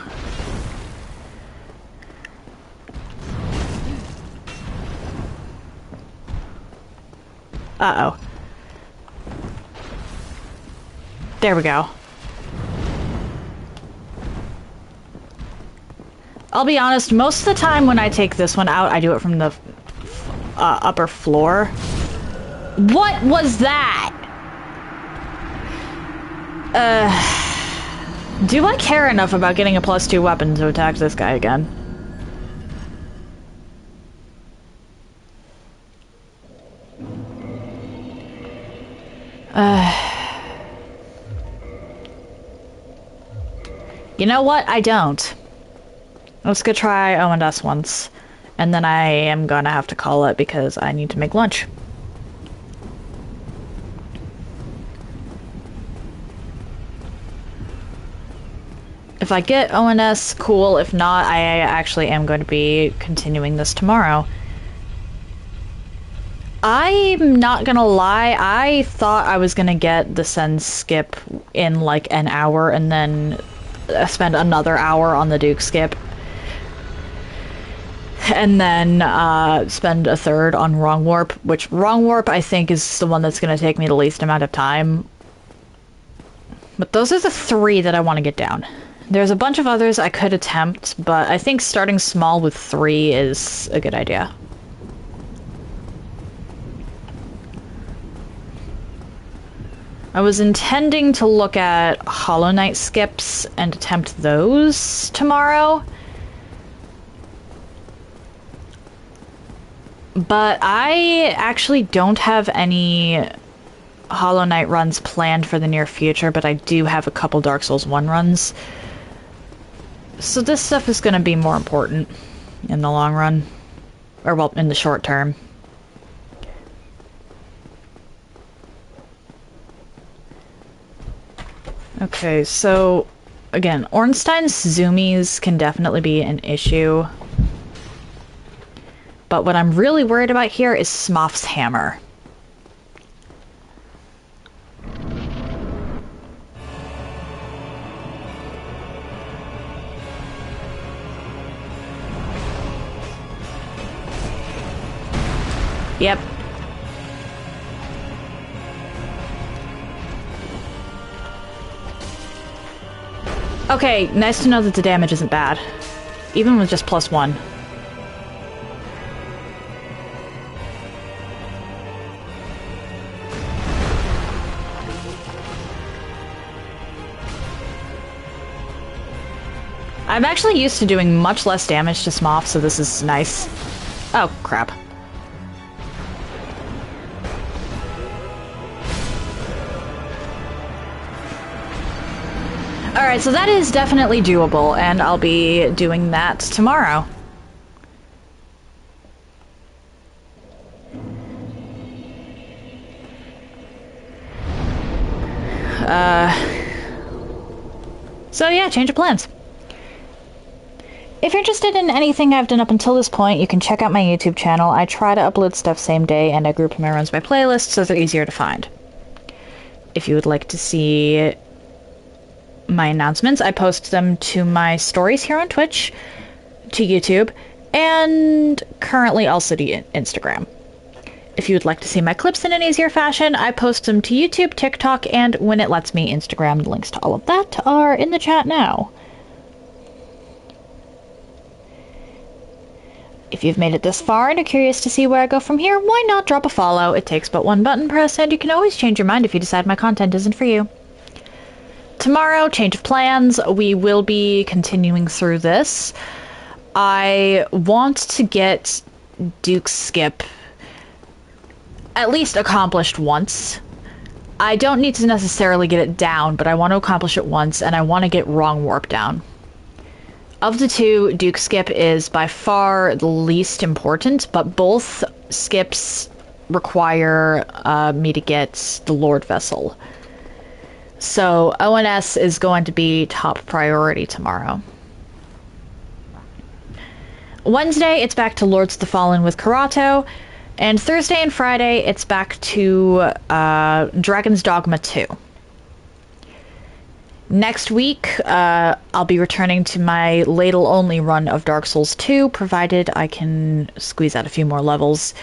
Uh-oh. There we go. I'll be honest, most of the time when I take this one out, I do it from the upper floor. What was that? Do I care enough about getting a +2 weapon to attack this guy again? You know what? I don't. Let's go try O&S once. And then I am gonna have to call it because I need to make lunch. If I get O&S, cool. If not, I actually am going to be continuing this tomorrow. I'm not gonna lie, I thought I was gonna get the send skip in like an hour and then spend another hour on the Duke skip. And then spend a third on Wrong Warp, which Wrong Warp I think is the one that's gonna take me the least amount of time. But those are the 3 that I want to get down. There's a bunch of others I could attempt, but I think starting small with 3 is a good idea. I was intending to look at Hollow Knight skips and attempt those tomorrow. But I actually don't have any Hollow Knight runs planned for the near future, but I do have a couple Dark Souls 1 runs. So this stuff is going to be more important in the long run. Or, well, in the short term. Okay, so, again, Ornstein's zoomies can definitely be an issue. But what I'm really worried about here is Smoth's hammer. Yep. Okay, nice to know that the damage isn't bad. Even with just +1. I'm actually used to doing much less damage to Smoth, so this is nice. Oh, crap. Alright, so that is definitely doable, and I'll be doing that tomorrow. So yeah, change of plans. If you're interested in anything I've done up until this point, you can check out my YouTube channel. I try to upload stuff same day, and I group my runs by playlist so they're easier to find. If you would like to see my announcements, I post them to my stories here on Twitch, to YouTube, and currently also to Instagram. If you would like to see my clips in an easier fashion, I post them to YouTube, TikTok, and when it lets me, Instagram. The links to all of that are in the chat now. If you've made it this far and are curious to see where I go from here, why not drop a follow? It takes but one button press, and you can always change your mind if you decide my content isn't for you. Tomorrow, change of plans. We will be continuing through this. I want to get Duke's skip at least accomplished once. I don't need to necessarily get it down, but I want to accomplish it once, and I want to get Wrong Warp down. Of the two, Duke skip is by far the least important, but both skips require me to get the Lord Vessel. So ONS is going to be top priority tomorrow. Wednesday, it's back to Lords of the Fallen with Karato, and Thursday and Friday, it's back to Dragon's Dogma 2. Next week, I'll be returning to my ladle-only run of Dark Souls 2, provided I can squeeze out a few more levels.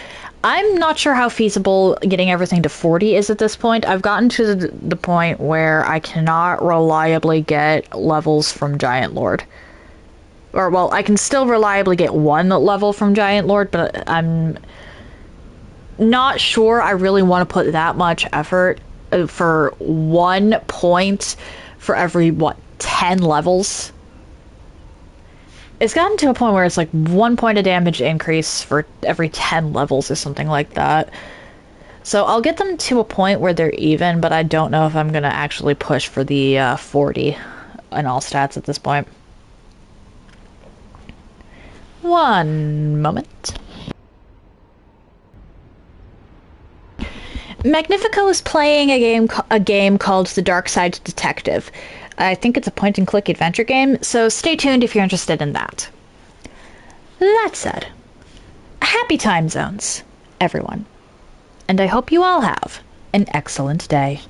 I'm not sure how feasible getting everything to 40 is at this point. I've gotten to the point where I cannot reliably get levels from Giant Lord. Or, well, I can still reliably get one level from Giant Lord, but I'm not sure I really want to put that much effort for 1 point for every, 10 levels? It's gotten to a point where it's like 1 point of damage increase for every 10 levels or something like that. So I'll get them to a point where they're even, but I don't know if I'm going to actually push for the 40 in all stats at this point. One moment. Magnifico is playing a game called The Dark Side Detective. I think it's a point-and-click adventure game, so stay tuned if you're interested in that. That said, happy time zones, everyone. And I hope you all have an excellent day.